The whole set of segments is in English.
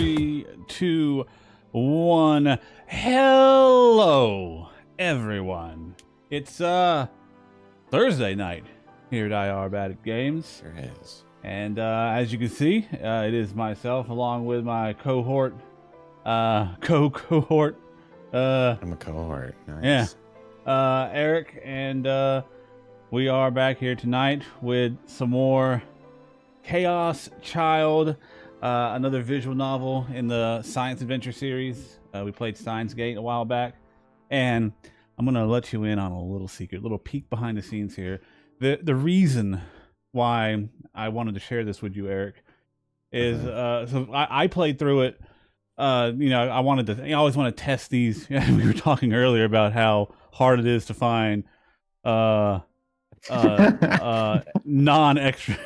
Three, two, one. Hello, everyone. It's Thursday night here at IR Bad Games. Sure is. And as you can see, it is myself along with my cohort, co-cohort. I'm a cohort. Nice. Yeah. Eric, and we are back here tonight with some more Chaos Child, another visual novel in the science adventure series. We played Steins Gate a while back, and I'm gonna let you in on a little secret, little peek behind the scenes here. The reason why I wanted to share this with you, Eric, is so I played through it. You know, I always want to test these. We were talking earlier about how hard it is to find non-extra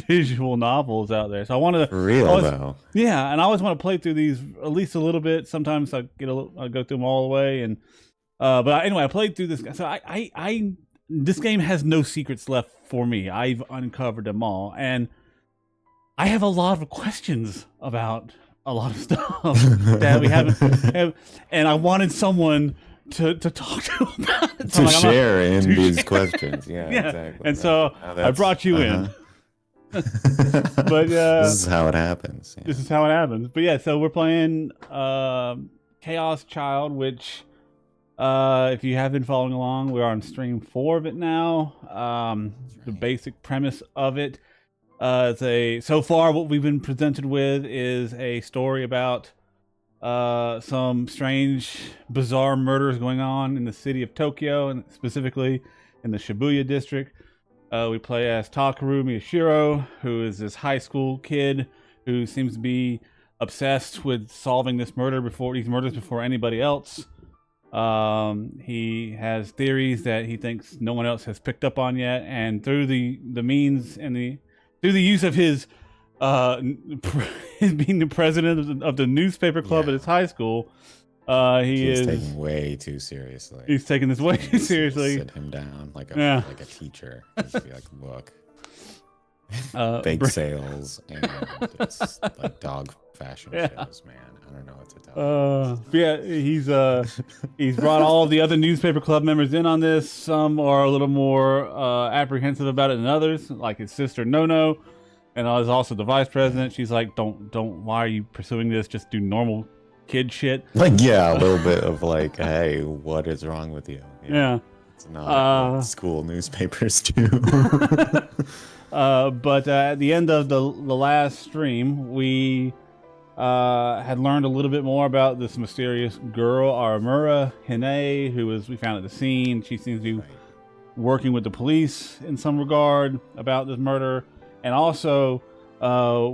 visual novels out there. So I wanted to though. Yeah, and I always want to play through these at least a little bit. Sometimes I go through them all the way, and but anyway, I played through this. So I this game has no secrets left for me. I've uncovered them all, and I have a lot of questions about a lot of stuff that we haven't, and I wanted someone to talk to about it. So to share in these questions. Yeah, exactly. And so I brought you in. But this is how it happens. Yeah. This is how it happens. But yeah, so we're playing Chaos Child, which if you have been following along, we are on stream 4 of it now. The basic premise of it, so far what we've been presented with is a story about some strange, bizarre murders going on in the city of Tokyo, and specifically in the Shibuya district. We play as Takeru Miyashiro, who is this high school kid who seems to be obsessed with solving these murders before anybody else. He has theories that he thinks no one else has picked up on yet, and through the means and through the use of his being the president of the newspaper club at his high school, he's taking way too seriously. He's taking this way too seriously. Sit him down like a teacher. Just be like, look, bake sales and it's like dog fashion shows, man. I don't know what to tell you. Yeah, he's brought all of the other newspaper club members in on this. Some are a little more apprehensive about it than others, like his sister Nono. And I was also the vice president. She's like, don't, why are you pursuing this? Just do normal kid shit. Like, yeah, a little bit of like, hey, what is wrong with you? Yeah. It's not what school newspapers do. But at the end of the last stream, we had learned a little bit more about this mysterious girl, Aramura Hine, we found at the scene. She seems to be working with the police in some regard about this murder. And also,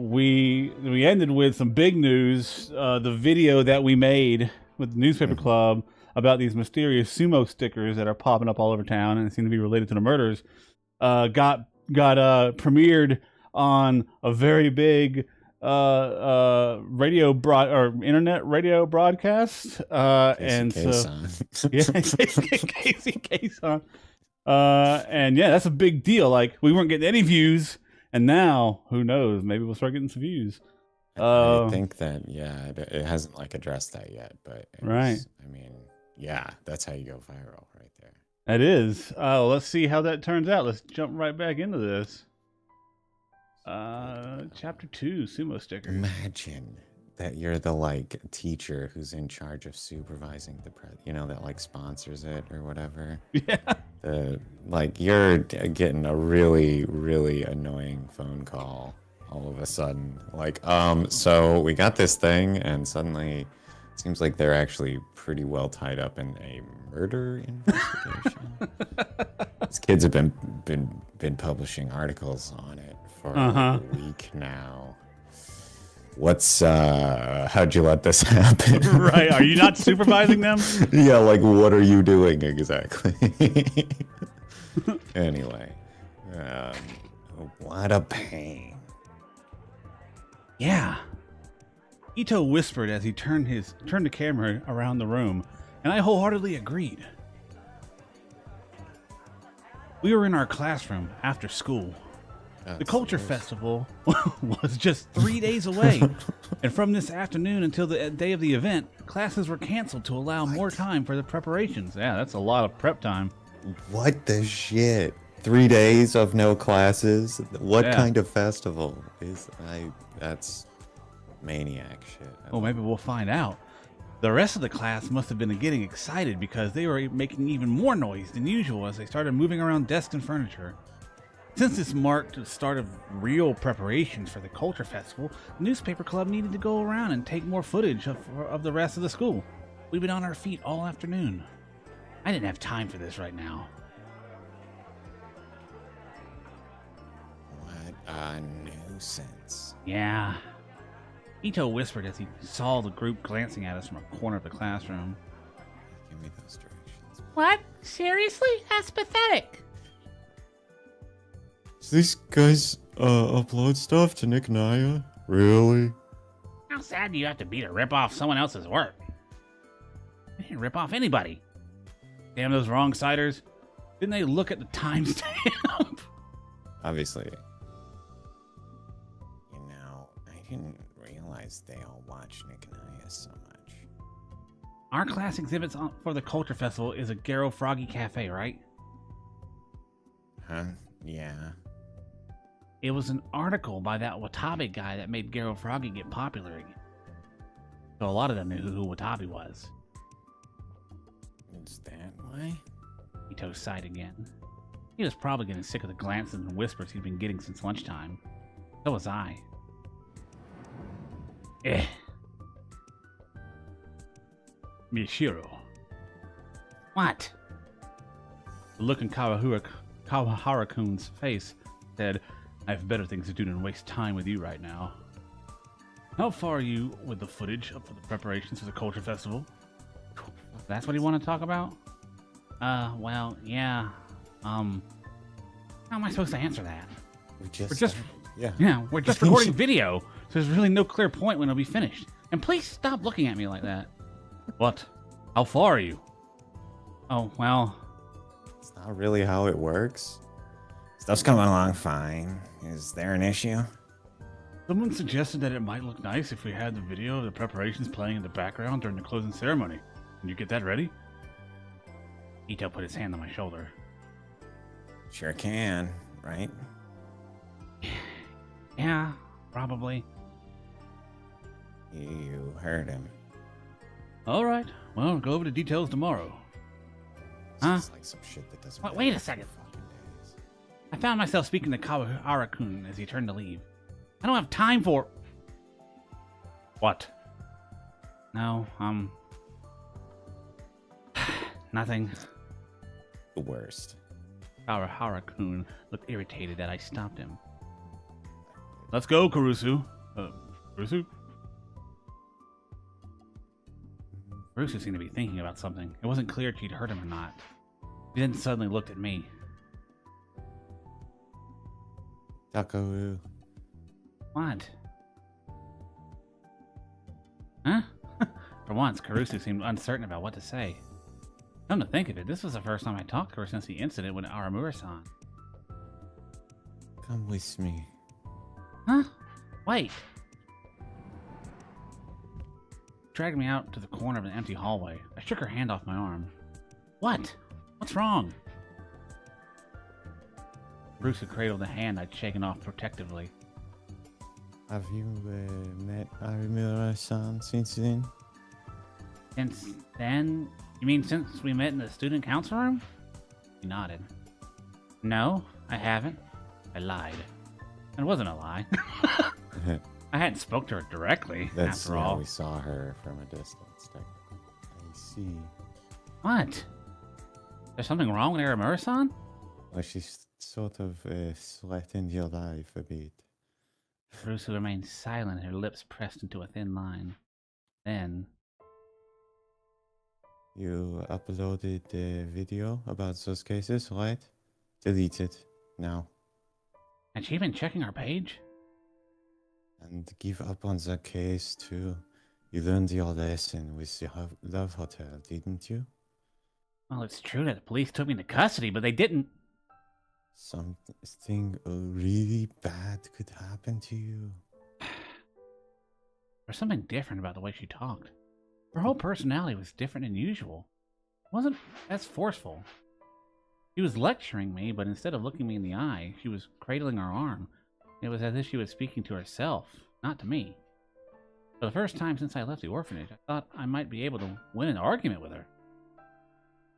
we ended with some big news. The video that we made with the newspaper club about these mysterious sumo stickers that are popping up all over town and seem to be related to the murders got premiered on a very big internet radio broadcast. And yeah, that's a big deal. Like, we weren't getting any views. And now, who knows? Maybe we'll start getting some views. I think that, it hasn't like addressed that yet, but right. I mean, yeah, that's how you go viral right there. It is. Let's see how that turns out. Let's jump right back into this. Chapter 2, sumo stickers. Imagine that you're the like teacher who's in charge of supervising that like sponsors it or whatever. Yeah. You're getting a really, really annoying phone call all of a sudden. Like, so we got this thing, and suddenly it seems like they're actually pretty well tied up in a murder investigation. These kids have been publishing articles on it for a week now. How'd you let this happen? Right, are you not supervising them? Yeah, like, what are you doing exactly? Anyway, what a pain. Yeah. Ito whispered as he turned the camera around the room, and I wholeheartedly agreed. We were in our classroom after school. The Culture Festival was just 3 days away, and from this afternoon until the day of the event, classes were canceled to allow more time for the preparations. Yeah, that's a lot of prep time. What the shit? 3 days of no classes? What kind of festival is that's maniac shit. Well, maybe we'll find out. The rest of the class must have been getting excited because they were making even more noise than usual as they started moving around desks and furniture. Since this marked the start of real preparations for the Culture Festival, the newspaper club needed to go around and take more footage of the rest of the school. We've been on our feet all afternoon. I didn't have time for this right now. What a nuisance. Yeah. Ito whispered as he saw the group glancing at us from a corner of the classroom. Give me those directions. What? Seriously? That's pathetic. These guys upload stuff to Niconiya? Really? How sad do you have to be to rip off someone else's work? They didn't rip off anybody. Damn those wrong siders. Didn't they look at the timestamp? Obviously. You know, I didn't realize they all watch Niconiya so much. Our class exhibits for the Culture Festival is a Garo Froggy Cafe, right? Huh? Yeah. It was an article by that Watabe guy that made Garo Froggy get popular again. So a lot of them knew who Watabe was. Is that why? Ito sighed again. He was probably getting sick of the glances and whispers he'd been getting since lunchtime. So was I. Miyashiro. What? The look in Kawahara-kun's face said, I have better things to do than waste time with you right now. How far are you with the footage for the preparations for the Culture Festival? That's what you want to talk about? Well, yeah. How am I supposed to answer that? We're just recording video, so there's really no clear point when it'll be finished. And please stop looking at me like that. What? How far are you? Oh, well... It's not really how it works. Stuff's coming along fine. Is there an issue? Someone suggested that it might look nice if we had the video of the preparations playing in the background during the closing ceremony. Can you get that ready? Ito put his hand on my shoulder. Sure can, right? Yeah, probably. You heard him. All right. Well, go over the details tomorrow. Huh? It's like some shit that doesn't. Wait a second. I found myself speaking to Kawahara-kun as he turned to leave. I don't have time for... What? No, nothing. The worst. Kawahara-kun looked irritated that I stopped him. Let's go, Karusu. Karusu? Karusu seemed to be thinking about something. It wasn't clear if he'd heard him or not. He then suddenly looked at me. Takaru. What? Huh? For once, Karusu seemed uncertain about what to say. Come to think of it, this was the first time I talked to her since the incident with Aramura-san. Come with me. Huh? Wait. Dragged me out to the corner of an empty hallway. I shook her hand off my arm. What? What's wrong? Bruce had cradled the hand I'd shaken off protectively. Have you met Aramura-san since then? Since then? You mean since we met in the student council room? He nodded. No, I haven't. I lied. It wasn't a lie. I hadn't spoke to her directly, after all. We saw her from a distance, technically. I see. What? There's something wrong with Aramura-san? Well, she's sort of threatened your life a bit. Bruce remained silent, her lips pressed into a thin line. Then... You uploaded the video about those cases, right? Delete it, now. Had she been checking our page? And give up on the case, too. You learned your lesson with the Love Hotel, didn't you? Well, it's true that the police took me into custody, but they didn't... Something really bad could happen to you. There's something different about the way she talked. Her whole personality was different than usual. It wasn't as forceful. She was lecturing me, but instead of looking me in the eye, she was cradling her arm. It was as if she was speaking to herself, not to me. For the first time since I left the orphanage, I thought I might be able to win an argument with her.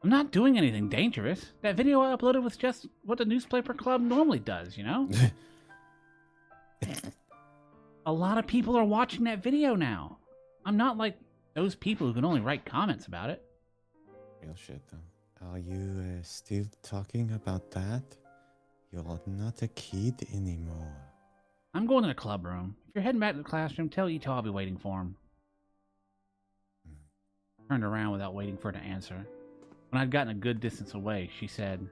I'm not doing anything dangerous. That video I uploaded was just what the newspaper club normally does, you know? A lot of people are watching that video now. I'm not like those people who can only write comments about it. Real shit, though. Are you still talking about that? You're not a kid anymore. I'm going to the club room. If you're heading back to the classroom, tell Ito I'll be waiting for him. Turned around without waiting for her to answer. When I'd gotten a good distance away, she said,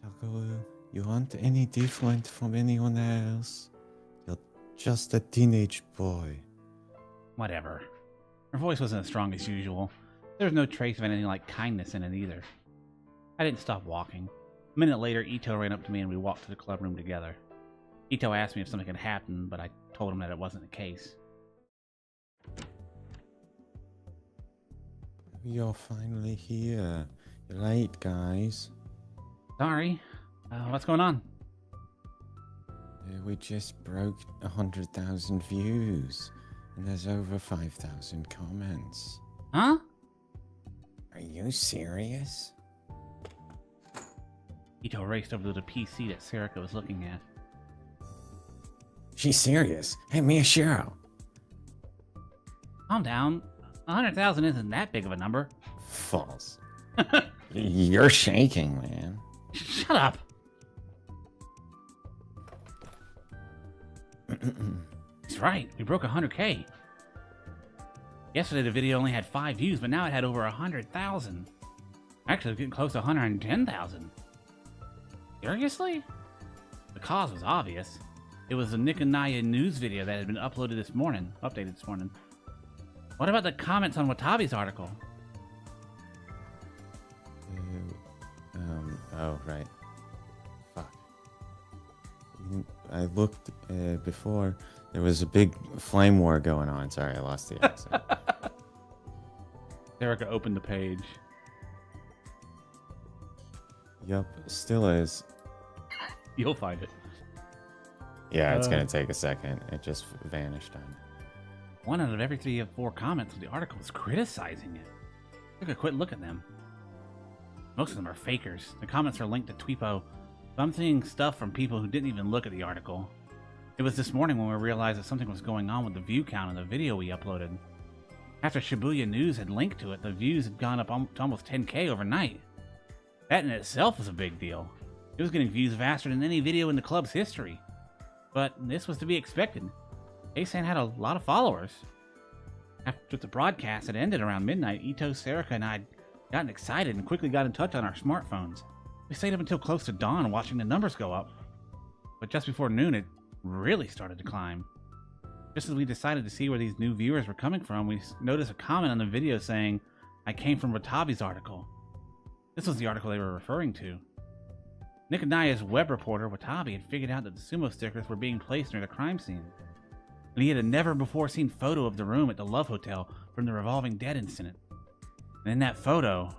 Taco, you aren't any different from anyone else. You're just a teenage boy. whatever. Her voice wasn't as strong as usual. There was no trace of anything like kindness in it either. I didn't stop walking. A minute later, Ito ran up to me and we walked to the club room together. Ito asked me if something had happened, but I told him that it wasn't the case. You're finally here. You're late, guys. Sorry. What's going on? We just broke 100,000 views, and there's over 5,000 comments. Huh? Are you serious? Ito raced over to the PC that Sarika was looking at. She's serious. Hey, Miyashiro. Calm down. 100,000 isn't that big of a number. False. You're shaking, man. Shut up. He's right. We broke 100K. Yesterday the video only had 5 views, but now it had over 100,000. Actually, it's getting close to 110,000. Seriously? The cause was obvious. It was a Niconiya news video that had been updated this morning. What about the comments on Watabi's article? Oh, right. Fuck. I looked before. There was a big flame war going on. Sorry, I lost the accent. Erica opened the page. Yup, still is. You'll find it. Yeah, it's gonna take a second. It just vanished on me. 1 out of every 3 of 4 comments of the article was criticizing it. Took a quick look at them. Most of them are fakers. The comments are linked to Tweepo, so I'm seeing stuff from people who didn't even look at the article. It was this morning when we realized that something was going on with the view count in the video we uploaded. After Shibuya News had linked to it, the views had gone up to almost 10K overnight. That in itself was a big deal. It was getting views faster than any video in the club's history. But this was to be expected. A-san had a lot of followers. After the broadcast had ended around midnight, Ito, Sarika, and I had gotten excited and quickly got in touch on our smartphones. We stayed up until close to dawn watching the numbers go up. But just before noon, it really started to climb. Just as we decided to see where these new viewers were coming from, we noticed a comment on the video saying, "I came from Watabi's article." This was the article they were referring to. Niconiya's web reporter, Watabi, had figured out that the sumo stickers were being placed near the crime scene. And he had a never-before-seen photo of the room at the Love Hotel from the Revolving Dead incident. And in that photo,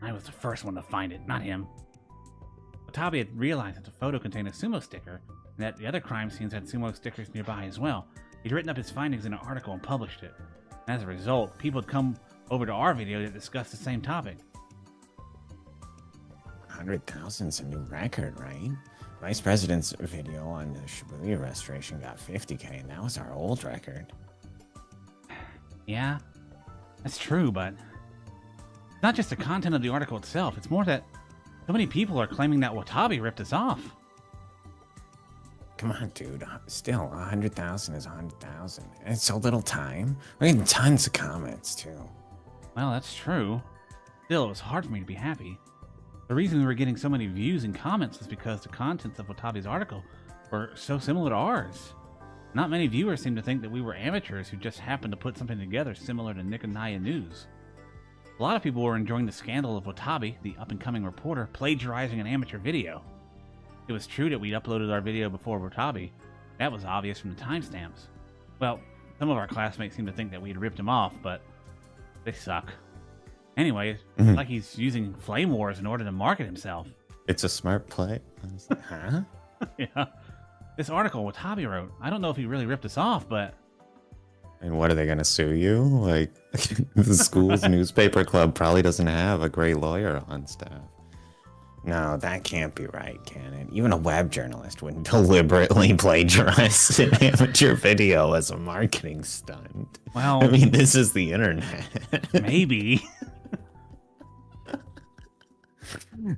I was the first one to find it, not him. Watabi had realized that the photo contained a sumo sticker, and that the other crime scenes had sumo stickers nearby as well. He'd written up his findings in an article and published it. And as a result, people had come over to our video to discuss the same topic. 100,000's a new record, right? Vice President's video on the Shibuya restoration got 50K, and that was our old record. Yeah, that's true, but it's not just the content of the article itself. It's more that so many people are claiming that Watabi ripped us off. Come on, dude. Still, 100,000 is 100,000. It's so little time. We're getting tons of comments, too. Well, that's true. Still, it was hard for me to be happy. The reason we were getting so many views and comments was because the contents of Watabi's article were so similar to ours. Not many viewers seemed to think that we were amateurs who just happened to put something together similar to Niconiya News. A lot of people were enjoying the scandal of Watabe, the up-and-coming reporter, plagiarizing an amateur video. It was true that we'd uploaded our video before Watabe. That was obvious from the timestamps. Well, some of our classmates seem to think that we'd ripped him off, but they suck. Anyway, it's like he's using Flame Wars in order to market himself. It's a smart play. I was like, huh? Yeah. This article Watabe wrote, I don't know if he really ripped us off, but... And what, are they going to sue you? Like, the school's newspaper club probably doesn't have a great lawyer on staff. No, that can't be right, can it? Even a web journalist wouldn't deliberately plagiarize an amateur video as a marketing stunt. Well... I mean, this is the internet. Maybe.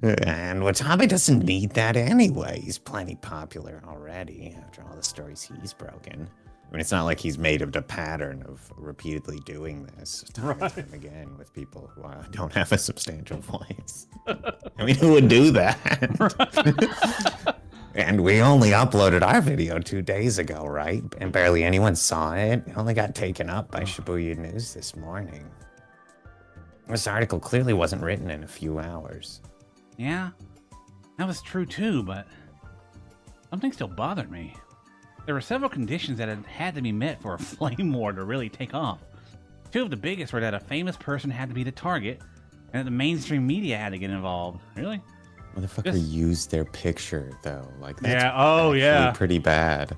And Watabe doesn't need that anyway. He's plenty popular already after all the stories he's broken. I mean, it's not like he's made a pattern of repeatedly doing this time and time again with people who don't have a substantial voice. I mean, who would do that? And we only uploaded our video 2 days ago, right? And barely anyone saw it. It only got taken up by Shibuya News this morning. This article clearly wasn't written in a few hours. Yeah, that was true too, but something still bothered me. There were several conditions that had to be met for a flame war to really take off. 2 of the biggest were that a famous person had to be the target, and that the mainstream media had to get involved. Really? Motherfucker used their picture, though. Like, that's yeah, oh yeah. pretty bad.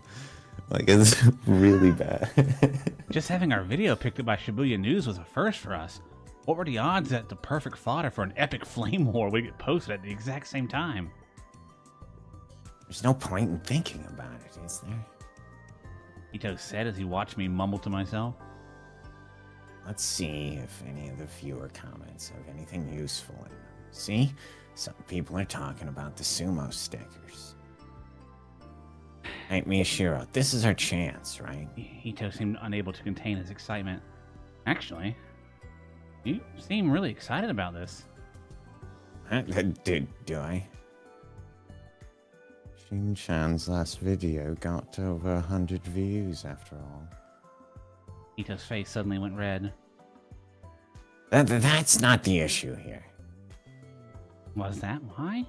Like, it's really bad. Just having our video picked up by Shibuya News was a first for us. What were the odds that the perfect fodder for an epic flame war would get posted at the exact same time? There's no point in thinking about it, is there? Ito said as he watched me mumble to myself. Let's see if any of the viewer comments have anything useful in them. See? Some people are talking about the sumo stickers. Hey, Miyashiro, this is our chance, right? Ito seemed unable to contain his excitement. Actually, you seem really excited about this. Do I? Shin-chan's last video got over 100 views after all. Ito's face suddenly went red. That's not the issue here. Was that why?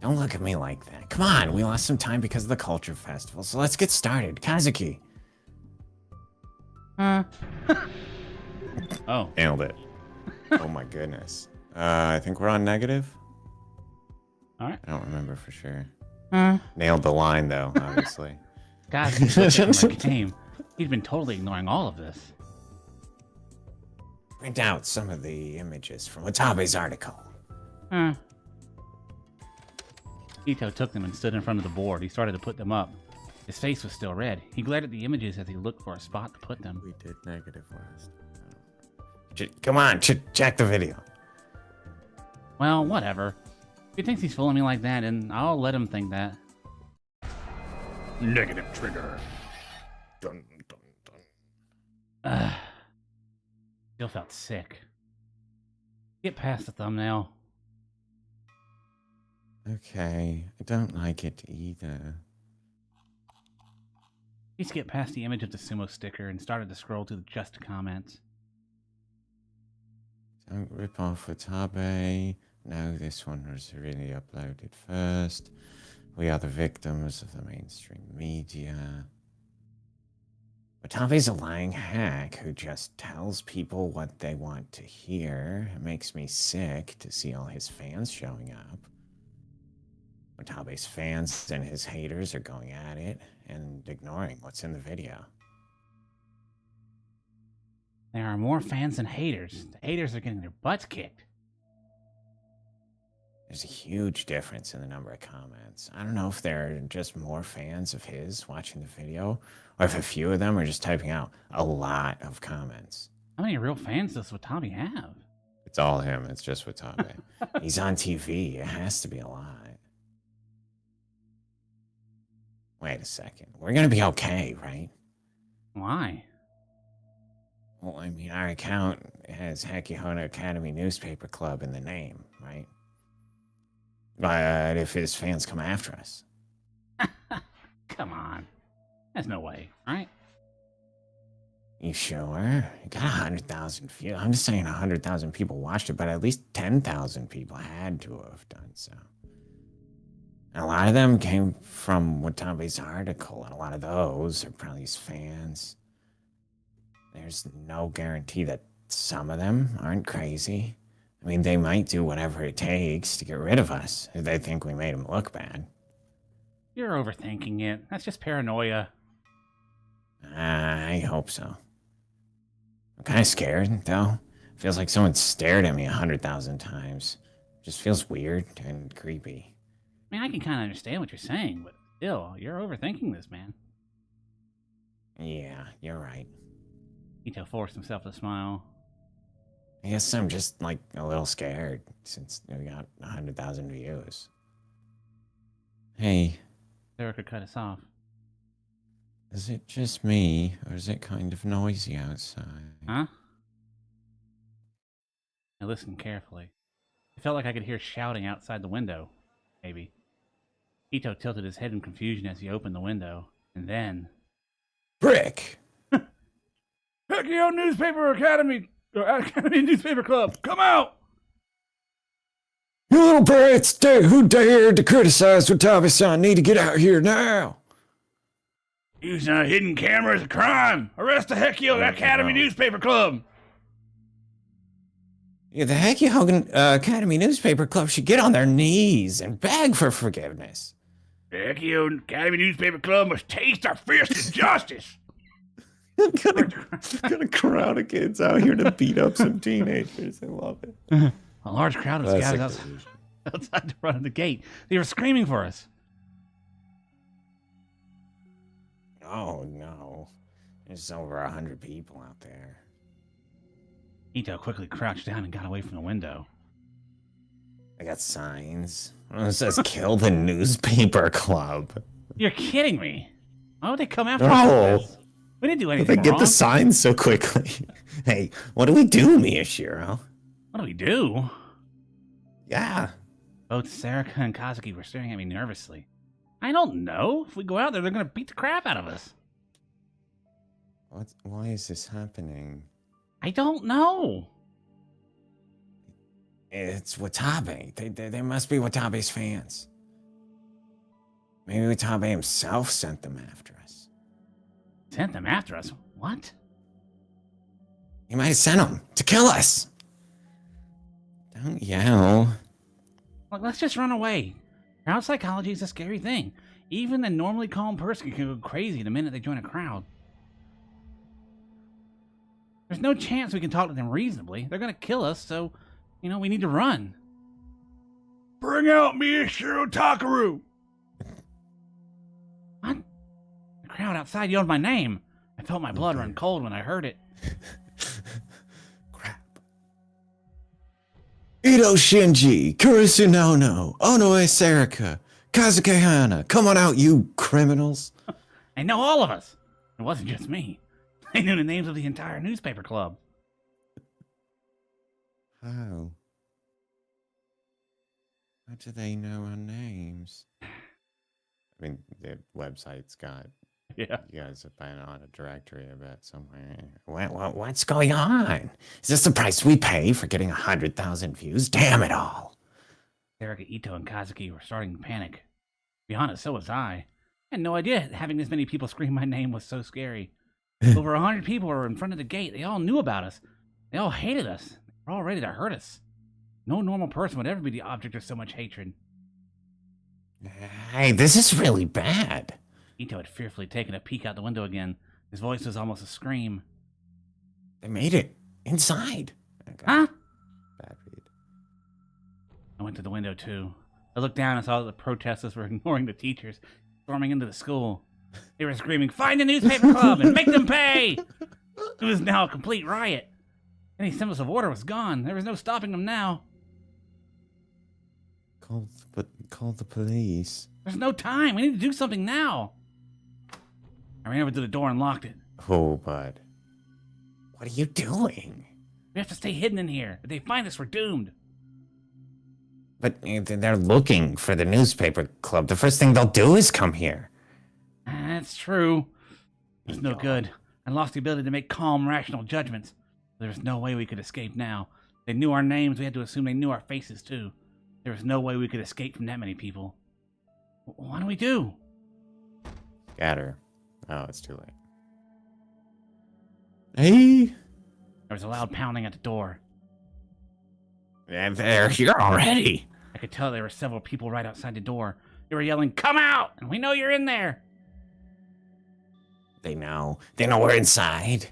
Don't look at me like that. Come on, we lost some time because of the Culture Festival, so let's get started. Kazuki. Oh. Nailed it. Oh my goodness. I think we're on negative. Alright. I don't remember for sure. Nailed the line, though, obviously. God, he's looking at my game. He's been totally ignoring all of this. Print out some of the images from Watabe's article. Ito took them and stood in front of the board. He started to put them up. His face was still red. He glared at the images as he looked for a spot to put them. We did negative last. Come on, check the video. Well, whatever. If he thinks he's fooling me like that, and I'll let him think that. Negative trigger. Dun, dun, dun. Still felt sick. Get past the thumbnail. Okay, I don't like it either. He skipped past the image of the sumo sticker and started to scroll through the just comments. Don't rip off Watabe. No, this one was really uploaded first. We are the victims of the mainstream media. Watabe's a lying hack who just tells people what they want to hear. It makes me sick to see all his fans showing up. Watabe's fans and his haters are going at it and ignoring what's in the video. There are more fans than haters. The haters are getting their butts kicked. There's a huge difference in the number of comments. I don't know if there are just more fans of his watching the video, or if a few of them are just typing out a lot of comments. How many real fans does Watabe have? It's all him. It's just Watabe. He's on TV. It has to be a lot. Wait a second. We're going to be okay, right? Why? Well, I mean, our account has Hakihona Academy Newspaper Club in the name, right? But if his fans come after us. Come on. There's no way, right? You sure? It got 100,000 views. I'm just saying 100,000 people watched it, but at least 10,000 people had to have done so. And a lot of them came from Watabe's article, and a lot of those are probably his fans. There's no guarantee that some of them aren't crazy. I mean, they might do whatever it takes to get rid of us if they think we made them look bad. You're overthinking it. That's just paranoia. I hope so. I'm kind of scared, though. Feels like someone stared at me 100,000 times. Just feels weird and creepy. I mean, I can kind of understand what you're saying, but still, you're overthinking this, man. Yeah, you're right. Ito forced himself to smile. I guess I'm just, like, a little scared since we got 100,000 views. Hey, Sarah could cut us off. is it just me, or is it kind of noisy outside? Huh? I listened carefully. I felt like I could hear shouting outside the window. Maybe. Ito tilted his head in confusion as he opened the window, and then... Brick! Hekio Newspaper Academy Newspaper Club, come out! You little brats, who dared to criticize Watabe-san need to get out here now! Using a hidden camera is a crime. Arrest the Hekio Academy Newspaper Club. Yeah, the Hekio Academy Newspaper Club should get on their knees and beg for forgiveness. The Hekio Academy Newspaper Club must taste our fierce justice. got a crowd of kids out here to beat up some teenagers. I love it. A large crowd of scouts outside the front of the gate. They were screaming for us. Oh, no. There's over 100 people out there. Ito quickly crouched down and got away from the window. I got signs. It says, kill the newspaper club. You're kidding me. Why would they come after No. us? We didn't do anything They get wrong. the signs so quickly. Hey, what do we do, Miyashiro? What do we do? Yeah. Both Sarika and Kazuki were staring at me nervously. I don't know. If we go out there, they're going to beat the crap out of us. Why is this happening? I don't know. It's Watabe. They must be Watabe's fans. Maybe Watabe himself sent them after us. Sent them after us? What? He might have sent them to kill us. Don't yell. Look, let's just run away. Crowd psychology is a scary thing. Even a normally calm person can go crazy the minute they join a crowd. There's no chance we can talk to them reasonably. They're going to kill us, so, we need to run. Bring out Miyashiro Takaru. What? The crowd outside yelled my name. I felt my blood run cold when I heard it. Crap. Ito Shinji, Kurisu Nono, Onoe Sarika, Kazuke Hana, come on out, you criminals. I know all of us. It wasn't just me. I knew the names of the entire newspaper club. How? How do they know our names? I mean, the website's got... Yeah. You guys have been on a directory, I bet, somewhere. What's going on? Is this the price we pay for getting 100,000 views? Damn it all. Sarika, Ito, and Kazuki were starting to panic. To be honest, so was I. I had no idea having this many people scream my name was so scary. Over 100 people were in front of the gate. They all knew about us. They all hated us. They were all ready to hurt us. No normal person would ever be the object of so much hatred. Hey, this is really bad. Ito had fearfully taken a peek out the window again. His voice was almost a scream. They made it inside. Okay. Huh? Bad read. I went to the window, too. I looked down and saw that the protesters were ignoring the teachers, storming into the school. They were screaming, "Find the newspaper club and make them pay!" It was now a complete riot. Any semblance of order was gone. There was no stopping them now. Call the police. There's no time. We need to do something now. I ran over to the door and locked it. Oh, bud. What are you doing? We have to stay hidden in here. If they find us, we're doomed. But they're looking for the newspaper club. The first thing they'll do is come here. That's true. It's no good. and lost the ability to make calm, rational judgments. There was no way we could escape now. They knew our names, we had to assume they knew our faces too. There was no way we could escape from that many people. What do we do? Scatter. Oh, it's too late. Hey! There was a loud pounding at the door. And they're here already. I could tell there were several people right outside the door. They were yelling, "Come out! And we know you're in there!" They know. They know we're inside.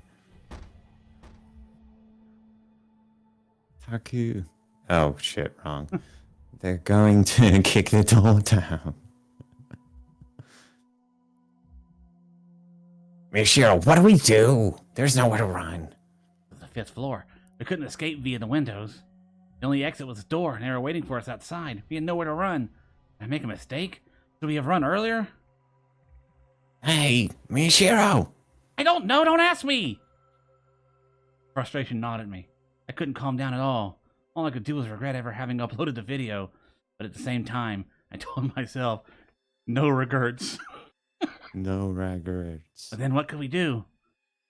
Taku. Oh, shit, wrong. They're going to kick the door down. Mishiro, what do we do? There's nowhere to run. It was the 5th floor. We couldn't escape via the windows. The only exit was the door, and they were waiting for us outside. We had nowhere to run. Did I make a mistake? Should we have run earlier? Hey, Mishiro! I don't know, don't ask me! Frustration gnawed at me. I couldn't calm down at all. All I could do was regret ever having uploaded the video. But at the same time, I told myself, no regrets. No regrets. But then what could we do?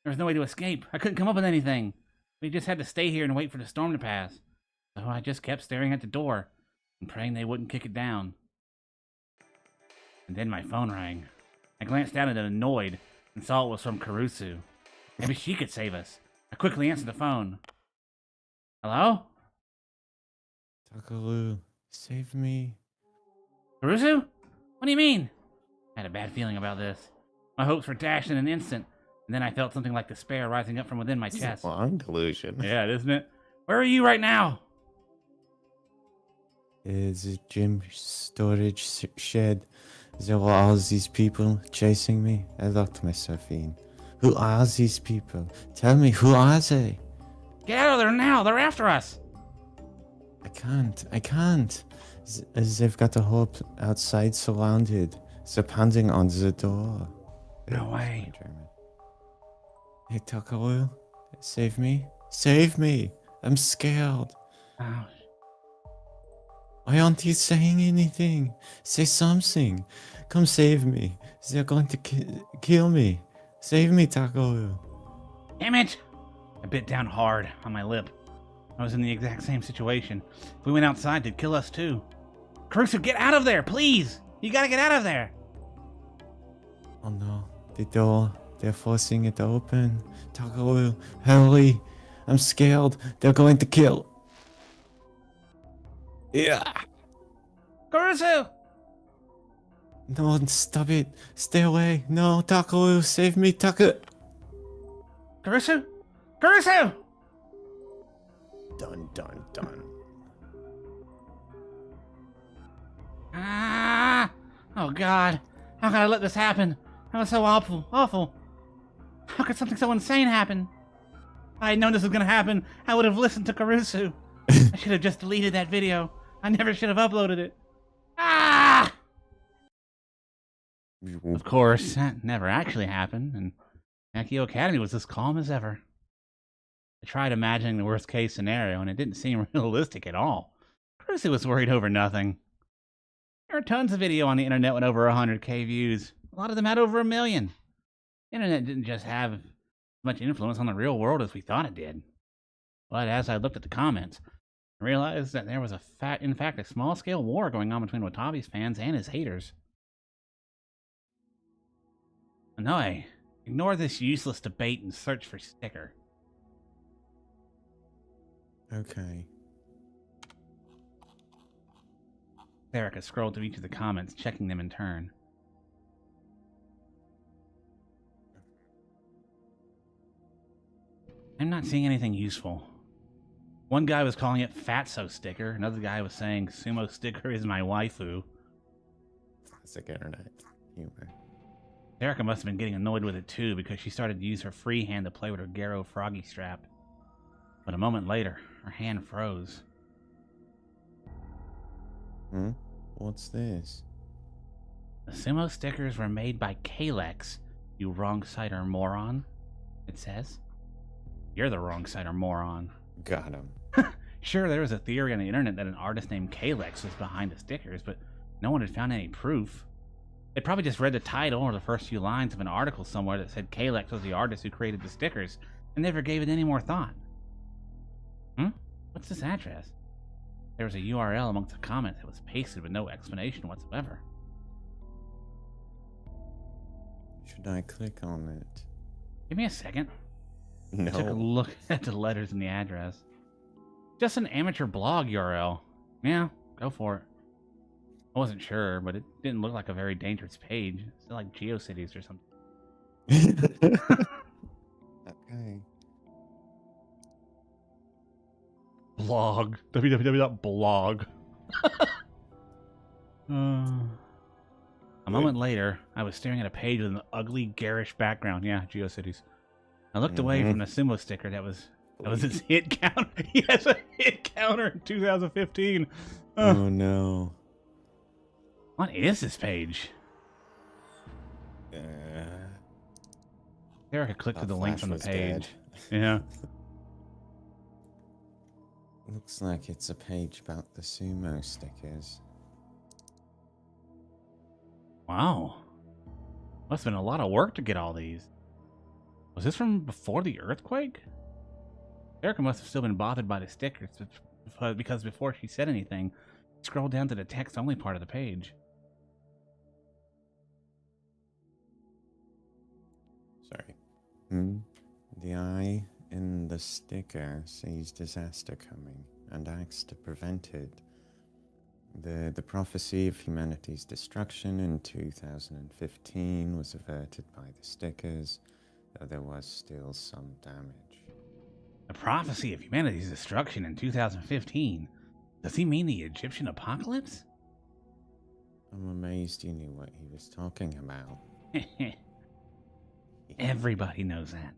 There was no way to escape. I couldn't come up with anything. We just had to stay here and wait for the storm to pass. So I just kept staring at the door and praying they wouldn't kick it down. And then my phone rang. I glanced down at it annoyed and saw it was from Karusu. Maybe she could save us. I quickly answered the phone. Hello? Takaru, save me. Karusu? What do you mean? I had a bad feeling about this. My hopes were dashed in an instant, and then I felt something like despair rising up from within my chest. Long delusion. Yeah, isn't it? Where are you right now? It's a gym storage shed. There were all these people chasing me. I locked myself in. Who are these people? Tell me, who are they? Get out of there now! They're after us! I can't. They've got the whole outside surrounded. They're pounding on the door. No way. Hey, Takaru, save me. Save me. I'm scared. Ouch. Why aren't you saying anything? Say something. Come save me. They're going to kill me. Save me, Takaru. Damn it! I bit down hard on my lip. I was in the exact same situation. If we went outside, they'd kill us too. Karusu, get out of there, please! You gotta get out of there! Oh no, the door. They're forcing it open. Takaru, hurry. I'm scared. They're going to kill. Yeah. Karusu! No, stop it. Stay away. No, Takaru, save me, Takaru. Karusu? Karusu! Dun, dun, dun. Ah! Oh God! How could I let this happen? That was so awful, awful. How could something so insane happen? If I had known this was gonna happen, I would have listened to Karusu. I should have just deleted that video. I never should have uploaded it. Ah! Of course, that never actually happened, and Akio Academy was as calm as ever. I tried imagining the worst case scenario, and it didn't seem realistic at all. Karusu was worried over nothing. There are tons of video on the internet with over 100K views. A lot of them had over 1 million. The internet didn't just have as much influence on the real world as we thought it did. But as I looked at the comments, I realized that there was in fact a small-scale war going on between Watabi's fans and his haters. No, I ignore this useless debate and search for Sticker. Okay. Erica scrolled through each of the comments, checking them in turn. I'm not seeing anything useful. One guy was calling it Fatso Sticker. Another guy was saying Sumo Sticker is my waifu. Classic internet humor. Erica must have been getting annoyed with it too, because she started to use her free hand to play with her Garo froggy strap. But a moment later, her hand froze. Hmm? What's this? The Sumo stickers were made by Kalex, you wrong-sider moron, it says. You're the wrong-sider moron. Got him. Sure, there was a theory on the internet that an artist named Kalex was behind the stickers, but no one had found any proof. They probably just read the title or the first few lines of an article somewhere that said Kalex was the artist who created the stickers and never gave it any more thought. What's this address? There was a URL amongst the comments that was pasted with no explanation whatsoever. Should I click on it? Give me a second. No. I took a look at the letters in the address. Just an amateur blog URL. Yeah, go for it. I wasn't sure, but it didn't look like a very dangerous page. It's like GeoCities or something. Okay. Blog. www.blog. A moment later, I was staring at a page with an ugly, garish background. Yeah, GeoCities. I looked away from the sumo sticker that was its hit counter. He has a hit counter in 2015. Oh no. What is this page? Erica clicked to the link from the page. Yeah. Looks like it's a page about the sumo stickers. Wow. Must have been a lot of work to get all these. Was this from before the earthquake? Erica must have still been bothered by the stickers because before she said anything, scroll down to the text-only part of the page. Sorry. The eye in the sticker sees disaster coming and acts to prevent it. The prophecy of humanity's destruction in 2015 was averted by the stickers, though there was still some damage. The prophecy of humanity's destruction in 2015? Does he mean the Egyptian apocalypse? I'm amazed you knew what he was talking about. Everybody knows that.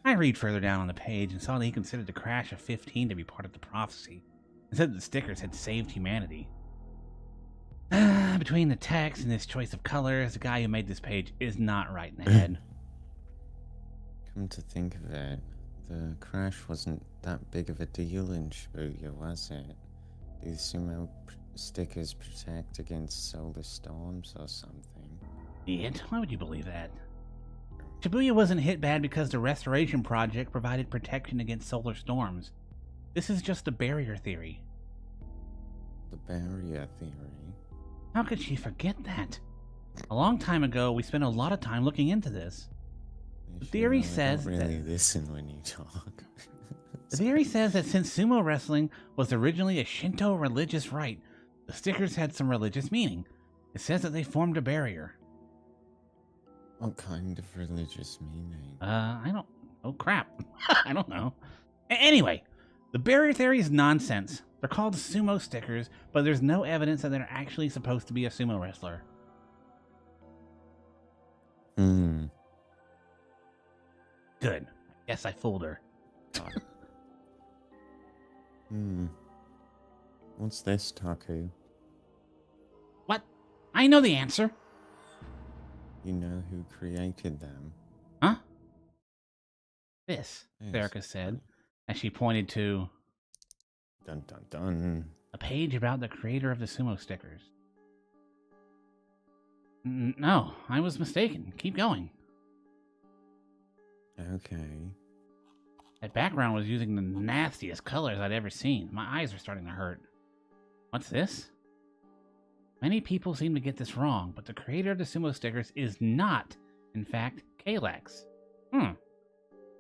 I read further down on the page and saw that he considered the crash of 15 to be part of the prophecy, and said that the stickers had saved humanity. Between the text and his choice of colors, the guy who made this page is not right in the head. Come to think of it, the crash wasn't that big of a deal in Shibuya, was it? Do the sumo stickers protect against solar storms or something? Idiot, why would you believe that? Shibuya wasn't hit bad because the restoration project provided protection against solar storms. This is just a barrier theory. The barrier theory? How could she forget that? A long time ago, we spent a lot of time looking into this. The theory says I don't really listen when you talk. The theory says that since sumo wrestling was originally a Shinto religious rite, the stickers had some religious meaning. It says that they formed a barrier. What kind of religious meaning? I don't... Oh, crap. I don't know. Anyway, the barrier theory is nonsense. They're called sumo stickers, but there's no evidence that they're actually supposed to be a sumo wrestler. Good. I guess I fooled her. What's this, Taku? What? I know the answer. You know who created them? Huh? This, Yes. Erica said, as she pointed to Dun dun dun. a page about the creator of the sumo stickers. No, I was mistaken. Keep going. Okay. That background was using the nastiest colors I'd ever seen. My eyes are starting to hurt. What's this? Many people seem to get this wrong, but the creator of the sumo stickers is not, in fact, Kalex.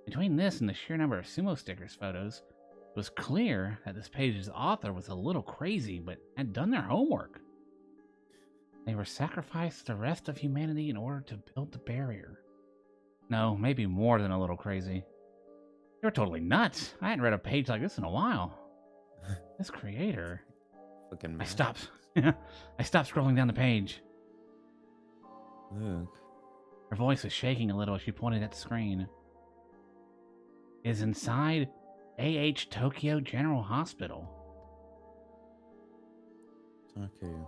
Between this and the sheer number of sumo stickers photos, it was clear that this page's author was a little crazy, but had done their homework. They were sacrificed to the rest of humanity in order to build the barrier. No, maybe more than a little crazy. They were totally nuts. I hadn't read a page like this in a while. This creator... Fucking I mad. stopped. I stopped scrolling down the page. Look. Her voice was shaking a little as she pointed at the screen. Is inside A.H. Tokyo General Hospital. Taku.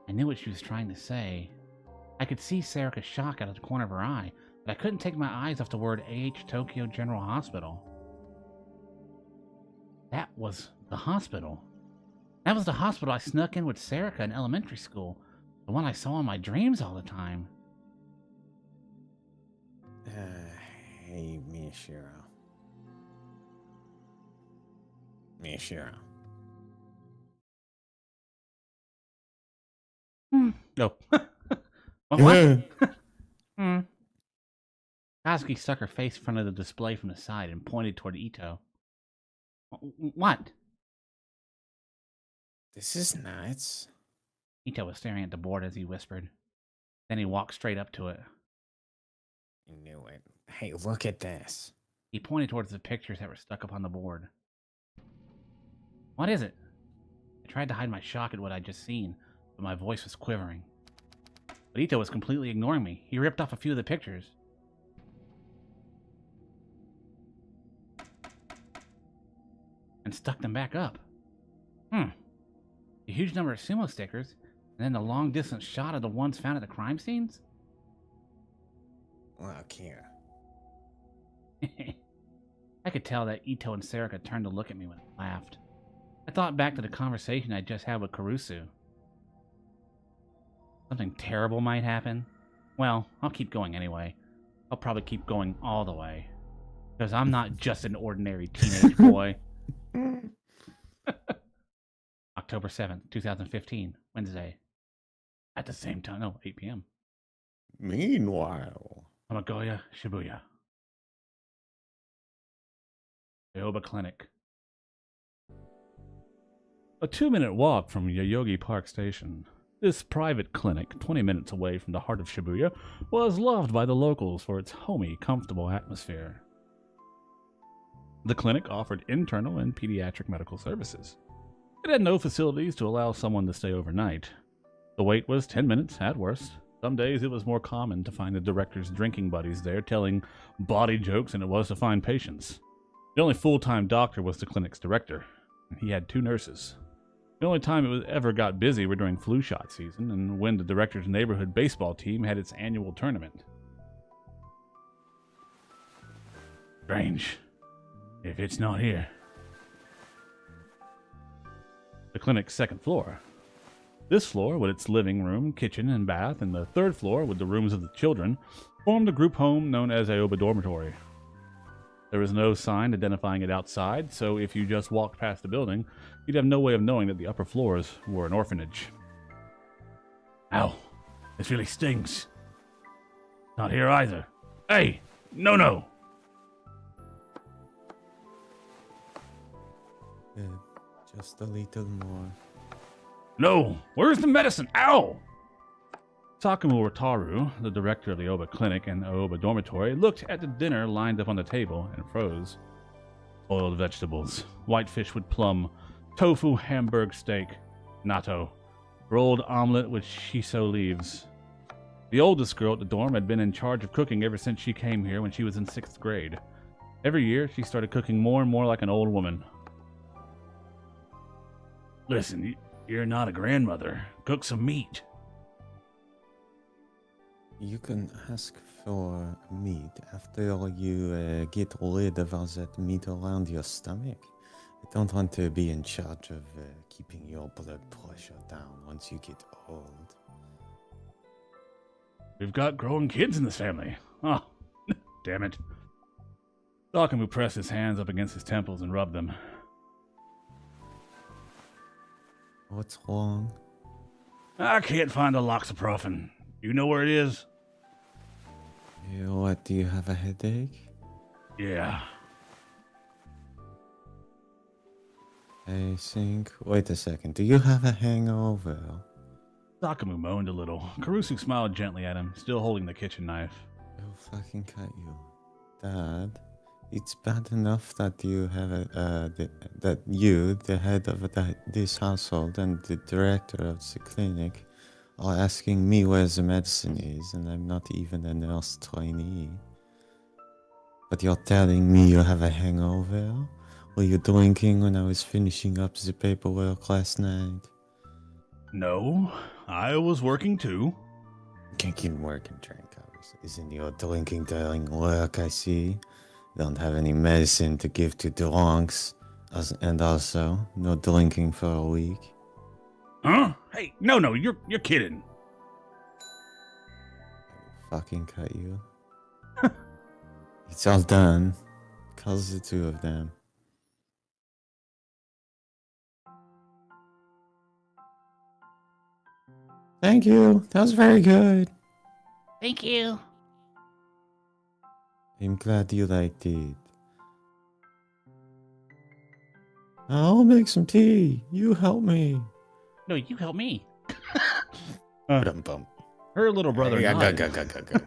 I knew what she was trying to say. I could see Sarika's shock out of the corner of her eye, but I couldn't take my eyes off the word A.H. Tokyo General Hospital. That was the hospital. That was the hospital I snuck in with Sarika in elementary school The one I saw in my dreams all the time. Hey, Miyashiro. Miyashiro. Oh. What? Kazuki stuck her face in front of the display from the side and pointed toward Ito. What? This is nuts. Ito was staring at the board as he whispered. Then he walked straight up to it. You knew it. Hey, look at this. He pointed towards the pictures that were stuck up on the board. What is it? I tried to hide my shock at what I'd just seen, but my voice was quivering. But Ito was completely ignoring me. He ripped off a few of the pictures. And stuck them back up. A huge number of sumo stickers, and then the long-distance shot of the ones found at the crime scenes? Look here. I could tell that Ito and Sarika turned to look at me when I laughed. I thought back to the conversation I just had with Karusu. Something terrible might happen. Well, I'll keep going anyway. I'll probably keep going all the way. Because I'm not just an ordinary teenage boy. October 7th, 2015, Wednesday. At the same time, no, 8 p.m. Meanwhile. Kamigoya, Shibuya. Aoba Clinic. A 2-minute walk from Yoyogi Park Station. This private clinic, 20 minutes away from the heart of Shibuya, was loved by the locals for its homey, comfortable atmosphere. The clinic offered internal and pediatric medical services. It had no facilities to allow someone to stay overnight. The wait was 10 minutes at worst. Some days it was more common to find the director's drinking buddies there telling bawdy jokes than it was to find patients. The only full-time doctor was the clinic's director, and he had 2 nurses. The only time it ever got busy were during flu shot season and when the director's neighborhood baseball team had its annual tournament. Strange. If it's not here. The clinic's second floor. This floor, with its living room, kitchen, and bath, and the third floor, with the rooms of the children, formed a group home known as Aoba Dormitory. There was no sign identifying it outside, so if you just walked past the building, you'd have no way of knowing that the upper floors were an orphanage. Ow, this really stings. Not here either. Hey, no. Just a little more. No, where's the medicine? Ow! Takamu Wataru, the director of the Aoba Clinic and Aoba Dormitory, looked at the dinner lined up on the table and froze. Boiled vegetables, whitefish with plum, tofu hamburg steak, natto, rolled omelet with shiso leaves. The oldest girl at the dorm had been in charge of cooking ever since she came here when she was in 6th grade. Every year, she started cooking more and more like an old woman. Listen, you're not a grandmother. Cook some meat. You can ask for meat after you get rid of all that meat around your stomach. I don't want to be in charge of keeping your blood pressure down once you get old. We've got growing kids in this family. Oh, damn it. Takamu pressed his hands up against his temples and rubbed them. What's wrong? I can't find the loxaprofen. You know where it is? What, do you have a headache? Yeah. I think... Wait a second, do you have a hangover? Takamu moaned a little. Karusu smiled gently at him, still holding the kitchen knife. I'll fucking cut you. Dad, it's bad enough that you have that you, the head of this household and the director of the clinic, are asking me where the medicine is, and I'm not even a nurse trainee. But you're telling me you have a hangover? Were you drinking when I was finishing up the paperwork last night? No, I was working too. Drinking work and drink hours. Isn't your drinking during work, I see? Don't have any medicine to give to drunks. And also, no drinking for a week. Huh? Hey, no, you're kidding. fucking cut you. It's all done. Calls the two of them. Thank you. That was very good. Thank you. I'm glad you liked it. I'll make some tea. You help me. No, you help me. Bum. Her little brother nodded, Go.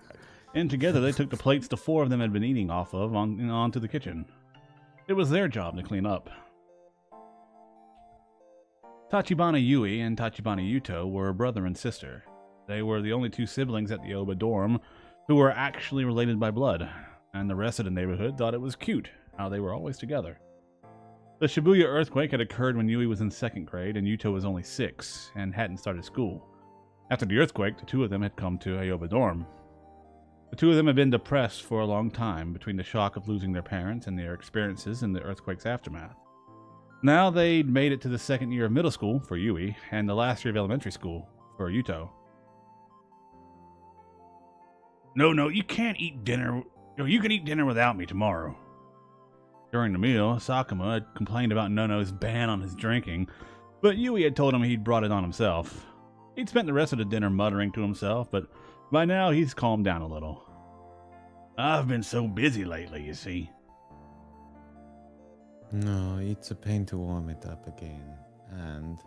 and together they took the plates the four of them had been eating off of onto the kitchen. It was their job to clean up. Tachibana Yui and Tachibana Yuto were brother and sister. They were the only two siblings at the Oba dorm who were actually related by blood, and the rest of the neighborhood thought it was cute how they were always together. The Shibuya earthquake had occurred when Yui was in 2nd grade and Yuto was only 6 and hadn't started school. After the earthquake, the two of them had come to Aoba dorm. The two of them had been depressed for a long time between the shock of losing their parents and their experiences in the earthquake's aftermath. Now they'd made it to the 2nd year of middle school for Yui and the last year of elementary school for Yuto. No, you can't eat dinner. You can eat dinner without me tomorrow. During the meal, Sakuma had complained about Nono's ban on his drinking, but Yui had told him he'd brought it on himself. He'd spent the rest of the dinner muttering to himself, but by now he's calmed down a little. I've been so busy lately, you see. No, it's a pain to warm it up again. And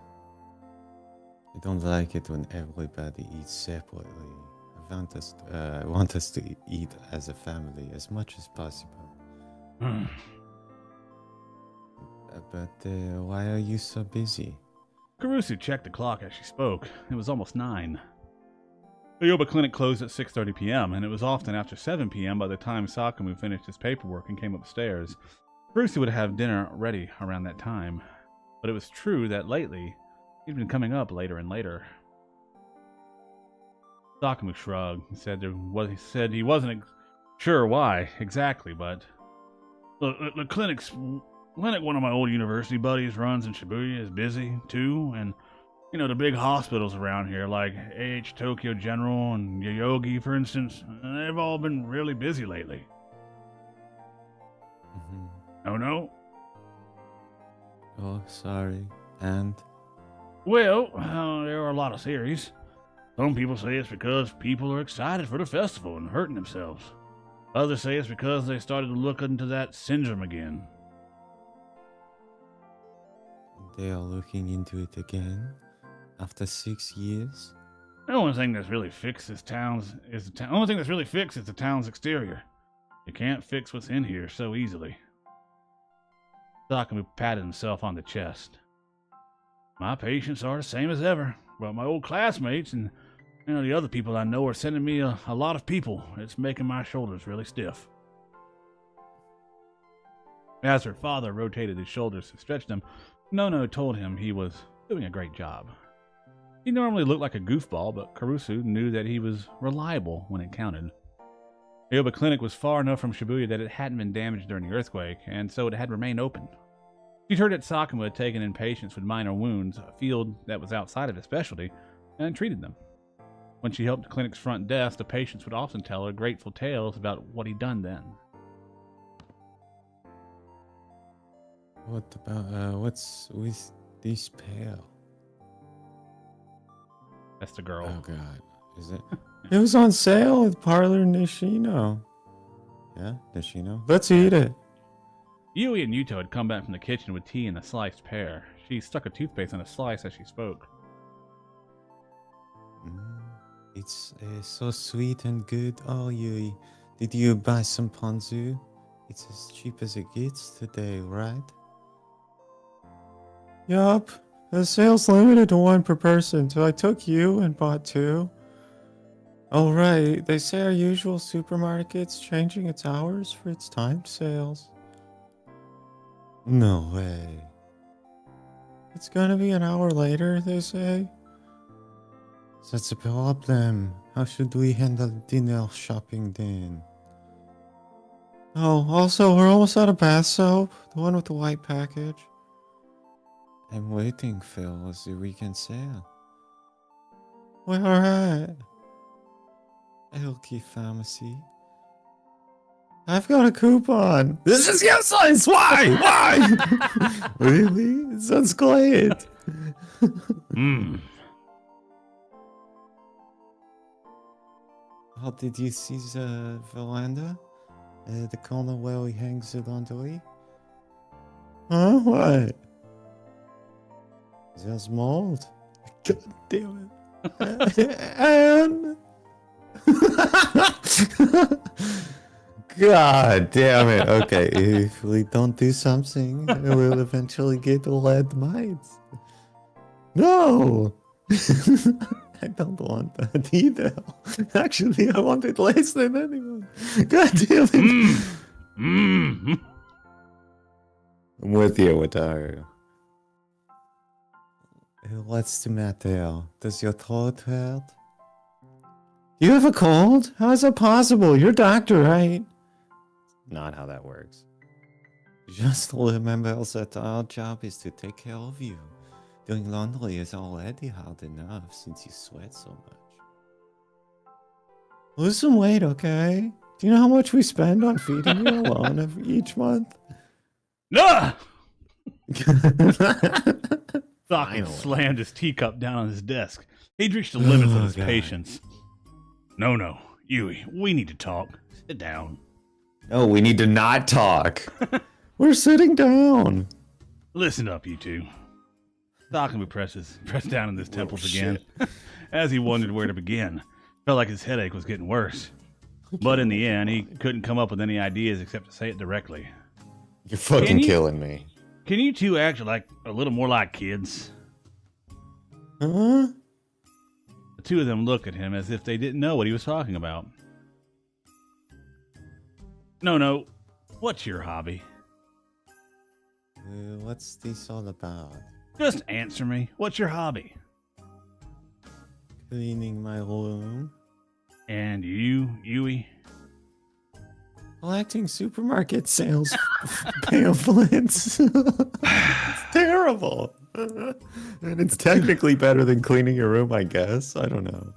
I don't like it when everybody eats separately. I want us to eat as a family as much as possible. But why are you so busy? Kurusu checked the clock as she spoke. It was almost 9. The Yoba clinic closed at 6:30 p.m., and it was often after 7 p.m. by the time Sakamu finished his paperwork and came upstairs. Kurusu would have dinner ready around that time. But it was true that lately, he'd been coming up later and later. Sakamu shrugged and said he wasn't sure why exactly, but the clinic one of my old university buddies runs in Shibuya is busy too, and the big hospitals around here like AH Tokyo General and Yoyogi, for instance, they've all been really busy lately. Mm-hmm. Oh no? Oh, sorry. And? Well, there are a lot of theories. Some people say it's because people are excited for the festival and hurting themselves. Others say it's because they started to look into that syndrome again. They are looking into it again? After 6 years? The only thing that's really fixed is the town's exterior. You can't fix what's in here so easily. Sakamu patted himself on the chest. My patients are the same as ever, but my old classmates and the other people I know are sending me a lot of people. It's making my shoulders really stiff. As her father rotated his shoulders to stretch them, Nono told him he was doing a great job. He normally looked like a goofball, but Kurusu knew that he was reliable when it counted. The Oba clinic was far enough from Shibuya that it hadn't been damaged during the earthquake, and so it had remained open. She'd heard that Sakuma had taken in patients with minor wounds, a field that was outside of his specialty, and treated them. When she helped the clinic's front desk, the patients would often tell her grateful tales about what he'd done then. What about, what's with this pail? That's the girl. Oh god, is it? It was on sale at Parlor Nishino. Yeah, Nishino. Let's eat it. Yui and Yuto had come back from the kitchen with tea and a sliced pear. She stuck a toothpaste on a slice as she spoke. It's so sweet and good. Oh, Yui, did you buy some ponzu? It's as cheap as it gets today, right? Yup. The sale's limited to 1 per person, so I took you and bought 2. Oh, right. They say our usual supermarket's changing its hours for its timed sales. No way. It's gonna be an hour later, they say. That's a problem. How should we handle dinner shopping then? Oh, also, we're almost out of bath soap. The one with the white package. I'm waiting, Phil. It's the weekend sale. Where at? Elky Pharmacy. I've got a coupon. This is useless. Why? Why? Really? It sounds great. Oh, did you see the veranda? The corner where he hangs the laundry? Huh? What? There's mold. God damn it. And... God damn it. Okay, if we don't do something, we'll eventually get lead mites. No! I don't want that either. Actually, I want it less than anyone. God damn it. I'm with you, Wataru. What's the matter? Does your throat hurt? You have a cold? How is that possible? You're a doctor, right? Not how that works. Just remember that our job is to take care of you. Doing laundry is already hard enough since you sweat so much. Lose some weight, okay? Do you know how much we spend on feeding you alone each month? No! Falcon slammed his teacup down on his desk. He'd reached the limits of his patience. No, Yui, we need to talk. Sit down. No, we need to not talk. We're sitting down. Listen up, you two. Falcon pressed down in his temples again. As he wondered where to begin. Felt like his headache was getting worse. But in the end, he couldn't come up with any ideas except to say it directly. You're fucking killing me. Can you two act like a little more like kids? Huh? The two of them looked at him as if they didn't know what he was talking about. No. What's your hobby? What's this all about? Just answer me. What's your hobby? Cleaning my room. And you, Yui? Collecting supermarket sales pamphlets. It's terrible. And it's technically better than cleaning your room, I guess. I don't know.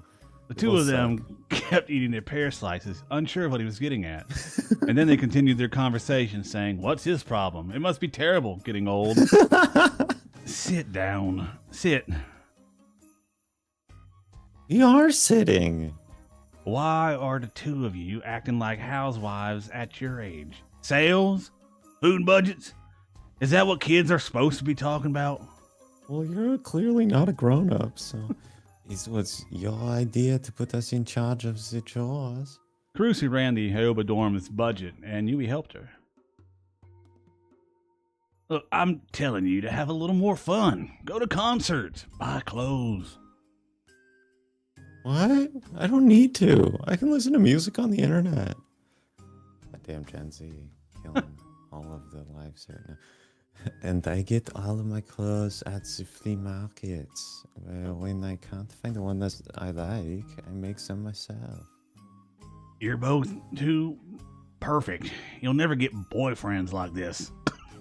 The two of them kept eating their pear slices, unsure of what he was getting at. And then they continued their conversation, saying, "What's his problem? It must be terrible getting old." Sit down. Sit. You are sitting. Why are the two of you acting like housewives at your age? Sales? Food budgets? Is that what kids are supposed to be talking about? Well, you're clearly not a grown-up, so... It was your idea to put us in charge of the chores. Carusi ran the Hyoba dorm's budget, and Yui helped her. Look, I'm telling you to have a little more fun. Go to concerts. Buy clothes. What? I don't need to. I can listen to music on the internet. Goddamn Gen Z. Killing all of the lives right now. And I get all of my clothes at the flea markets. When I can't find the one that I like, I make some myself. You're both too perfect. You'll never get boyfriends like this.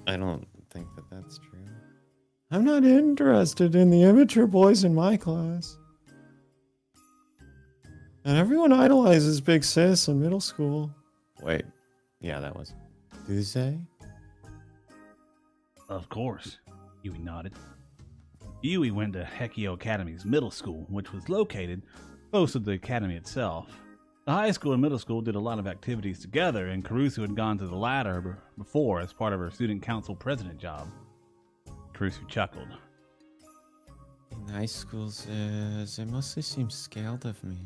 I don't think that that's true. I'm not interested in the immature boys in my class. And everyone idolizes Big Sis in middle school. Wait. Yeah, that was. Do they? Of course. Yui nodded. Yui went to Hekio Academy's middle school, which was located close to the academy itself. The high school and middle school did a lot of activities together, and Caruso had gone to the latter before as part of her student council president job. Caruso chuckled. In high schools, they mostly seem scared of me.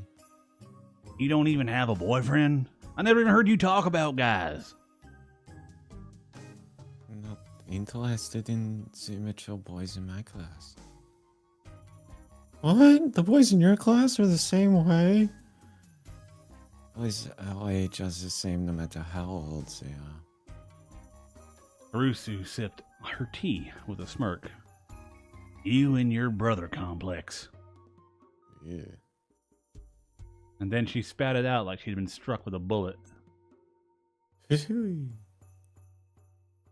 You don't even have a boyfriend? I never even heard you talk about guys. I'm not interested in the immature boys in my class. What? The boys in your class are the same way? Boys our age are the same no matter how old they are. Caruso sipped her tea with a smirk. You and your brother complex. Yeah. And then she spat it out like she'd been struck with a bullet.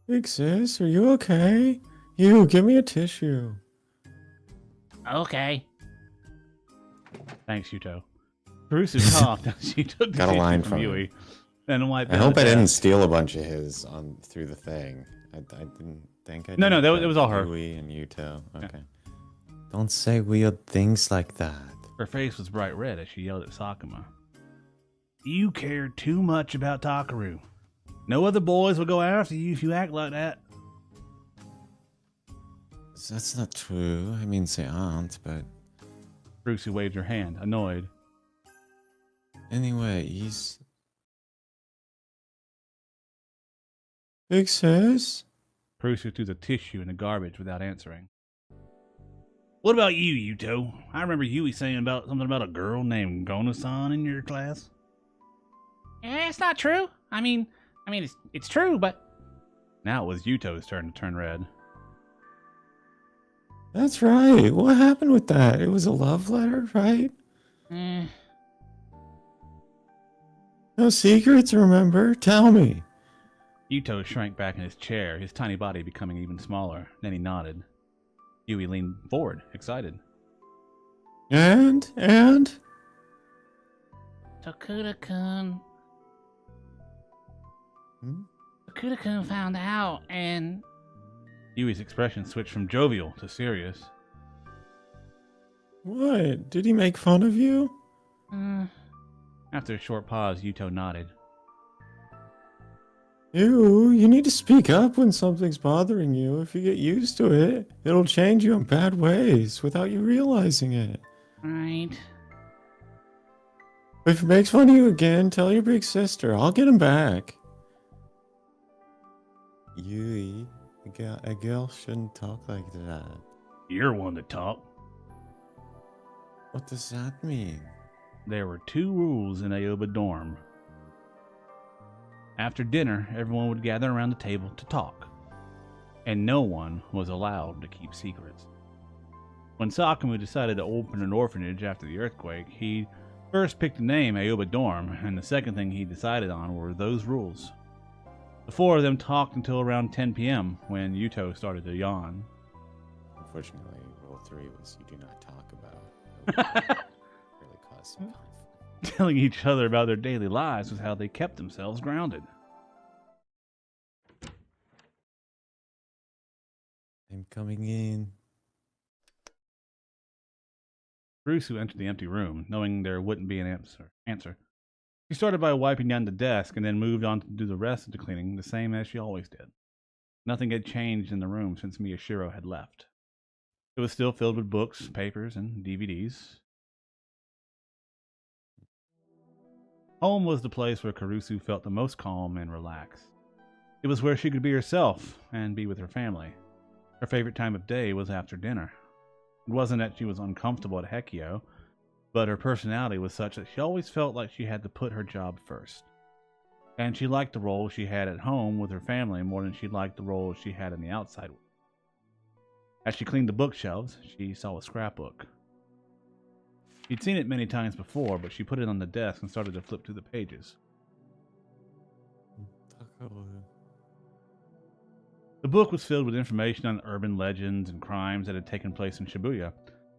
Big sis, are you okay? You, give me a tissue. Okay. Thanks, Yuto. Kurusu coughed as she took the Got a tissue line from from Yui, him. then wiped I down hope the I didn't desk. steal a bunch of his on through the thing. I didn't think I did. No, that but was all her. Yui and Yuto. Okay. Yeah. Don't say weird things like that. Her face was bright red as she yelled at Sakuma. You care too much about Takaru. No other boys will go after you if you act like that. That's not true. I mean, say aunt, but Kurusu waved her hand, annoyed. anyway, he's big sis. Kurusu threw the tissue in the garbage without answering. What about you, Yuto? I remember Yui saying about something about a girl named Gono-san in your class. It's not true. I mean, it's true, but... Now it was Yuto's turn to turn red. That's right. What happened with that? It was a love letter, right? No secrets, remember? Tell me. Yuto shrank back in his chair, his tiny body becoming even smaller. Then he nodded. Yui leaned forward, excited. And? Tokuda-kun. Hmm? Tokuda-kun found out, and... Yui's expression switched from jovial to serious. What? Did he make fun of you? After a short pause, Yuto nodded. You need to speak up when something's bothering you. If you get used to it, it'll change you in bad ways without you realizing it. Right. If he makes fun of you again, tell your big sister. I'll get him back. Yui, a girl shouldn't talk like that. You're one to talk. What does that mean? There were 2 rules in Aoba dorm. After dinner, everyone would gather around the table to talk, and no one was allowed to keep secrets. When Sakuma decided to open an orphanage after the earthquake, he first picked the name Aoba Dorm, and the second thing he decided on were those rules. The 4 of them talked until around 10 p.m. when Yuto started to yawn. Unfortunately, rule 3 was you do not talk about. Really caused some conflict. Telling each other about their daily lives was how they kept themselves grounded. I'm coming in. Kurusu entered the empty room, knowing there wouldn't be an answer. She started by wiping down the desk and then moved on to do the rest of the cleaning, the same as she always did. Nothing had changed in the room since Miyashiro had left. It was still filled with books, papers, and DVDs. Home was the place where Kurusu felt the most calm and relaxed. It was where she could be herself and be with her family. Her favorite time of day was after dinner. It wasn't that she was uncomfortable at Hekio, but her personality was such that she always felt like she had to put her job first. And she liked the role she had at home with her family more than she liked the role she had in the outside world. As she cleaned the bookshelves, she saw a scrapbook. She'd seen it many times before, but she put it on the desk and started to flip through the pages. The book was filled with information on urban legends and crimes that had taken place in Shibuya.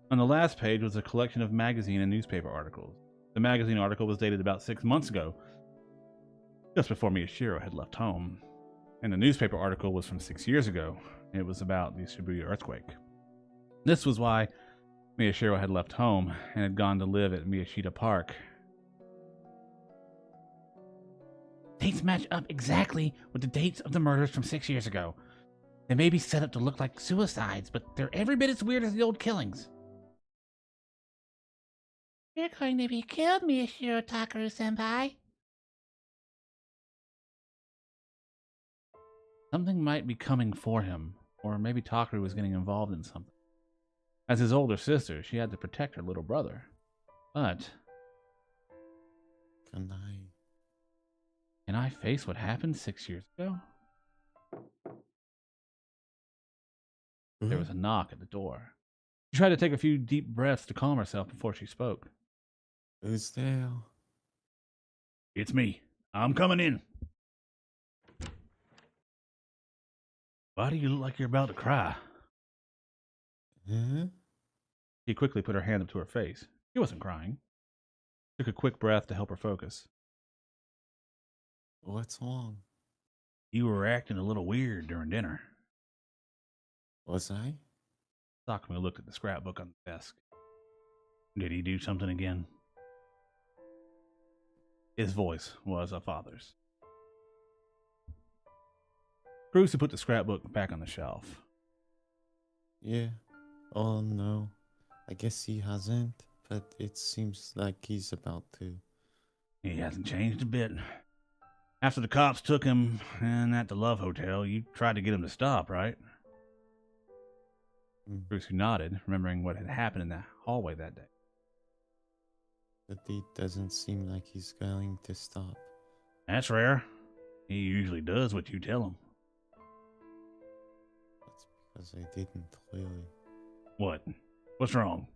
On the last page was a collection of magazine and newspaper articles. The magazine article was dated about 6 months ago, just before Miyashiro had left home. And the newspaper article was from 6 years ago. It was about the Shibuya earthquake. This was why Miyashiro had left home and had gone to live at Miyashita Park. Dates match up exactly with the dates of the murders from 6 years ago. They may be set up to look like suicides, but they're every bit as weird as the old killings. You're going to be killed, Miyashiro Takaru-senpai. Something might be coming for him, or maybe Takaru was getting involved in something. As his older sister, she had to protect her little brother. But Can I face what happened 6 years ago? There was a knock at the door. She tried to take a few deep breaths to calm herself before she spoke. Who's there? It's me. I'm coming in. Why do you look like you're about to cry? Huh? She quickly put her hand up to her face. She wasn't crying. Took a quick breath to help her focus. What's wrong? You were acting a little weird during dinner. Was I? Sakumi looked at the scrapbook on the desk. Did he do something again? His voice was a father's. Bruce put the scrapbook back on the shelf. Yeah. Oh no. I guess he hasn't, but it seems like he's about to. He hasn't changed a bit. After the cops took him and at the Love Hotel, you tried to get him to stop, right? Bruce nodded, remembering what had happened in the hallway that day. But it doesn't seem like he's going to stop. That's rare. He usually does what you tell him. That's because I didn't really. What? What's wrong?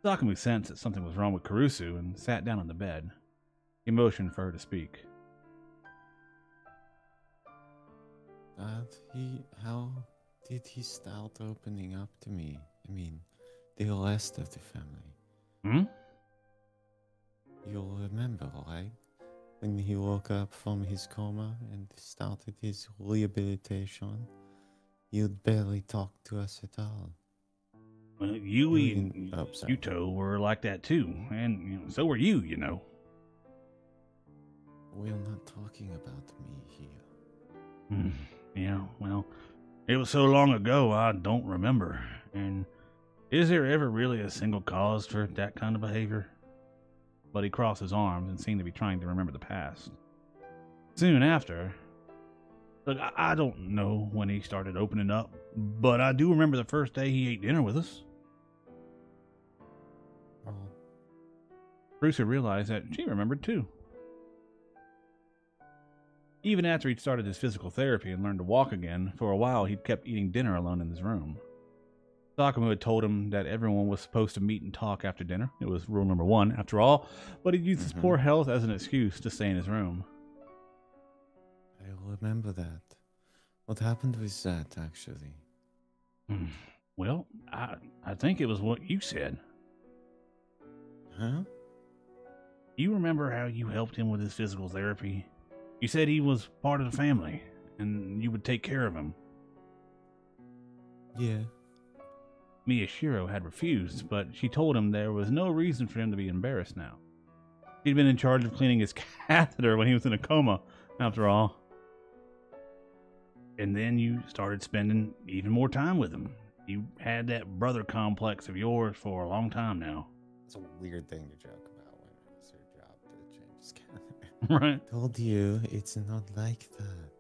Sakumi sensed that something was wrong with Kurusu and sat down on the bed. He motioned for her to speak. How did he start opening up to me? I mean, the rest of the family. You'll remember, right? When he woke up from his coma and started his rehabilitation, you'd barely talk to us at all. Well, Yui and Yuto were like that too, and so were you, you know. We're not talking about me here. Yeah, well, it was so long ago I don't remember. And is there ever really a single cause for that kind of behavior? But he crossed his arms and seemed to be trying to remember the past. Soon after, look, I don't know when he started opening up, but I do remember the first day he ate dinner with us. Oh. Bruce realized that she remembered too. Even after he'd started his physical therapy and learned to walk again, for a while he'd kept eating dinner alone in his room. Sakuma had told him that everyone was supposed to meet and talk after dinner. It was rule number 1, after all, but he'd used his poor health as an excuse to stay in his room. I remember that. What happened with that, actually? Well, I think it was what you said. Huh? You remember how you helped him with his physical therapy? You said he was part of the family, and you would take care of him. Yeah. Miyashiro had refused, but she told him there was no reason for him to be embarrassed now. She'd been in charge of cleaning his catheter when he was in a coma, after all. And then you started spending even more time with him. You had that brother complex of yours for a long time now. It's a weird thing to joke about when it's your job to change his catheter. Right. Told you, it's not like that.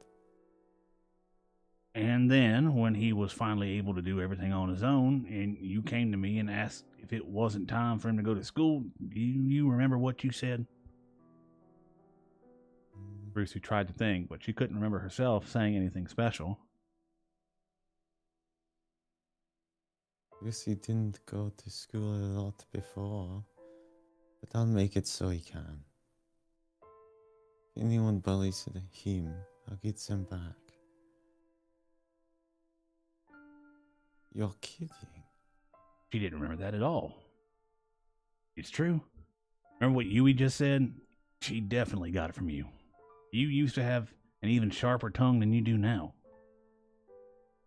And then, when he was finally able to do everything on his own, and you came to me and asked if it wasn't time for him to go to school, you remember what you said? Bruce tried to think, but she couldn't remember herself saying anything special. Guess he didn't go to school a lot before, but I'll make it so he can. If anyone bullies him, I'll get them back. You're kidding. She didn't remember that at all. It's true. Remember what Yui just said? She definitely got it from you. You used to have an even sharper tongue than you do now.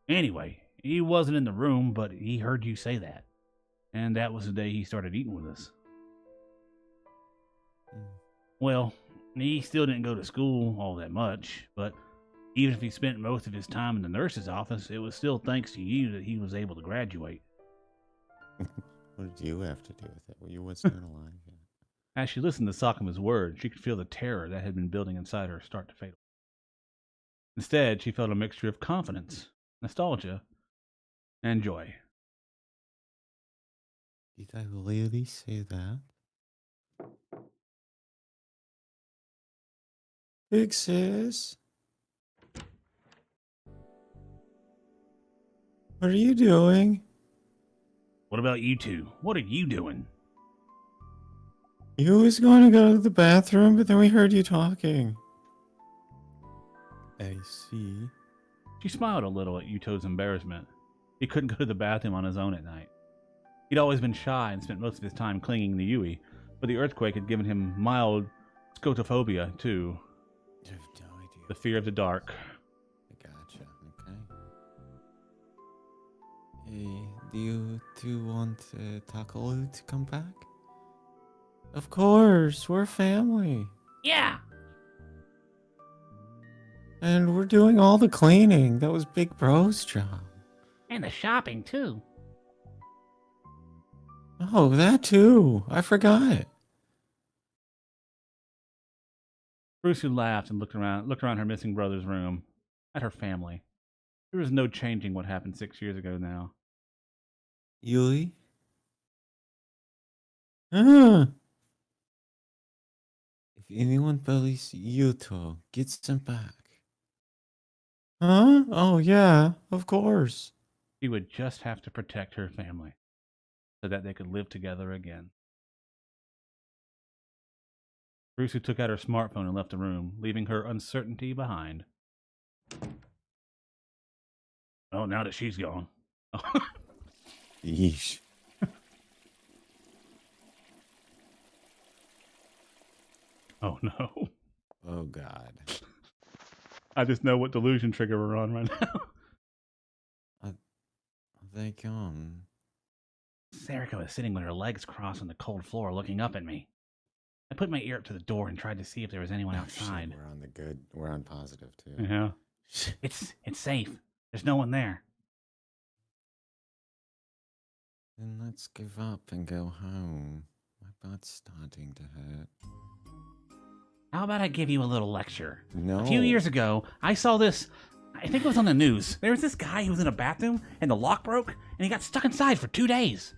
Anyway, he wasn't in the room, but he heard you say that. And that was the day he started eating with us. Well, he still didn't go to school all that much, but even if he spent most of his time in the nurse's office, it was still thanks to you that he was able to graduate. What did you have to do with it? Well, you wasn't alive yet. As she listened to Sakuma's words, she could feel the terror that had been building inside her start to fade. Instead, she felt a mixture of confidence, nostalgia, and joy. Did I really say that? Big sis? What are you doing? What about you two? What are you doing? You was going to go to the bathroom, but then we heard you talking. I see. She smiled a little at Yuto's embarrassment. He couldn't go to the bathroom on his own at night. He'd always been shy and spent most of his time clinging to Yui, but the earthquake had given him mild scotophobia, too. I have no idea. The fear of the dark. I gotcha. Okay. Hey, do you two want Takalu to come back? Of course, we're family. Yeah. And we're doing all the cleaning. That was Big Bro's job. And the shopping, too. Oh, that too. I forgot. Bruce laughed and looked around her missing brother's room, at her family. There was no changing what happened 6 years ago now. Yui? Huh. If anyone bullies Yuto, get them back. Huh? Oh, yeah, of course. She would just have to protect her family, so that they could live together again. Bruce took out her smartphone and left the room, leaving her uncertainty behind. Oh, now that she's gone. Yeesh. Oh, no. Oh, God. I just know what delusion trigger we're on right now. They gone. Serica was sitting with her legs crossed on the cold floor looking up at me. I put my ear up to the door and tried to see if there was anyone outside. We're on the good. We're on positive, too. Yeah. It's safe. There's no one there. Then let's give up and go home. My butt's starting to hurt. How about I give you a little lecture? No. A few years ago, I saw this. I think it was on the news. There was this guy who was in a bathroom and the lock broke and he got stuck inside for 2 days.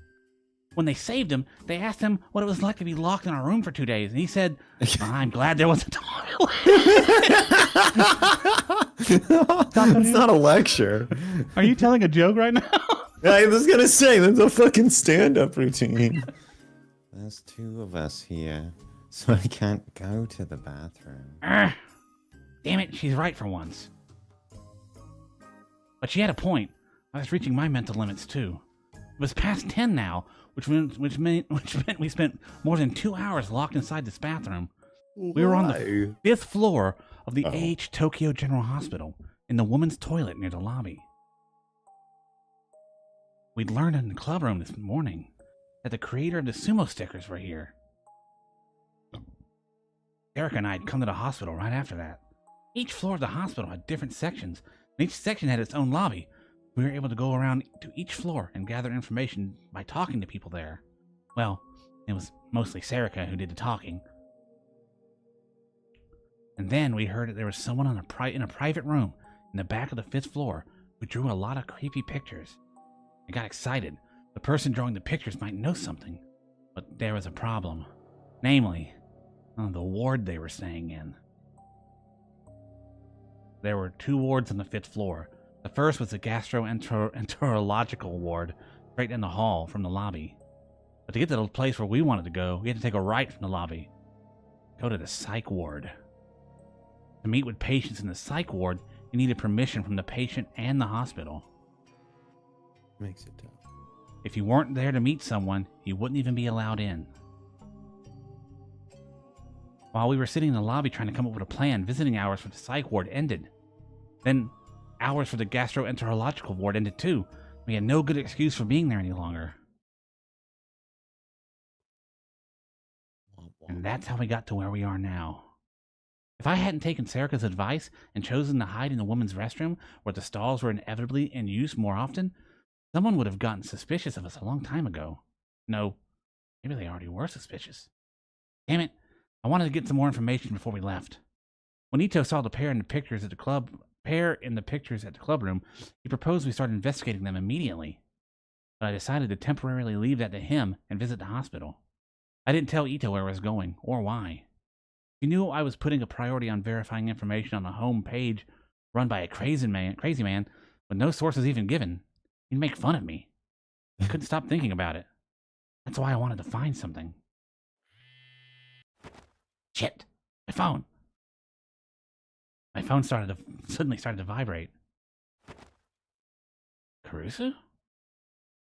When they saved him, they asked him what it was like to be locked in a room for 2 days. And he said, I'm glad there was a toilet. It's not a lecture. Are you telling a joke right now? I was gonna say, that's a fucking stand-up routine. There's 2 of us here, so I can't go to the bathroom. Damn it, she's right for once. But she had a point. I was reaching my mental limits too. It was past 10 now, which meant we spent more than 2 hours locked inside this bathroom. We were on the 5th floor of the AH Tokyo General Hospital, in the woman's toilet near the lobby. We'd learned in the club room this morning that the creator of the sumo stickers were here. Erica and I had come to the hospital right after that. Each floor of the hospital had different sections, and each section had its own lobby. We were able to go around to each floor and gather information by talking to people there. Well, it was mostly Serica who did the talking. And then we heard that there was someone in a private room in the back of the 5th floor who drew a lot of creepy pictures. I got excited. The person drawing the pictures might know something. But there was a problem. Namely, the ward they were staying in. There were 2 wards on the 5th floor. The first was the gastroenterological ward, straight in the hall from the lobby. But to get to the place where we wanted to go, we had to take a right from the lobby. Go to the psych ward. To meet with patients in the psych ward, you needed permission from the patient and the hospital. Makes it tough. If you weren't there to meet someone, you wouldn't even be allowed in. While we were sitting in the lobby trying to come up with a plan, visiting hours for the psych ward ended. Then hours for the gastroenterological ward ended too. We had no good excuse for being there any longer. And that's how we got to where we are now. If I hadn't taken Serica's advice and chosen to hide in the women's restroom, where the stalls were inevitably in use more often, someone would have gotten suspicious of us a long time ago. No, maybe they already were suspicious. Damn it, I wanted to get some more information before we left. When Ito saw the pair in the pictures at the club room, he proposed we start investigating them immediately. But I decided to temporarily leave that to him and visit the hospital. I didn't tell Ito where I was going, or why. He knew I was putting a priority on verifying information on a home page run by a crazy man with no sources even given. He'd make fun of me. I couldn't stop thinking about it. That's why I wanted to find something. Shit! My phone! My phone suddenly started to vibrate. Caruso?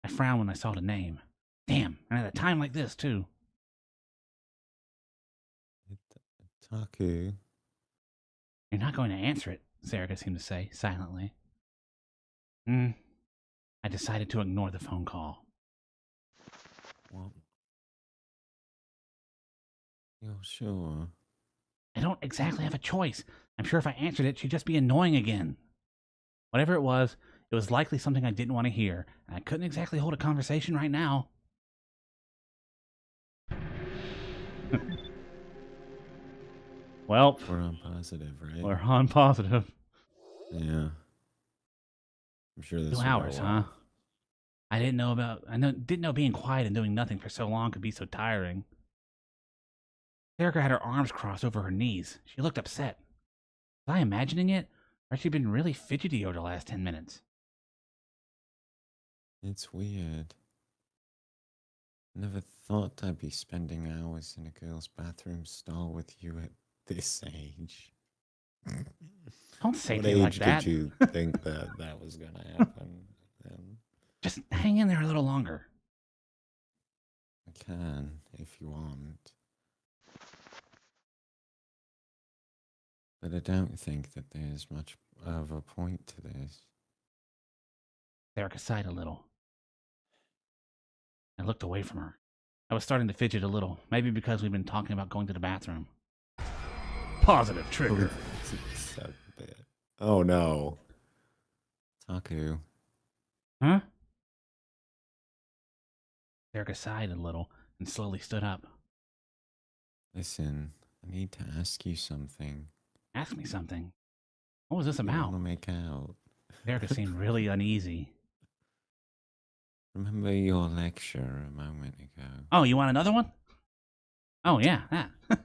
I frowned when I saw the name. Damn, and at a time like this, too. Taku. You're not going to answer it, Serica seemed to say, silently. I decided to ignore the phone call. What? You're sure? I don't exactly have a choice. I'm sure if I answered it, she'd just be annoying again. Whatever it was likely something I didn't want to hear, and I couldn't exactly hold a conversation right now. Well, We're on positive, right? We're on positive. Yeah. I'm sure this 2 hours, huh? I didn't know being quiet and doing nothing for so long could be so tiring. Erica had her arms crossed over her knees. She looked upset. Was I imagining it? Or had she been really fidgety over the last 10 minutes? It's weird. Never thought I'd be spending hours in a girl's bathroom stall with you at this age. Don't say What things like age that. did you think that was going to happen? Just hang in there a little longer. I can, if you want. But I don't think that there's much of a point to this. Erica sighed a little. I looked away from her. I was starting to fidget a little, maybe because we'd been talking about going to the bathroom. Positive trigger. Oh no. Taku. Huh? Erica sighed a little and slowly stood up. Listen, I need to ask you something. Ask me something. What was this I about? want to make out. Erica seemed really uneasy. Remember your lecture a moment ago? Oh, you want another one? Oh, yeah, that. You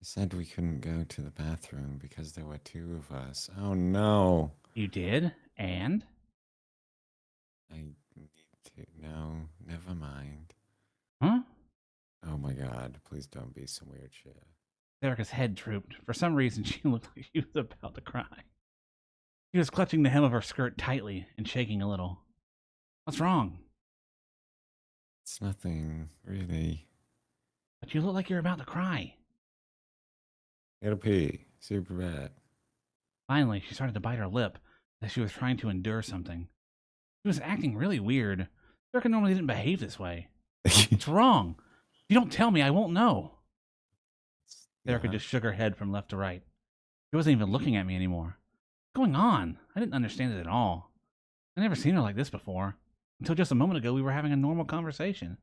said we couldn't go to the bathroom because there were two of us. Oh no. You did? And? I need to. No, never mind. Huh? Oh my god, please don't be some weird shit. Erica's head drooped. For some reason, she looked like she was about to cry. She was clutching the hem of her skirt tightly and shaking a little. What's wrong? It's nothing, really. But you look like you're about to cry. Gotta pee. Super bad. Finally, she started to bite her lip as she was trying to endure something. She was acting really weird. Erica normally didn't behave this way. What's wrong? If you don't tell me, I won't know. Erica just shook her head from left to right. She wasn't even looking at me anymore. What's going on? I didn't understand it at all. I'd never seen her like this before. Until just a moment ago, we were having a normal conversation.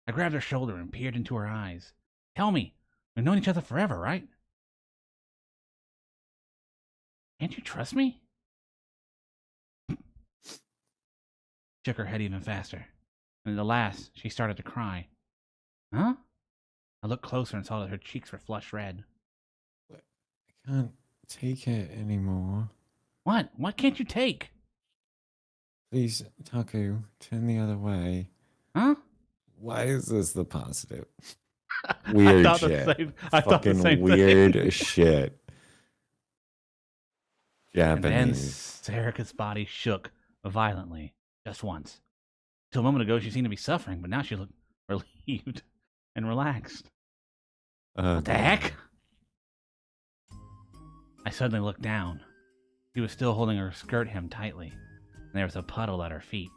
I grabbed her shoulder and peered into her eyes. Tell me, we've known each other forever, right? Can't you trust me? Shook her head even faster. And at the last, she started to cry. Huh? I looked closer and saw that her cheeks were flush red. I can't take it anymore. What? What can't you take? Please, Taku, turn the other way. Huh? Why is this the positive? Weird shit. I thought the same weird thing. shit. And Japanese. then Erica's body shook violently, just once. Till a moment ago, she seemed to be suffering, but now she looked relieved and relaxed. What the heck? I suddenly looked down. She was still holding her skirt hem tightly, and there was a puddle at her feet.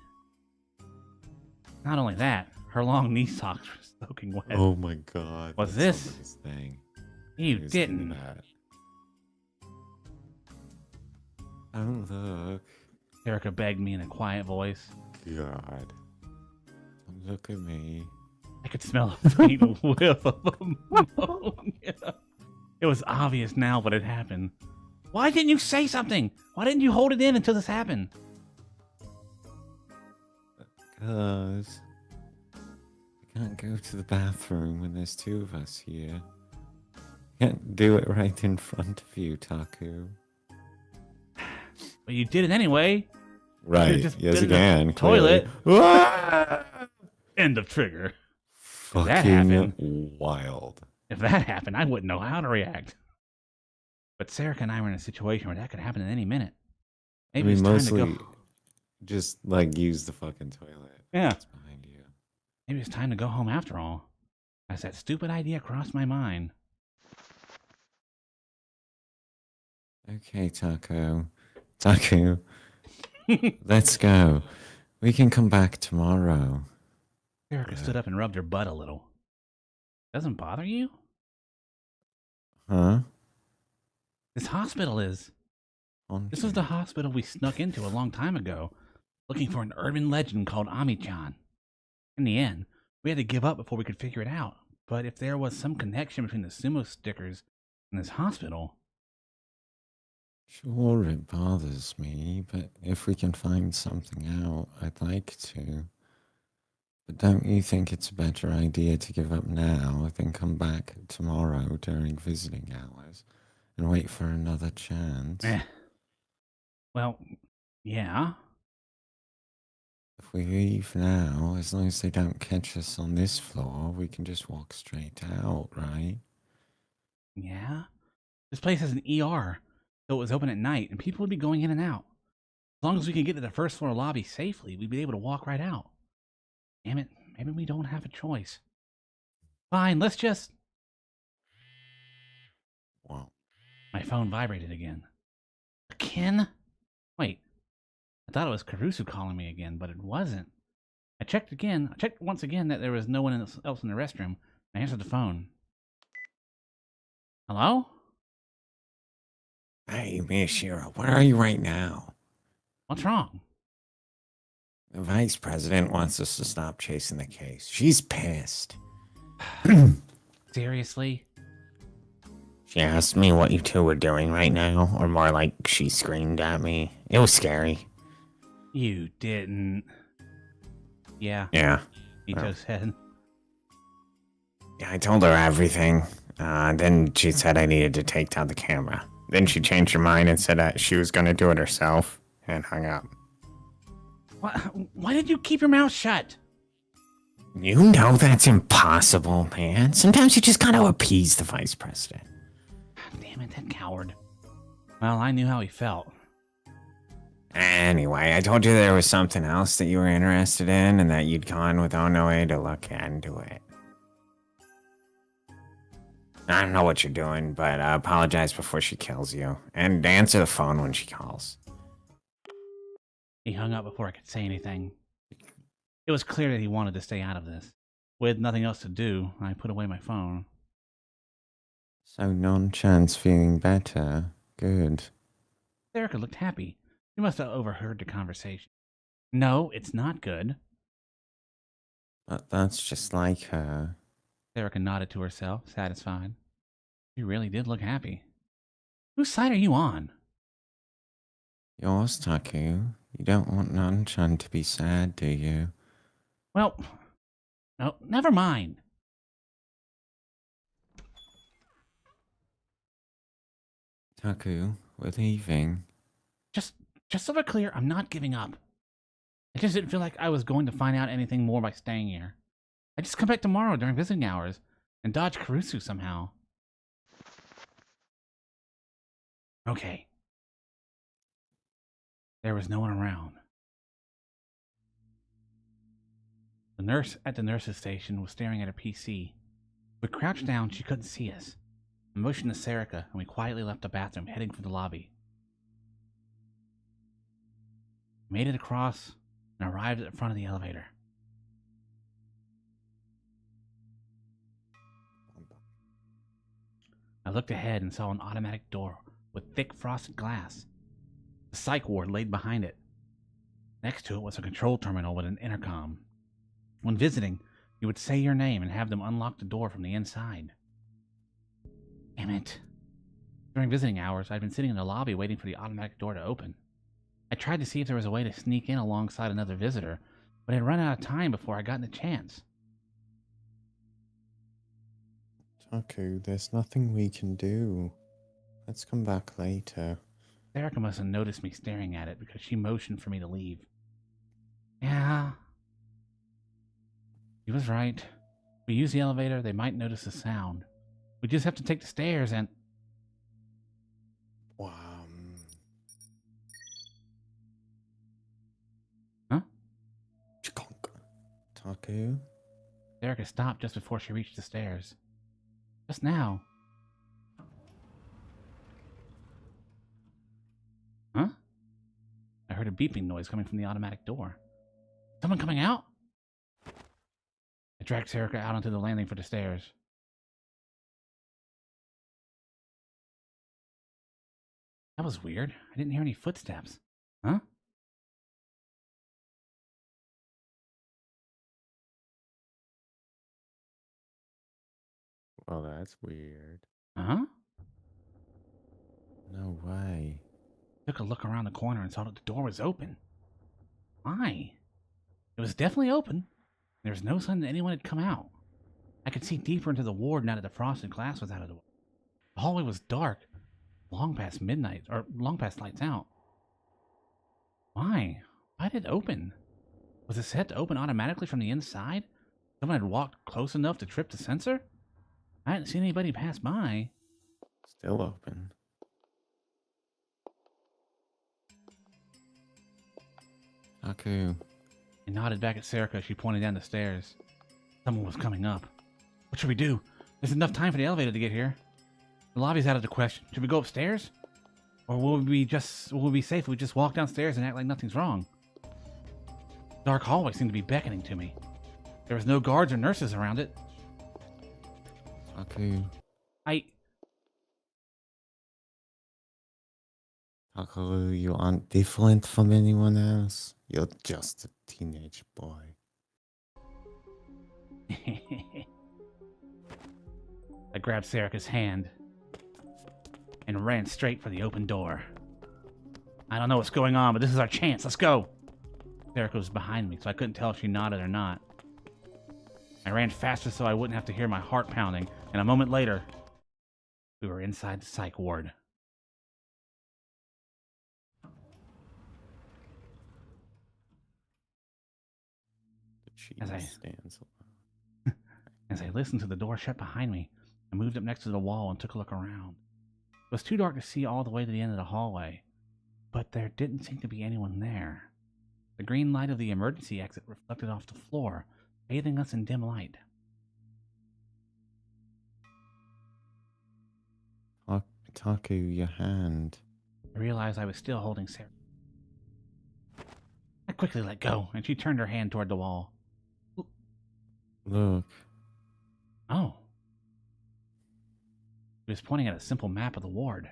Not only that, her long knee socks were soaking wet. Oh my god. What's that's this? somebody's thing. You Who's didn't. doing that? Don't look. Erica begged me in a quiet voice. God. Don't look at me. I could smell a faint whiff of ammonia. It was obvious now what had happened. Why didn't you say something? Why didn't you hold it in until this happened? Because I can't go to the bathroom when there's two of us here. I can't do it right in front of you, Taku. But you did it anyway. Right. just Yes, been in the again. toilet. Ah! End of trigger. Fucking that happened- wild. If that happened, I wouldn't know how to react. But Sarah and I were in a situation where that could happen at any minute. Maybe I mean, it's time mostly to go. just like use the fucking toilet. Yeah. It's behind you. Maybe it's time to go home after all. As that stupid idea crossed my mind. Okay, Taco. Taco, let's go. We can come back tomorrow. Erica stood up and rubbed her butt a little. Doesn't bother you? Huh? This hospital is. This was the hospital we snuck into a long time ago, looking for an urban legend called Ami-chan. In the end, we had to give up before we could figure it out. But if there was some connection between the sumo stickers and this hospital... Sure, it bothers me, but if we can find something out, I'd like to. But don't you think it's a better idea to give up now than come back tomorrow during visiting hours and wait for another chance? Well, yeah. If we leave now, as long as they don't catch us on this floor, we can just walk straight out, right? Yeah? This place has an ER, so it was open at night, and people would be going in and out. As long as we could get to the first floor lobby safely, we'd be able to walk right out. Damn it, maybe we don't have a choice. Fine, let's just... Wow. My phone vibrated again. Ken? Wait, I thought it was Caruso calling me again, but it wasn't. I checked once again that there was no one else in the restroom, and I answered the phone. Hello? Hey, Miyashiro, where are you right now? What's wrong? The vice president wants us to stop chasing the case. She's pissed. Seriously? She asked me what you two were doing right now, or more like she screamed at me. It was scary. You didn't. Yeah, Yeah. Ito said. Yeah, I told her everything. Then she said I needed to take down the camera. Then she changed her mind and said that she was going to do it herself and hung up. Why did you keep your mouth shut? You know that's impossible, man. Sometimes you just gotta appease the vice president. Damn it, that coward. Well, I knew how he felt. Anyway, I told you there was something else that you were interested in and that you'd gone with Onoe to look into it. I don't know what you're doing, but apologize before she kills you. And answer the phone when she calls. He hung up before I could say anything. It was clear that he wanted to stay out of this. With nothing else to do, I put away my phone. So Non-chan's feeling better. Good. Erica looked happy. She must have overheard the conversation. No, it's not good. But that's just like her. Erica nodded to herself, satisfied. She really did look happy. Whose side are you on? Yours, Taku. You don't want Non-chan to be sad, do you? Well, no, never mind. Taku, we're leaving. Just so we're clear, I'm not giving up. I just didn't feel like I was going to find out anything more by staying here. I just come back tomorrow during visiting hours and dodge Caruso somehow. Okay. There was no one around. The nurse at the nurse's station was staring at her PC. We crouched down, she couldn't see us. I motioned to Serica, and we quietly left the bathroom, heading for the lobby. We made it across and arrived at the front of the elevator. I looked ahead and saw an automatic door with thick frosted glass. The psych ward laid behind it. Next to it was a control terminal with an intercom. When visiting, you would say your name and have them unlock the door from the inside. Damn it. During visiting hours, I'd been sitting in the lobby waiting for the automatic door to open. I tried to see if there was a way to sneak in alongside another visitor, but had run out of time before I got the chance. Taku, there's nothing we can do. Let's come back later. Erica must have noticed me staring at it because she motioned for me to leave. Yeah. She was right. If we use the elevator, they might notice the sound. We just have to take the stairs and... Huh? Chikunk. Taku, Erica stopped just before she reached the stairs. Just now. Huh? I heard a beeping noise coming from the automatic door. Someone coming out? I dragged Erica out onto the landing for the stairs. That was weird. I didn't hear any footsteps. Huh? Well, that's weird. Huh? No way. Took a look around the corner and saw that the door was open. Why? It was definitely open. There was no sign that anyone had come out. I could see deeper into the ward now that the frosted glass was out of the way. The hallway was dark, long past midnight, or long past lights out. Why? Why did it open? Was it set to open automatically from the inside? Someone had walked close enough to trip the sensor? I hadn't seen anybody pass by. Still open. Aku. I nodded back at Serica as she pointed down the stairs. Someone was coming up. What should we do? There's enough time for the elevator to get here. The lobby's out of the question. Should we go upstairs? Or will we be safe if we just walk downstairs and act like nothing's wrong? The dark hallway seemed to be beckoning to me. There was no guards or nurses around it. Aku. Aku, you aren't different from anyone else. You're just a teenage boy. I grabbed Serica's hand and ran straight for the open door. I don't know what's going on, but this is our chance. Let's go. Serica was behind me, so I couldn't tell if she nodded or not. I ran faster so I wouldn't have to hear my heart pounding, and a moment later, we were inside the psych ward. The cheese As I- stands alone. As I listened to the door shut behind me, I moved up next to the wall and took a look around. It was too dark to see all the way to the end of the hallway, but there didn't seem to be anyone there. The green light of the emergency exit reflected off the floor, bathing us in dim light. Taku, your hand. I realized I was still holding Sarah. I quickly let go, and she turned her hand toward the wall. Look. Oh. She was pointing at a simple map of the ward.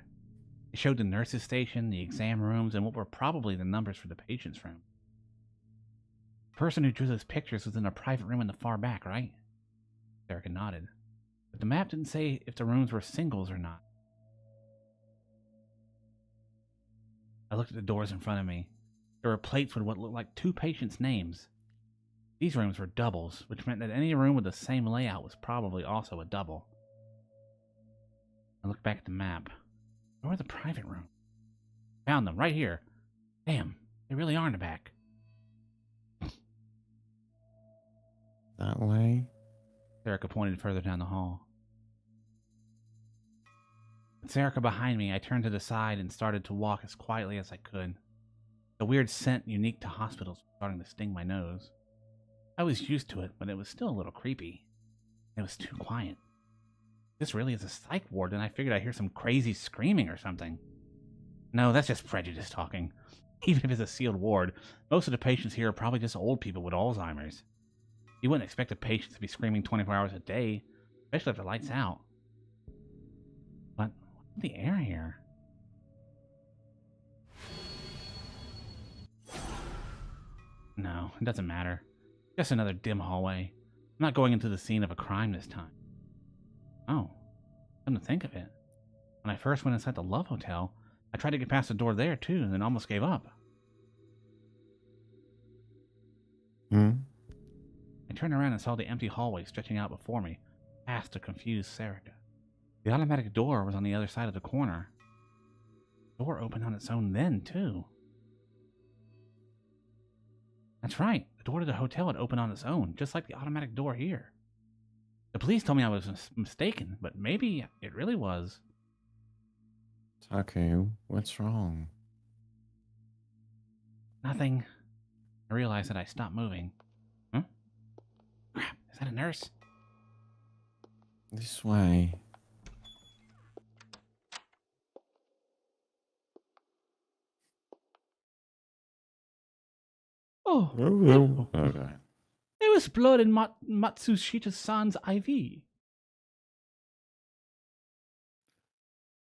It showed the nurse's station, the exam rooms, and what were probably the numbers for the patient's room. The person who drew those pictures was in a private room in the far back, right? Erica nodded. But the map didn't say if the rooms were singles or not. I looked at the doors in front of me. There were plates with what looked like two patients' names. These rooms were doubles, which meant that any room with the same layout was probably also a double. I looked back at the map. Where were the private rooms? Found them, right here. Damn, they really are in the back. That way? Erica pointed further down the hall. With Erica behind me, I turned to the side and started to walk as quietly as I could. The weird scent unique to hospitals was starting to sting my nose. I was used to it, but it was still a little creepy. It was too quiet. This really is a psych ward, and I figured I'd hear some crazy screaming or something. No, that's just prejudice talking. Even if it's a sealed ward, most of the patients here are probably just old people with Alzheimer's. You wouldn't expect a patient to be screaming 24 hours a day, especially if the light's out. But what's the air here? No, it doesn't matter. Just another dim hallway. I'm not going into the scene of a crime this time. Oh, come to think of it. When I first went inside the Love Hotel, I tried to get past the door there too, and then almost gave up. I turned around and saw the empty hallway stretching out before me, past a confused Serica. The automatic door was on the other side of the corner. The door opened on its own then, too. That's right, the door to the hotel had opened on its own, just like the automatic door here. The police told me I was mistaken, but maybe it really was. Taku, what's wrong? Nothing. I realized that I stopped moving. Huh? Crap, is that a nurse? This way. Oh, Okay. there was blood in Matsushita-san's IV.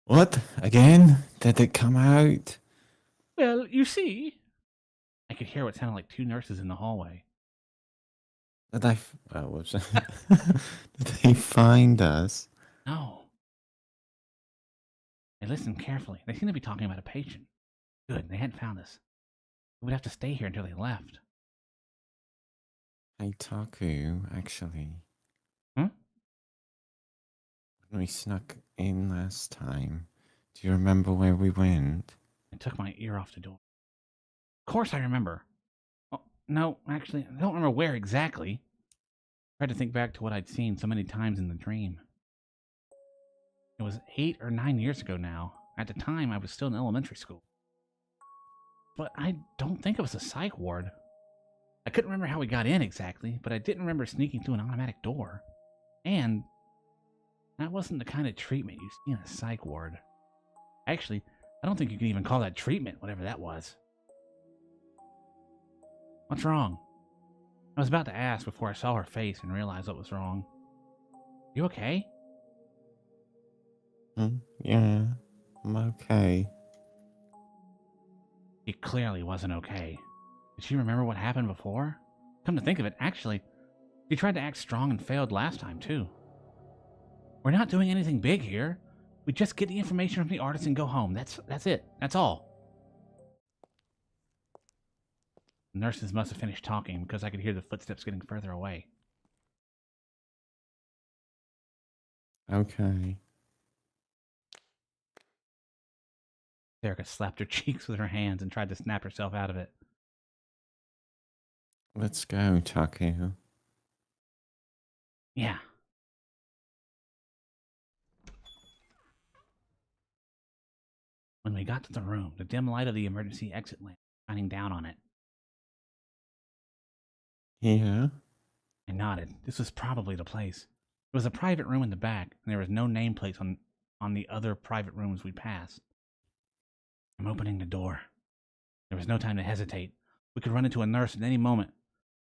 What? Again? Did it come out? Well, you see. I could hear what sounded like two nurses in the hallway. Did I? Oh, whoops. Did they find us? No. They listened carefully. They seemed to be talking about a patient. Good, they hadn't found us. We would have to stay here until they left. Hey, Taku, actually. Hmm? When we snuck in last time, do you remember where we went? I took my ear off the door. Of course I remember. Oh, no, actually, I don't remember where exactly. I tried to think back to what I'd seen so many times in the dream. It was 8 or 9 years ago now. At the time, I was still in elementary school. But I don't think it was a psych ward. I couldn't remember how we got in exactly, but I didn't remember sneaking through an automatic door. And that wasn't the kind of treatment you see in a psych ward. Actually, I don't think you can even call that treatment, whatever that was. What's wrong? I was about to ask before I saw her face and realized what was wrong. You okay? Yeah, I'm okay. She clearly wasn't okay. Did she remember what happened before? Come to think of it, actually, she tried to act strong and failed last time, too. We're not doing anything big here. We just get the information from the artist and go home. That's it. That's all. The nurses must have finished talking because I could hear the footsteps getting further away. Okay. Erica slapped her cheeks with her hands and tried to snap herself out of it. Let's go, Taku. Yeah. When we got to the room, the dim light of the emergency exit lamp was shining down on it. Yeah? I nodded. This was probably the place. It was a private room in the back, and there was no nameplate on the other private rooms we passed. I'm opening the door. There was no time to hesitate. We could run into a nurse at any moment.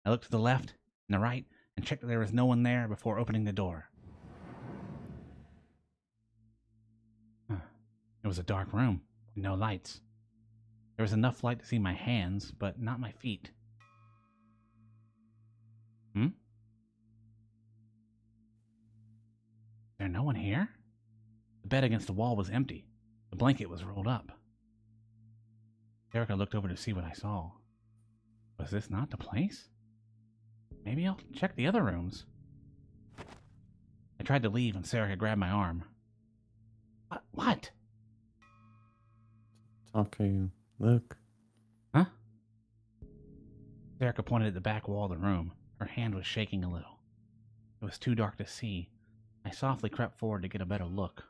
I looked to the left and the right and checked that there was no one there before opening the door. It was a dark room, with no lights. There was enough light to see my hands, but not my feet. Is there no one here? The bed against the wall was empty. The blanket was rolled up. Erica looked over to see what I saw. Was this not the place? Maybe I'll check the other rooms. I tried to leave and Sarah grabbed my arm. What? Taku, look. Huh? Erica pointed at the back wall of the room. Her hand was shaking a little. It was too dark to see. I softly crept forward to get a better look.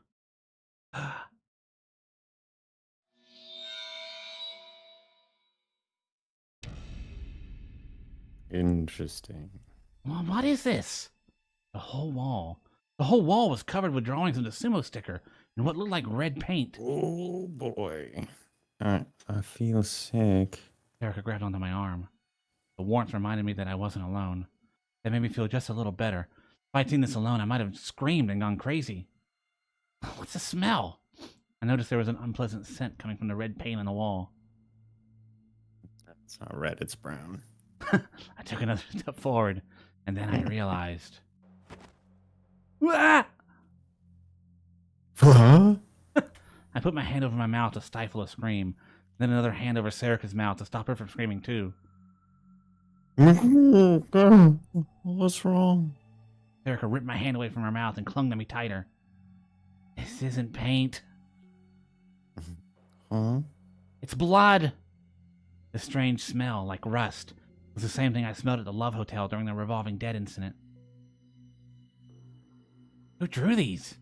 Interesting. Well, what is this? The whole wall was covered with drawings of the sumo sticker and what looked like red paint. Oh, boy. I feel sick. Erica grabbed onto my arm. The warmth reminded me that I wasn't alone. That made me feel just a little better. If I'd seen this alone, I might have screamed and gone crazy. What's the smell? I noticed there was an unpleasant scent coming from the red paint on the wall. It's not red, it's brown. I took another step forward, and then I realized... Ah! Huh? I put my hand over my mouth to stifle a scream, then another hand over Serica's mouth to stop her from screaming too. What's wrong? Erica ripped my hand away from her mouth and clung to me tighter. This isn't paint. Huh? It's blood. The strange smell, like rust, was the same thing I smelled at the Love Hotel during the revolving dead incident. Who drew these?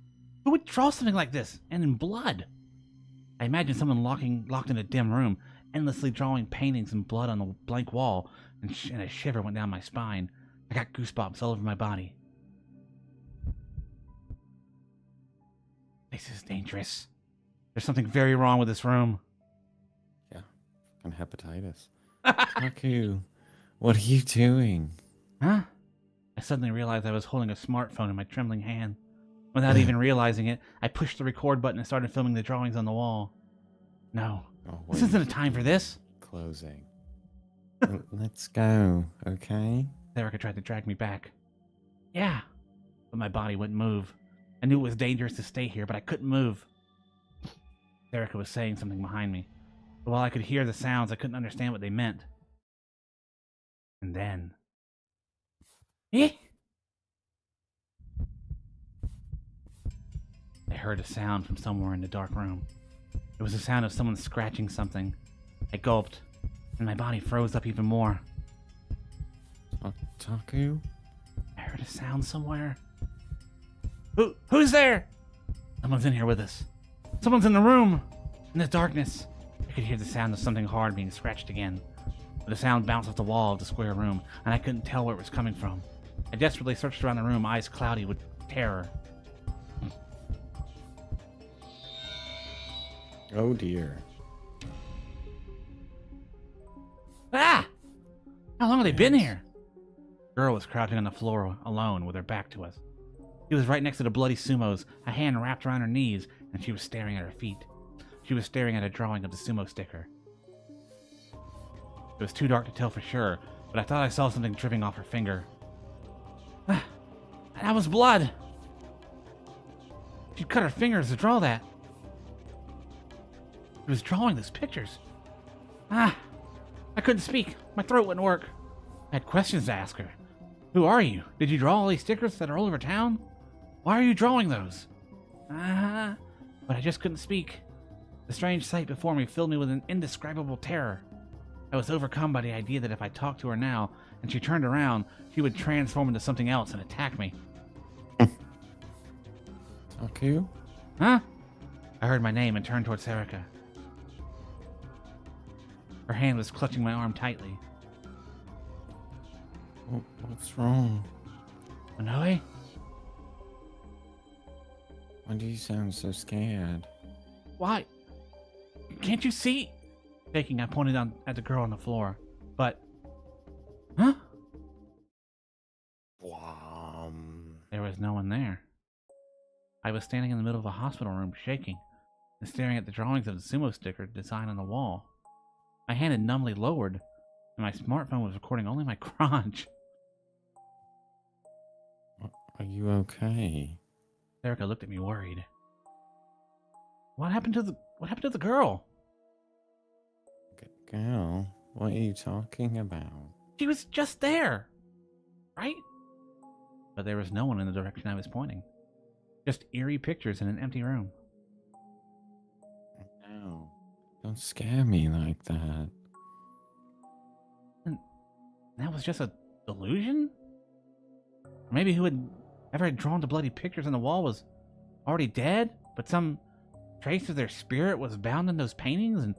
Who would draw something like this, and in blood? I imagined someone locked in a dim room, endlessly drawing paintings and blood on the blank wall, and a shiver went down my spine. I I got goosebumps all over my body. This is dangerous. There's something very wrong with this room. Yeah, fucking hepatitis. Taku, what are you doing? Huh? I suddenly realized I was holding a smartphone in my trembling hand. Without even realizing it, I pushed the record button and started filming the drawings on the wall. No, this isn't a time for this. Closing. Let's go, okay? Erica tried to drag me back. Yeah, but my body wouldn't move. I knew it was dangerous to stay here, but I couldn't move. Erica was saying something behind me, but while I could hear the sounds, I couldn't understand what they meant. And then... Eh? I heard a sound from somewhere in the dark room. It was the sound of someone scratching something. I gulped, and my body froze up even more. Taku? I heard a sound somewhere. Who's there? Someone's in here with us. Someone's in the room. In the darkness, I could hear the sound of something hard being scratched again. But the sound bounced off the wall of the square room, and I couldn't tell where it was coming from. I desperately searched around the room, eyes cloudy with terror. Oh dear. Ah! How long have they been here? The girl was crouching on the floor alone with her back to us. She was right next to the bloody sumos, a hand wrapped around her knees, and she was staring at her feet. She was staring at a drawing of the sumo sticker. It was too dark to tell for sure, but I thought I saw something dripping off her finger. Ah, that was blood! She cut her fingers to draw that. She was drawing those pictures. Ah, I couldn't speak. My throat wouldn't work. I had questions to ask her. Who are you? Did you draw all these stickers that are all over town? Why are you drawing those? But I just couldn't speak. The strange sight before me filled me with an indescribable terror. I was overcome by the idea that if I talked to her now, and she turned around, she would transform into something else and attack me. Taku? Huh? I heard my name and turned towards Erica. Her hand was clutching my arm tightly. What's wrong? Onoe? Why do you sound so scared? Why? Can't you see? Shaking, I pointed at the girl on the floor. But... Huh? There was no one there. I was standing in the middle of a hospital room, shaking, and staring at the drawings of the sumo sticker design on the wall. My hand had numbly lowered, and my smartphone was recording only my crotch. Are you okay? Erica looked at me worried. What happened to the girl? Girl, what are you talking about? She was just there, right? But there was no one in the direction I was pointing. Just eerie pictures in an empty room. No, don't scare me like that. And that was just a delusion? Or maybe who had ever drawn the bloody pictures on the wall was already dead, but some trace of their spirit was bound in those paintings and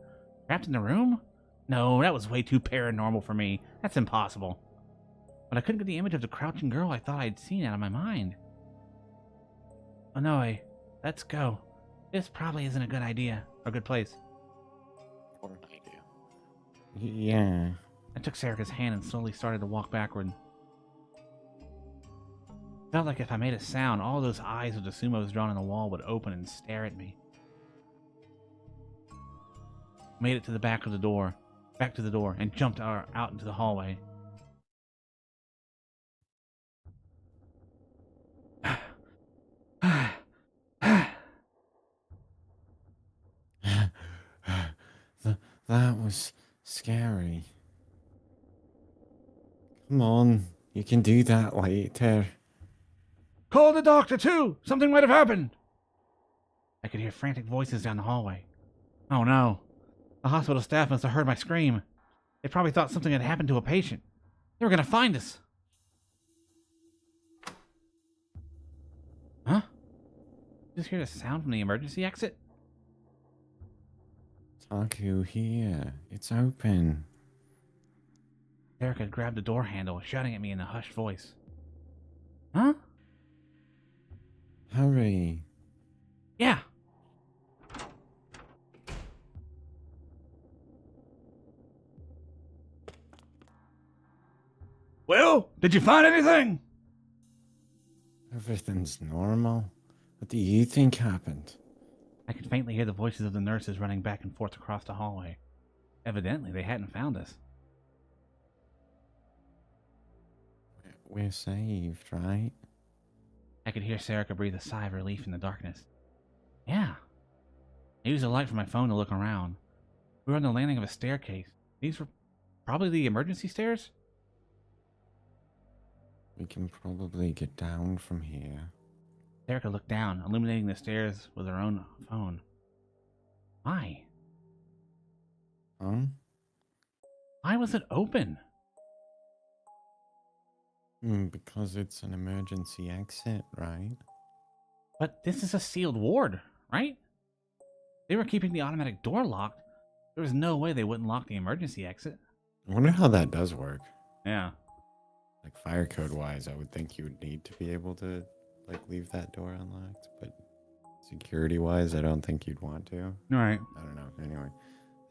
trapped in the room? No, that was way too paranormal for me. That's impossible. But I couldn't get the image of the crouching girl I thought I'd seen out of my mind. Onoe, let's go. This probably isn't a good idea, or a good place. Or an idea. Yeah. I took Serica's hand and slowly started to walk backward. Felt like if I made a sound, all those eyes with the sumos drawn on the wall would open and stare at me. Made it to the back to the door, and jumped out into the hallway. That was scary. Come on, you can do that later. Call the doctor too! Something might have happened! I could hear frantic voices down the hallway. Oh no. The hospital staff must have heard my scream. They probably thought something had happened to a patient. They were gonna find us. Huh? Just hear the sound from the emergency exit? Taku, here. It's open. Erica grabbed the door handle, shouting at me in a hushed voice. Huh? Hurry. Yeah. Well, did you find anything? Everything's normal. What do you think happened? I could faintly hear the voices of the nurses running back and forth across the hallway. Evidently, they hadn't found us. We're saved, right? I could hear Serica breathe a sigh of relief in the darkness. Yeah. I used a light from my phone to look around. We were on the landing of a staircase. These were probably the emergency stairs? We can probably get down from here. Serica looked down, illuminating the stairs with her own phone. Why? Huh? Why was it open? Because it's an emergency exit, right? But this is a sealed ward, right? They were keeping the automatic door locked. There was no way they wouldn't lock the emergency exit. I wonder how that does work. Yeah. Like fire code wise, I would think you would need to be able to like leave that door unlocked, but security wise, I don't think you'd want to. Right. I don't know. Anyway,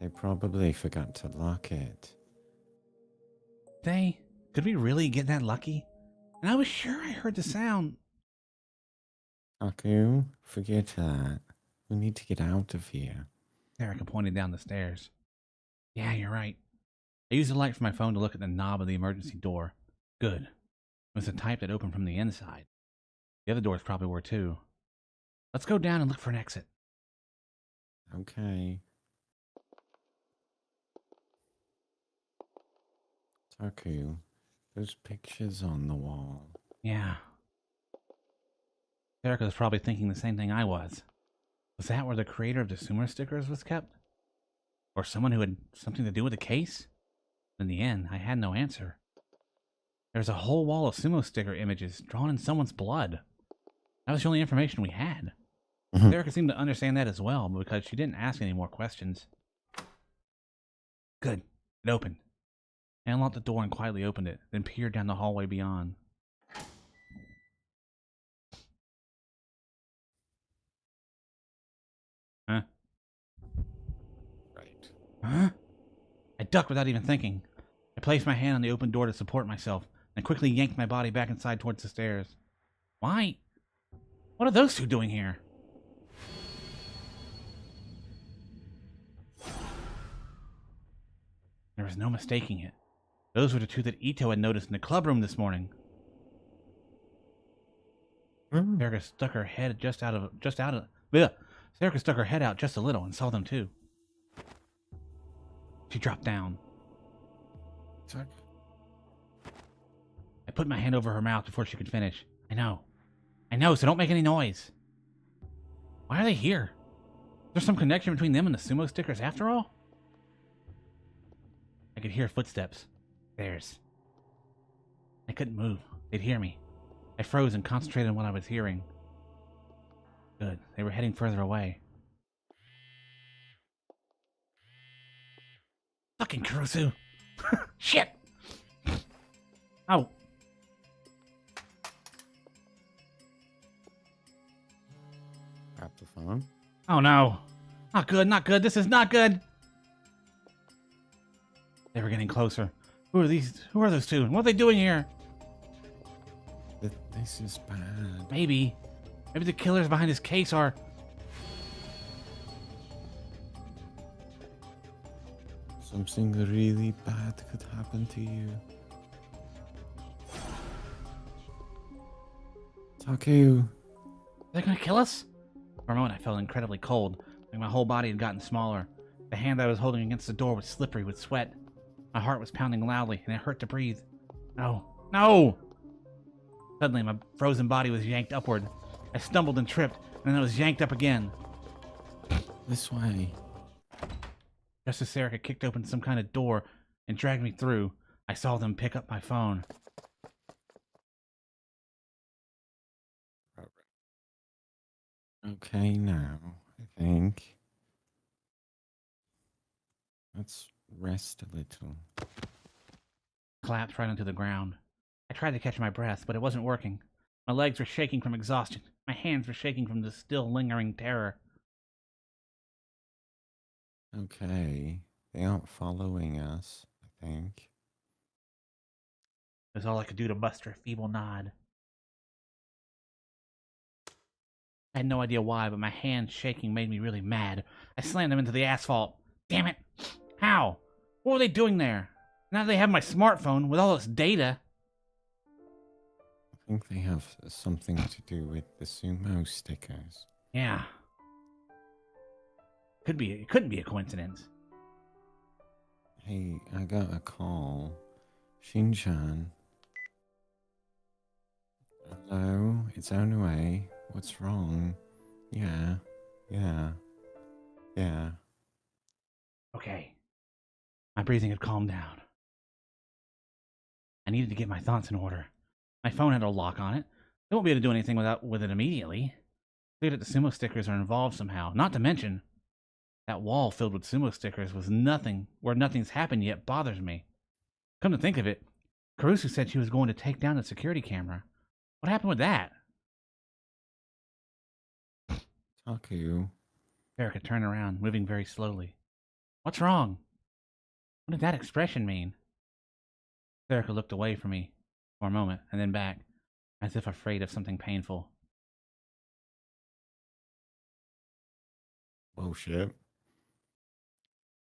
they probably forgot to lock it. Could we really get that lucky? And I was sure I heard the sound. Aku, forget that. We need to get out of here. Erica pointed down the stairs. Yeah, you're right. I used the light from my phone to look at the knob of the emergency door. Good. It was the type that opened from the inside. The other doors probably were too. Let's go down and look for an exit. Okay. Taku, those pictures on the wall. Yeah. Erica was probably thinking the same thing I was. Was that where the creator of the sumo stickers was kept? Or someone who had something to do with the case? In the end, I had no answer. There was a whole wall of sumo sticker images drawn in someone's blood. That was the only information we had. Erica seemed to understand that as well, because she didn't ask any more questions. Good. It opened. I unlocked the door and quietly opened it, then peered down the hallway beyond. Huh? Right. Huh? I ducked without even thinking. I placed my hand on the open door to support myself, and quickly yanked my body back inside towards the stairs. Why? What are those two doing here? There was no mistaking it. Those were the two that Ito had noticed in the clubroom this morning. Erica stuck her head Erica stuck her head out just a little and saw them too. She dropped down. Tuck. I put my hand over her mouth before she could finish. I know, so don't make any noise. Why are they here? Is there some connection between them and the sumo stickers after all? I could hear footsteps. Theirs. I couldn't move. They'd hear me. I froze and concentrated on what I was hearing. Good. They were heading further away. Fucking Kurusu! Shit! Oh. Grab the phone. Oh no. Not good, not good. This is not good. They were getting closer. Who are these? Who are those two? And what are they doing here? This is bad. Maybe the killers behind this case are... Something really bad could happen to you. Taku. They're gonna kill us? For a moment I felt incredibly cold, like my whole body had gotten smaller. The hand I was holding against the door was slippery with sweat. My heart was pounding loudly, and it hurt to breathe. No. No! Suddenly, my frozen body was yanked upward. I stumbled and tripped, and then I was yanked up again. This way. Just as Erica kicked open some kind of door and dragged me through, I saw them pick up my phone. Okay, now, I think. Let's rest a little. collapsed right onto the ground. I tried to catch my breath, but it wasn't working. My legs were shaking from exhaustion. My hands were shaking from the still lingering terror. Okay. They aren't following us, I think. It was all I could do to muster a feeble nod. I had no idea why, but my hands shaking made me really mad. I slammed them into the asphalt. Damn it! How? What were they doing there? Now they have my smartphone with all this data. I think they have something to do with the sumo stickers. Yeah. It couldn't be a coincidence. Hey, I got a call. Shinchan. Hello, it's Onue. What's wrong? Yeah. Okay. My breathing had calmed down. I needed to get my thoughts in order. My phone had a lock on it. I won't be able to do anything with it immediately. Clear that the sumo stickers are involved somehow. Not to mention, that wall filled with sumo stickers was nothing, where nothing's happened yet bothers me. Come to think of it, Karusu said she was going to take down the security camera. What happened with that? Taku. Erica turned around, moving very slowly. What's wrong? What did that expression mean? Erica looked away from me for a moment, and then back, as if afraid of something painful. Bullshit.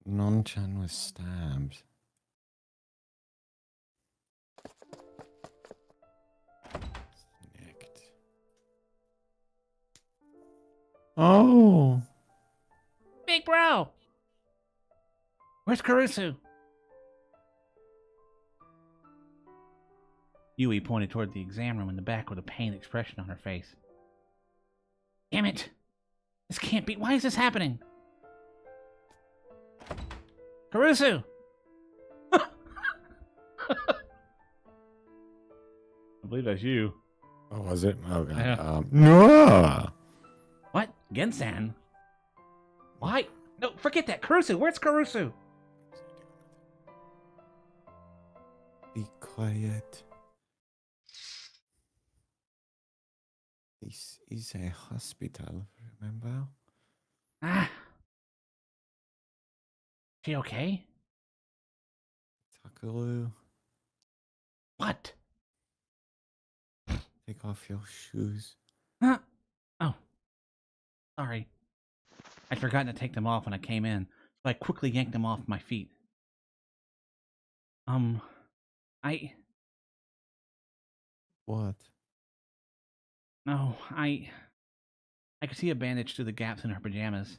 Non-chan was stabbed. Nicked. Oh! Big bro! Where's Karusu? Yui pointed toward the exam room in the back with a pained expression on her face. Damn it! This can't be. Why is this happening? Karusu! I believe that's you. Oh, was it? Oh, God. Yeah. No! What? Gensan? Why? No, forget that. Karusu! Where's Karusu? Be quiet. This is a hospital, remember? Ah. She okay? Takaru, What? take off your shoes. Huh? Oh. Sorry. I'd forgotten to take them off when I came in, so I quickly yanked them off my feet. What? No, I could see a bandage through the gaps in her pajamas.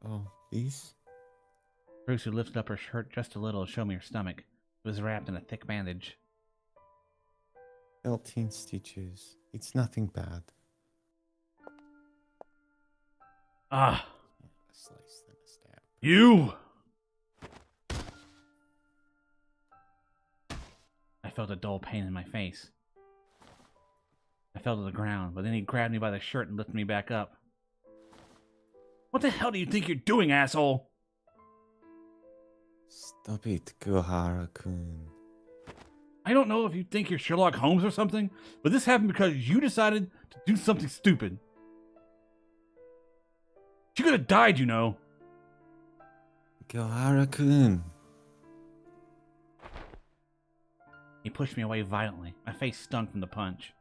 Oh, these? Bruce lifted up her shirt just a little to show me her stomach. It was wrapped in a thick bandage. 13 stitches. It's nothing bad. Ah, A slice, then a stab. you! I felt a dull pain in my face. I fell to the ground, but then he grabbed me by the shirt and lifted me back up. What the hell do you think you're doing, asshole? Stop it, Kuhara-kun. I don't know if you think you're Sherlock Holmes or something, but this happened because you decided to do something stupid. She could have died, you know. Kuhara-kun. He pushed me away violently. My face stung from the punch.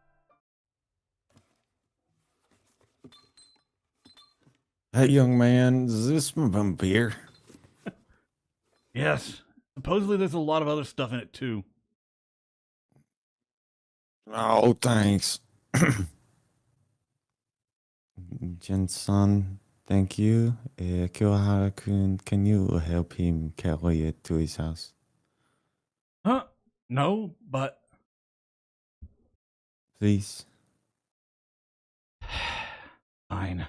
Hey, young man, is this some beer? Yes. Supposedly there's a lot of other stuff in it too. Oh, thanks. Jensen, thank you. Kuhara-kun, can you help him carry it to his house? Huh? No, but Please. Fine.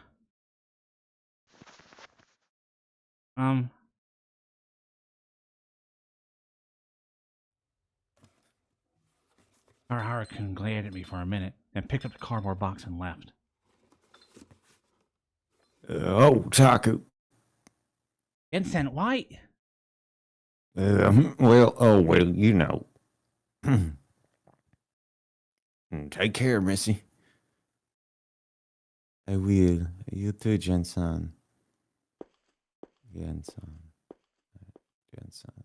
Harahara-kun glared at me for a minute, then picked up the cardboard box and left. Oh, Taku. Vincent, why? well, you know. Take care, Missy. I will. You too, Jensen. Jensen. Jensen.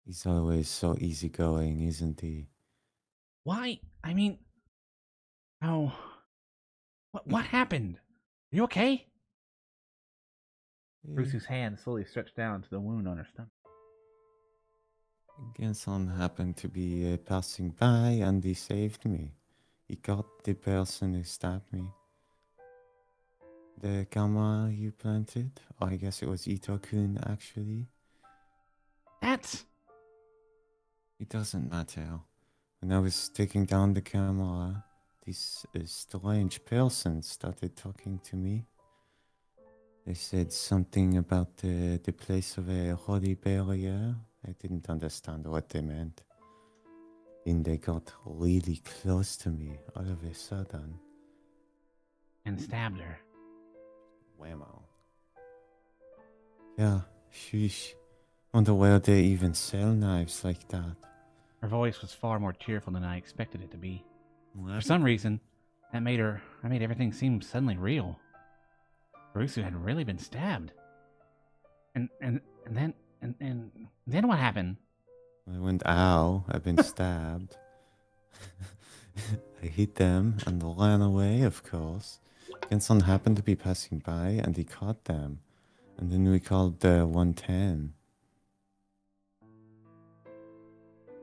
He's always so easygoing, isn't he? Why? I mean, oh, what happened? Are you okay? Bruce's hand slowly stretched down to the wound on her stomach. Jensen happened to be passing by and he saved me. He got the person who stabbed me. The camera you planted? Oh, I guess it was Ito-kun, actually. That's... It doesn't matter. When I was taking down the camera, this strange person started talking to me. They said something about the place of a holy barrier. I didn't understand what they meant. Then they got really close to me all of a sudden. And stabbed her. Whammo. Yeah, sheesh. Wonder where they even sell knives like that. Her voice was far more cheerful than I expected it to be. For some reason, that made everything seem suddenly real. Caruso had really been stabbed. And then what happened? I went, ow, I've been stabbed. I hit them and ran away, of course. Genson happened to be passing by and he caught them. And then we called the 110.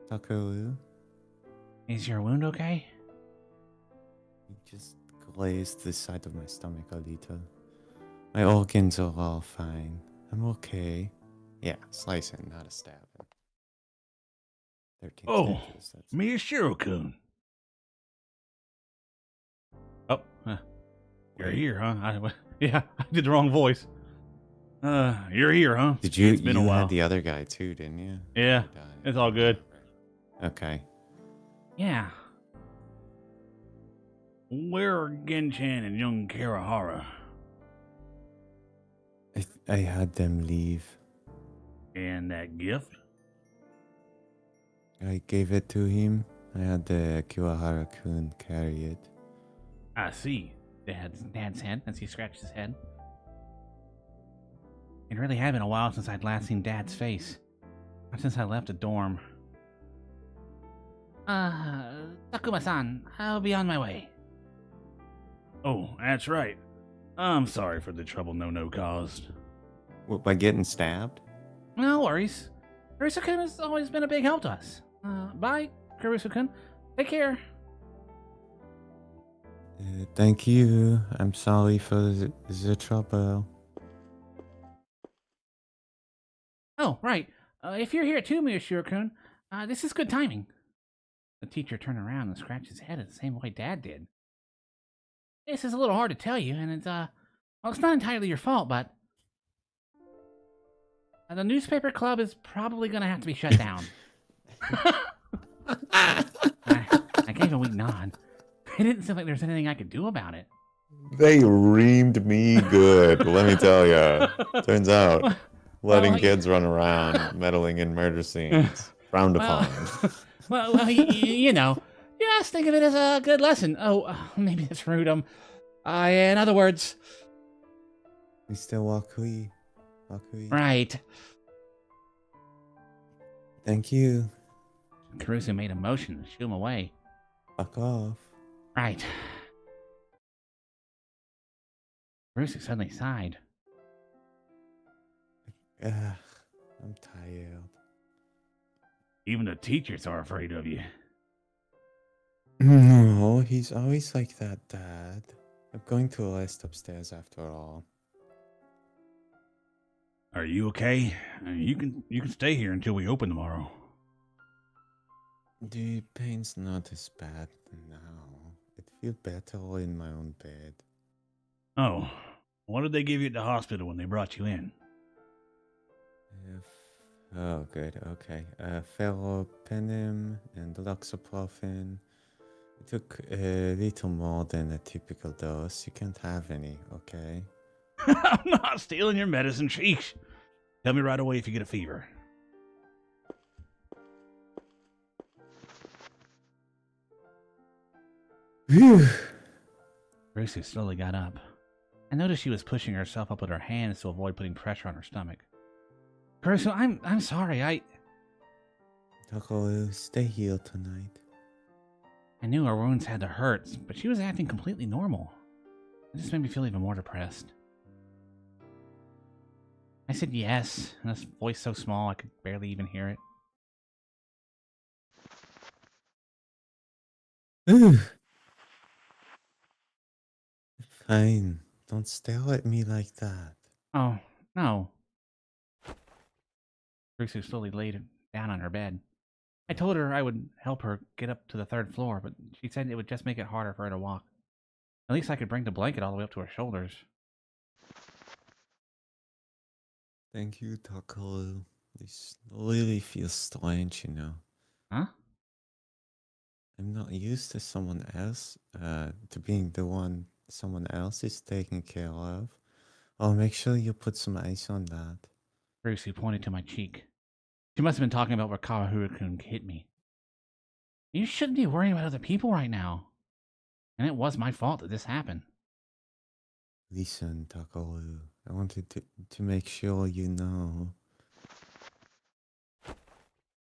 Takeru? Is your wound okay? He just glazed the side of my stomach a little. My organs are all fine. I'm okay. Yeah, slicing, not a stabbing. 13 Oh, stitches, that's... Miyashiro-kun. Oh, you're here, huh? Yeah, I did the wrong voice. You're here, huh? Did you? It's been a while. Had the other guy too, didn't you? Yeah, it's all good. Okay. Yeah. Where are Genchan and young Karahara? I had them leave. And that gift? I gave it to him. I had the Kiwahara-kun carry it. I see. Dad's head as he scratched his head. It really had been a while since I'd last seen Dad's face. Not since I left the dorm. Takuma-san, I'll be on my way. Oh, that's right. I'm sorry for the trouble No caused. What, by getting stabbed? No worries. Caruso-kun has always been a big help to us. Bye, Caruso-kun. Take care. Thank you. I'm sorry for the trouble. Oh, right. If you're here too, Miyashiro-kun, this is good timing. The teacher turned around and scratched his head the same way Dad did. This is a little hard to tell you, and it's, well, it's not entirely your fault, but the newspaper club is probably going to have to be shut down. I gave a weak nod. It didn't seem like there was anything I could do about it. They reamed me good, let me tell ya. Turns out, letting kids run around, meddling in murder scenes, frowned upon. Well, you know, just think of it as a good lesson. Oh, maybe that's rude. In other words... Mr. Wakui. Right. Thank you. Caruso made a motion to shoo him away. Fuck off. Right. Caruso suddenly sighed. I'm tired. Even the teachers are afraid of you. No, he's always like that, Dad. I'm going to a rest upstairs after all. Are you okay? You can stay here until we open tomorrow. The pain's not as bad now. I'd feel better in my own bed. Oh, what did they give you at the hospital when they brought you in? Oh, good. Okay. Ferropenem and loxaprophen. It took a little more than a typical dose. You can't have any, okay? I'm not stealing your medicine, sheesh. Tell me right away if you get a fever. Whew. Brucey slowly got up. I noticed she was pushing herself up with her hands to avoid putting pressure on her stomach. Brucey, I'm sorry. I Takaru, stay here tonight. knew her wounds had to hurt, but she was acting completely normal. It just made me feel even more depressed. I said yes, and this voice so small I could barely even hear it. Whew. Fine. Don't stare at me like that. Oh, no. Brucey slowly laid down on her bed. I told her I would help her get up to the 3rd floor, but she said it would just make it harder for her to walk. At least I could bring the blanket all the way up to her shoulders. Thank you, Takaru. This really feels strange, you know. Huh? I'm not used to someone else, to being the one someone else is taking care of. Oh, make sure you put some ice on that. Brucey pointed to my cheek. She must have been talking about where Kawahura-kun hit me. You shouldn't be worrying about other people right now. And it was my fault that this happened. Listen, Takaru, I wanted to make sure you know.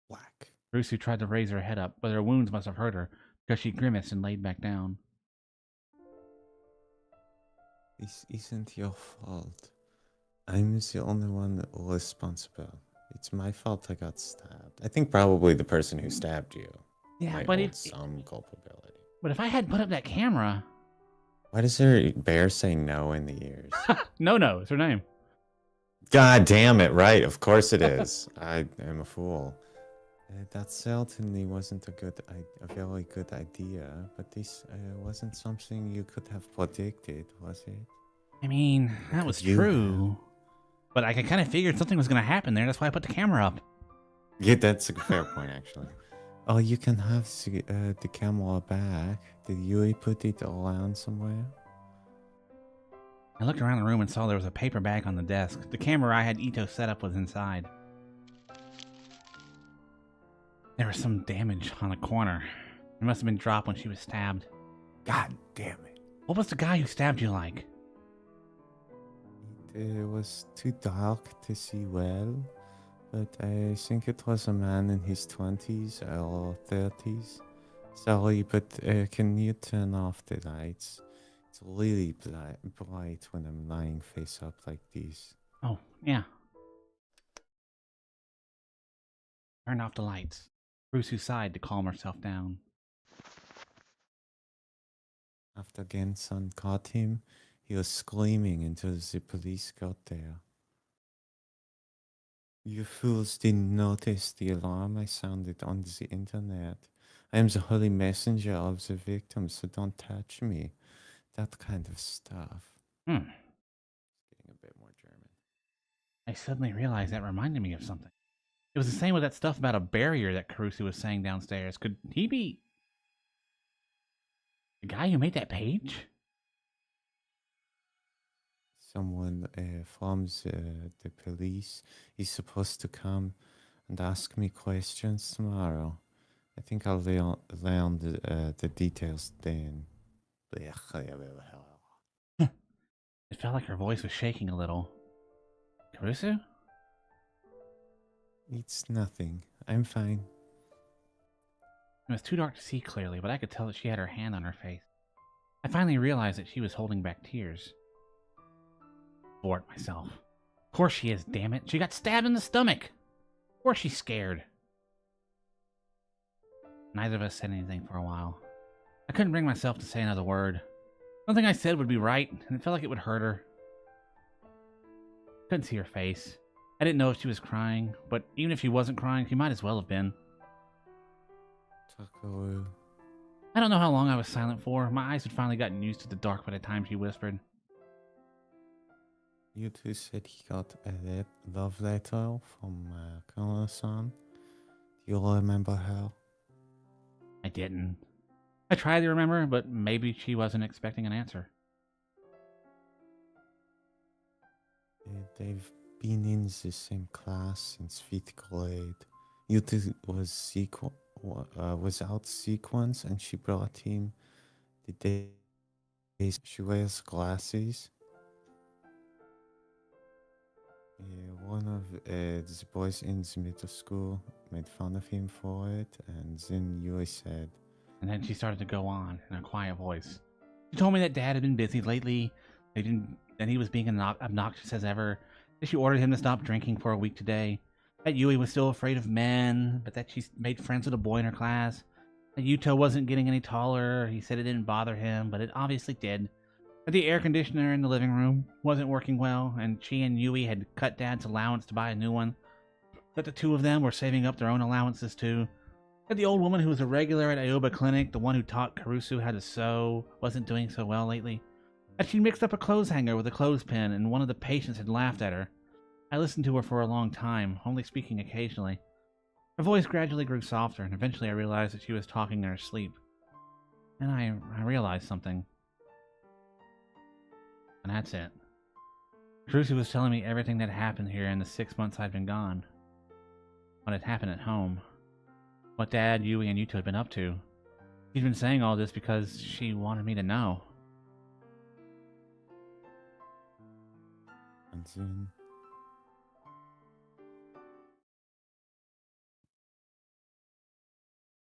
Whack. Brucey tried to raise her head up, but her wounds must have hurt her because she grimaced and laid back down. This isn't your fault. I'm the only one responsible. It's my fault I got stabbed. I think probably the person who stabbed you might hold some culpability. But if I hadn't put up that camera... Why does her bear say no in the ears? No, it's her name. God damn it, right. Of course it is. I am a fool. That certainly wasn't a very good idea, but this wasn't something you could have predicted, was it? I mean, that was true. But I kind of figured something was going to happen there. That's why I put the camera up. Yeah, that's a fair point, actually. Oh, you can have the camera back. Did you put it around somewhere? I looked around the room and saw there was a paper bag on the desk. The camera I had Ito set up was inside. There was some damage on the corner. It must have been dropped when she was stabbed. God damn it. What was the guy who stabbed you like? It was too dark to see well, but I think it was a man in his 20s or 30s. Sorry, but can you turn off the lights? It's really bright when I'm lying face up like this. Oh, yeah. Turned off the lights. Brucey sighed to calm herself down. After Genson caught him, he was screaming until the police got there. You fools didn't notice the alarm I sounded on the internet. I am the holy messenger of the victim, so don't touch me. That kind of stuff. Getting a bit more German. I suddenly realized that reminded me of something. It was the same with that stuff about a barrier that Caruso was saying downstairs. Could he be the guy who made that page? Someone from the police is supposed to come and ask me questions tomorrow. I think I'll learn the details then. It felt like her voice was shaking a little. Caruso? It's nothing. I'm fine. It was too dark to see clearly, but I could tell that she had her hand on her face. I finally realized that she was holding back tears. Bored myself. Of course she is, damn it. She got stabbed in the stomach. Of course she's scared. Neither of us said anything for a while. I couldn't bring myself to say another word. Nothing I said would be right, and it felt like it would hurt her. Couldn't see her face. I didn't know if she was crying, but even if she wasn't crying, she might as well have been. Takaru. I don't know how long I was silent for. My eyes had finally gotten used to the dark by the time she whispered. You two said he got a love letter from Colonel-san. Do you remember her? I didn't. I tried to remember, but maybe she wasn't expecting an answer. They've been in the same class since 5th grade. You two was out sequence and she brought him Did she wears glasses? Yeah, one of the boys in the middle school made fun of him for it, and then Yui said, And then she started to go on in a quiet voice. She told me that Dad had been busy lately. That he was being obnoxious as ever. That she ordered him to stop drinking for a week today. That Yui was still afraid of men, but that she made friends with a boy in her class. That Yuto wasn't getting any taller. He said it didn't bother him, but it obviously did. That the air conditioner in the living room wasn't working well, and she and Yui had cut Dad's allowance to buy a new one. That the two of them were saving up their own allowances too. That the old woman who was a regular at Aoba Clinic, the one who taught Karusu how to sew, wasn't doing so well lately. That she mixed up a clothes hanger with a clothespin, and one of the patients had laughed at her. I listened to her for a long time, only speaking occasionally. Her voice gradually grew softer, and eventually I realized that she was talking in her sleep. And I realized something. And that's it. Karusu was telling me everything that happened here in the 6 months I'd been gone. What had happened at home. What Dad, Yui, and Yuto had been up to. She'd been saying all this because she wanted me to know. and then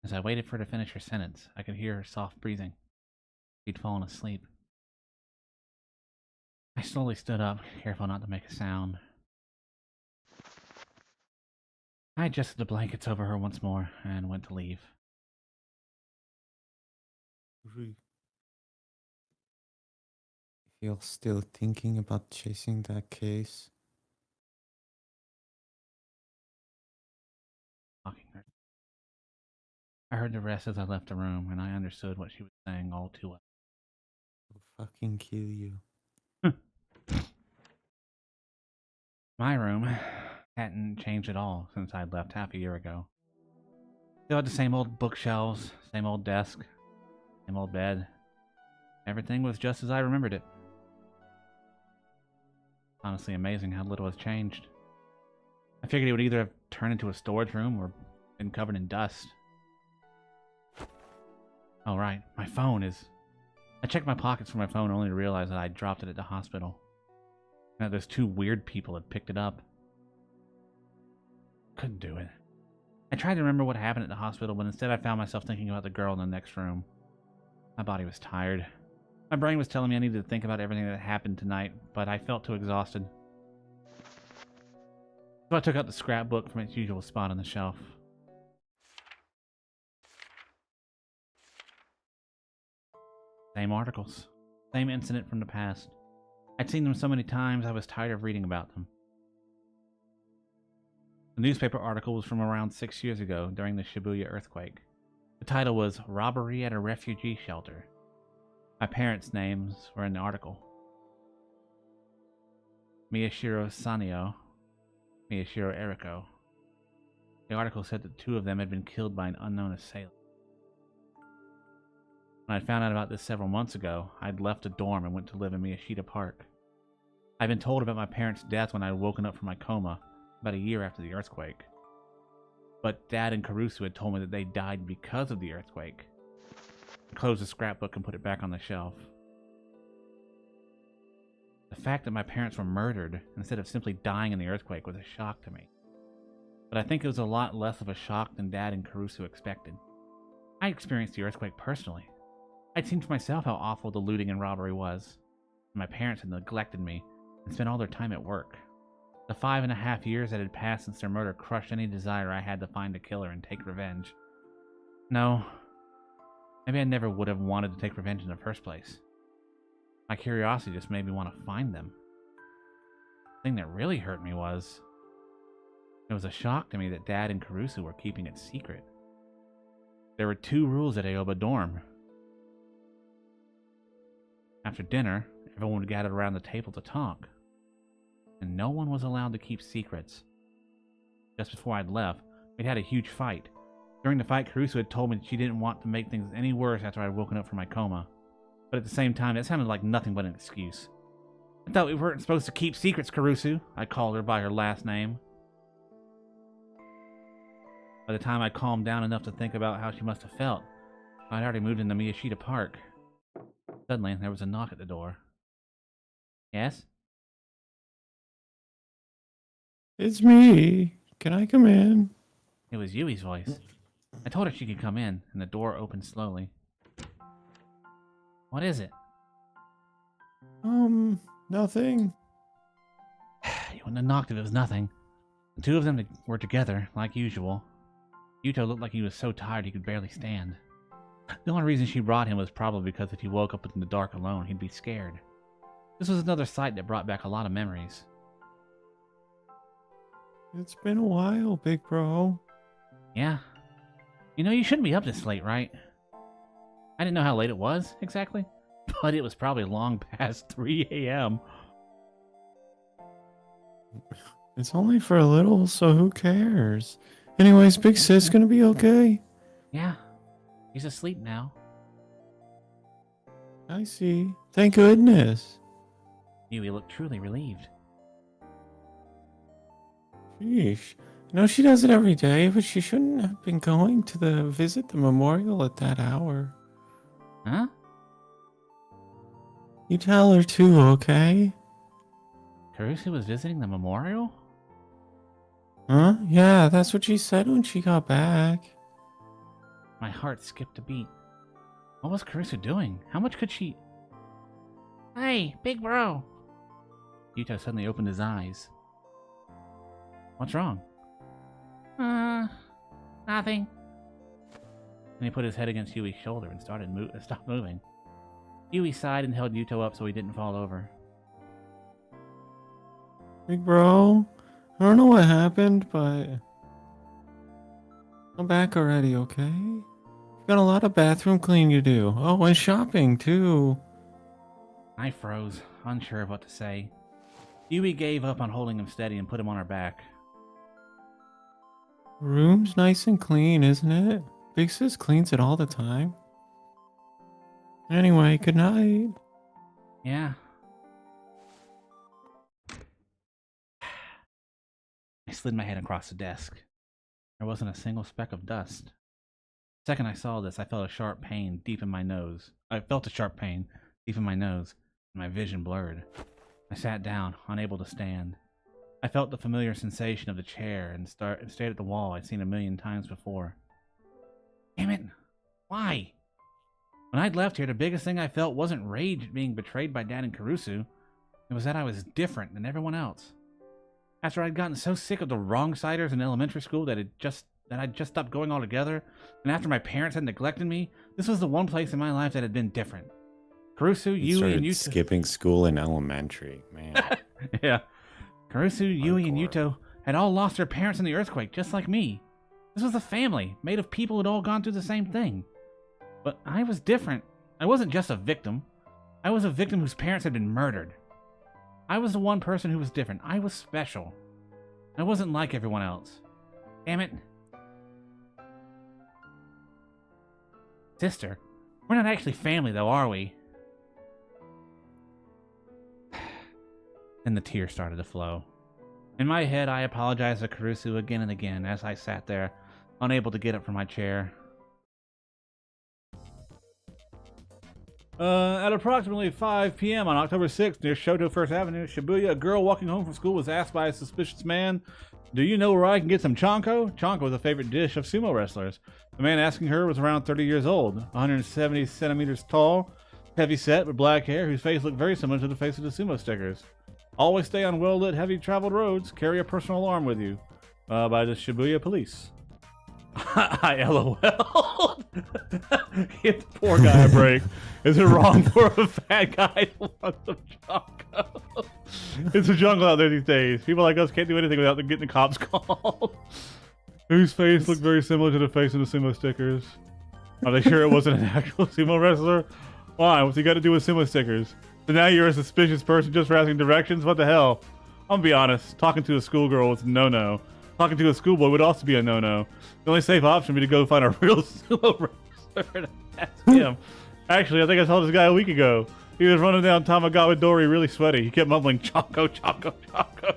As I waited for her to finish her sentence, I could hear her soft breathing. She'd fallen asleep. I slowly stood up, careful not to make a sound. I adjusted the blankets over her once more and went to leave. if you're still thinking about chasing that case, Talking her. I heard the rest as I left the room, and I understood what she was saying all too well. I'll fucking kill you. My room hadn't changed at all since I'd left half a year ago. Still had the same old bookshelves, same old desk, same old bed. Everything was just as I remembered it. Honestly amazing how little has changed. I figured it would either have turned into a storage room or been covered in dust. Oh right, my phone is... I checked my pockets for my phone only to realize that I dropped it at the hospital. And that those two weird people had picked it up. Couldn't do it. I tried to remember what happened at the hospital, but instead I found myself thinking about the girl in the next room. My body was tired. My brain was telling me I needed to think about everything that happened tonight, but I felt too exhausted. So I took out the scrapbook from its usual spot on the shelf. Same articles. Same incident from the past. I'd seen them so many times I was tired of reading about them. The newspaper article was from around 6 years ago during the Shibuya earthquake. The title was Robbery at a Refugee Shelter. My parents' names were in the article. Miyashiro Sanyo, Miyashiro Eriko. The article said that two of them had been killed by an unknown assailant. When I found out about this several months ago, I'd left the dorm and went to live in Miyashita Park. I'd been told about my parents' death when I'd woken up from my coma, about a year after the earthquake. But Dad and Karusu had told me that they died because of the earthquake. I closed the scrapbook and put it back on the shelf. The fact that my parents were murdered instead of simply dying in the earthquake was a shock to me. But I think it was a lot less of a shock than Dad and Karusu expected. I experienced the earthquake personally. I'd seen for myself how awful the looting and robbery was. And my parents had neglected me and spent all their time at work. The 5.5 years that had passed since their murder crushed any desire I had to find a killer and take revenge. No, maybe I never would have wanted to take revenge in the first place. My curiosity just made me want to find them. The thing that really hurt me was... it was a shock to me that Dad and Karusu were keeping it secret. There were 2 rules at Aoba Dorm. After dinner, everyone would gather around the table to talk. And no one was allowed to keep secrets. Just before I'd left, we'd had a huge fight. During the fight, Karusu had told me that she didn't want to make things any worse after I'd woken up from my coma. But at the same time, that sounded like nothing but an excuse. I thought we weren't supposed to keep secrets, Karusu. I called her by her last name. By the time I calmed down enough to think about how she must have felt, I'd already moved into Miyashita Park. Suddenly, there was a knock at the door. Yes? It's me. Can I come in? It was Yui's voice. I told her she could come in, and the door opened slowly. What is it? Nothing. You wouldn't have knocked if it was nothing. The two of them were together, like usual. Yuto looked like he was so tired he could barely stand. The only reason she brought him was probably because if he woke up in the dark alone, he'd be scared. This was another sight that brought back a lot of memories. It's been a while, big bro. Yeah. You know, you shouldn't be up this late, right? I didn't know how late it was, exactly, but it was probably long past 3 a.m. It's only for a little, so who cares? Anyways, big sis gonna be okay? Yeah. He's asleep now. I see. Thank goodness. Yui looked truly relieved. Sheesh. You know, she does it every day, but she shouldn't have been going to visit the memorial at that hour. Huh? You tell her too, okay? Kurusu was visiting the memorial? Huh? Yeah, that's what she said when she got back. My heart skipped a beat. What was Kurusu doing? How much could she... Hey, big bro! Yuto suddenly opened his eyes. What's wrong? Nothing. And he put his head against Yui's shoulder and stopped moving. Yui sighed and held Yuto up so he didn't fall over. Big bro, I don't know what happened, but I'm back already, okay? Got a lot of bathroom cleaning to do. Oh, and shopping too. I froze, unsure of what to say. Yui gave up on holding him steady and put him on her back. Room's nice and clean, isn't it? Big sis cleans it all the time. Anyway, good night. Yeah. I slid my head across the desk. There wasn't a single speck of dust. The second I saw this, I felt a sharp pain deep in my nose. And my vision blurred. I sat down, unable to stand. I felt the familiar sensation of the chair and stared at the wall I'd seen a million times before. Damn it! Why? When I'd left here, the biggest thing I felt wasn't rage at being betrayed by Dad and Kurusu. It was that I was different than everyone else. After I'd gotten so sick of the wrong-siders in elementary school that I'd just stopped going altogether, and after my parents had neglected me, this was the one place in my life that had been different. Kurusu, Yui, and Yuto... skipping school in elementary, man. Yeah. Kurusu, Yui, and Hardcore. Yuto had all lost their parents in the earthquake, just like me. This was a family, made of people who'd all gone through the same thing. But I was different. I wasn't just a victim. I was a victim whose parents had been murdered. I was the one person who was different. I was special. I wasn't like everyone else. Damn it. Sister, we're not actually family though, are we? Then the tears started to flow. In my head, I apologized to Kurusu again and again as I sat there, unable to get up from my chair. At approximately 5 p.m. on October 6th, near Shoto First Avenue, Shibuya, a girl walking home from school was asked by a suspicious man, "Do you know where I can get some chanko?" Chanko was a favorite dish of sumo wrestlers. The man asking her was around 30 years old, 170 centimeters tall, heavy set with black hair, whose face looked very similar to the face of the sumo stickers. Always stay on well-lit, heavy traveled roads. Carry a personal alarm with you. By the Shibuya police. I LOL. Give the poor guy a break. Is it wrong for a fat guy to want some choco? It's a jungle out there these days. People like us can't do anything without getting the cops called. Whose face looked very similar to the face of the sumo stickers. Are they sure it wasn't an actual sumo wrestler? Why? What's he got to do with sumo stickers? So now you're a suspicious person just for asking directions? What the hell? I'm gonna be honest. Talking to a schoolgirl is no-no. Talking to a schoolboy would also be a no-no. The only safe option would be to go find a real sumo wrestler and ask him. Actually, I think I saw this guy a week ago. He was running down Tamagawa Dori really sweaty. He kept mumbling, "Choco, choco, choco."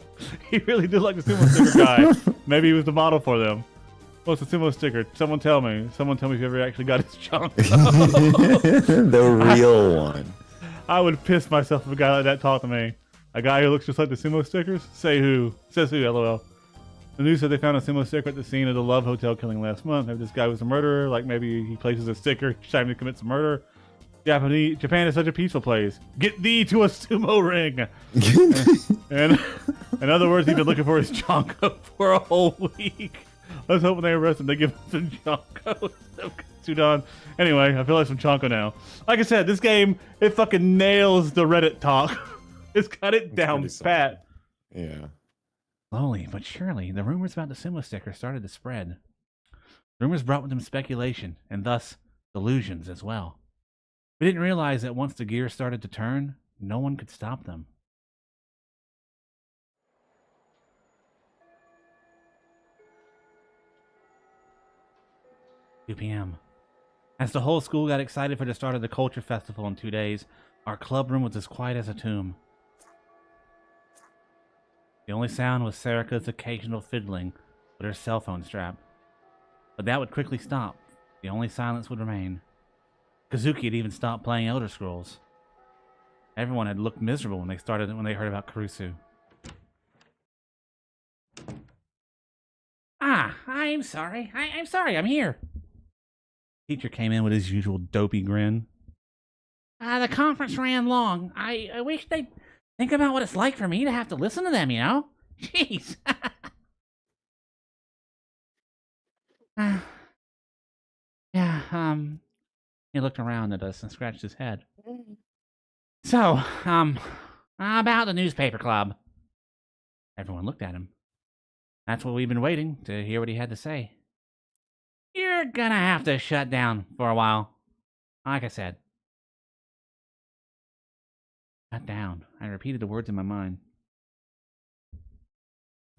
He really did like the sumo sticker guy. Maybe he was the model for them. What's a sumo sticker? Someone tell me. Someone tell me if you ever actually got his chunk. The real one. I would piss myself if a guy like that talked to me. A guy who looks just like the sumo stickers? Say who? Says who, lol. The news said they found a sumo sticker at the scene of the Love Hotel killing last month. Maybe this guy was a murderer, like maybe he places a sticker each time he commits a murder. Japan is such a peaceful place. Get thee to a sumo ring! And in other words, he's been looking for his Jonko for a whole week. Let's hope when they arrest him, they give him some Jonko instead of Sudan. Anyway, I feel like some Jonko now. Like I said, this game, it fucking nails the Reddit talk. It's got it down pat. Yeah. Slowly but surely, the rumors about the sumo sticker started to spread. Rumors brought with them speculation, and thus delusions as well. We didn't realize that once the gears started to turn, no one could stop them. 2 p.m. As the whole school got excited for the start of the culture festival in 2 days, our club room was as quiet as a tomb. The only sound was Sarika's occasional fiddling with her cell phone strap. But that would quickly stop. The only silence would remain. Kazuki had even stopped playing Elder Scrolls. Everyone had looked miserable when they heard about Kurusu. I'm sorry. I'm sorry, I'm here. Teacher came in with his usual dopey grin. The conference ran long. I wish they'd think about what it's like for me to have to listen to them, you know? Jeez. He looked around at us and scratched his head. So, about the newspaper club. Everyone looked at him. That's what we've been waiting to hear what he had to say. You're gonna have to shut down for a while. Like I said. Shut down. I repeated the words in my mind.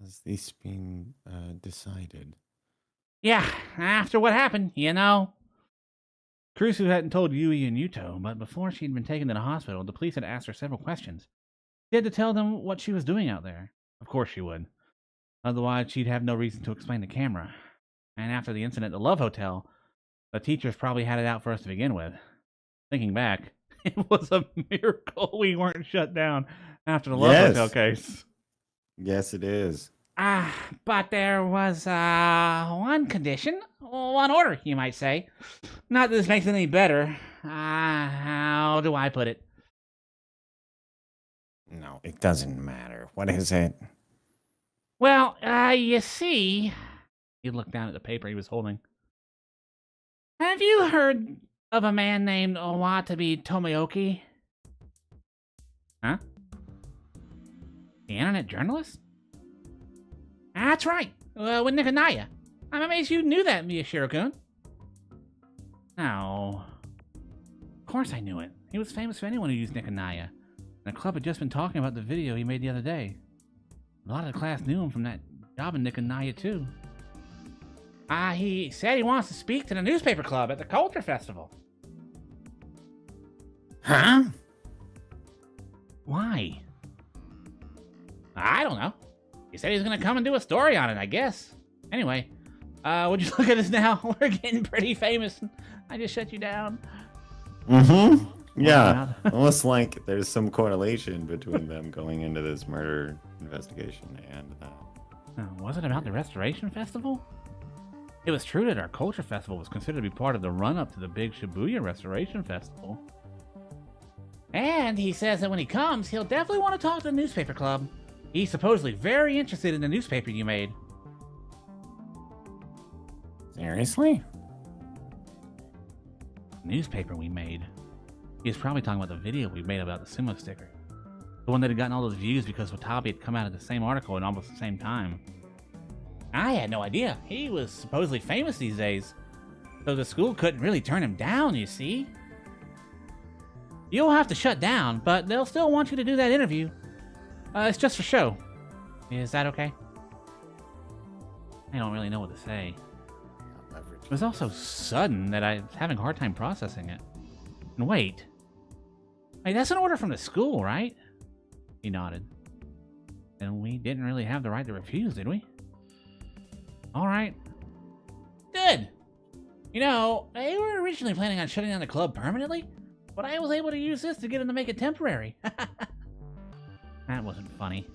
Has this been decided? Yeah, after what happened, you know. Kurusu hadn't told Yui and Yuto, but before she'd been taken to the hospital, the police had asked her several questions. She had to tell them what she was doing out there. Of course she would. Otherwise, she'd have no reason to explain the camera. And after the incident at the Love Hotel, the teachers probably had it out for us to begin with. Thinking back, it was a miracle we weren't shut down after the Love Hotel case. Yes, it is. But there was one condition, one order, you might say. Not that this makes it any better. How do I put it? No, it doesn't matter. What is it? Well, you see... He looked down at the paper he was holding. Have you heard of a man named Owatabi Tomoyoki? Huh? The internet journalist? That's right, with Niconiya. I'm amazed you knew that, Miyashiro-kun. No. Of course I knew it. He was famous for anyone who used Niconiya. And the club had just been talking about the video he made the other day. A lot of the class knew him from that job in Niconiya, too. He said he wants to speak to the newspaper club at the Culture Festival. Huh? Why? I don't know. He said he's going to come and do a story on it, I guess. Anyway, would you look at us now? We're getting pretty famous. I just shut you down. Mm-hmm. Yeah. Almost like there's some correlation between them going into this murder investigation and that. Was it about the Restoration Festival? It was true that our Culture Festival was considered to be part of the run-up to the big Shibuya Restoration Festival. And he says that when he comes, he'll definitely want to talk to the newspaper club. He's supposedly very interested in the newspaper you made. Seriously? Newspaper we made? He was probably talking about the video we made about the sumo sticker. The one that had gotten all those views because Watabi had come out of the same article at almost the same time. I had no idea. He was supposedly famous these days. So the school couldn't really turn him down, you see. You'll have to shut down, but they'll still want you to do that interview. It's just for show. Is that okay? I don't really know what to say. It was all so sudden that I was having a hard time processing it. And wait. Hey, that's an order from the school, right? He nodded. And we didn't really have the right to refuse, did we? All right. good. You know, they were originally planning on shutting down the club permanently, but I was able to use this to get them to make it temporary. That wasn't funny.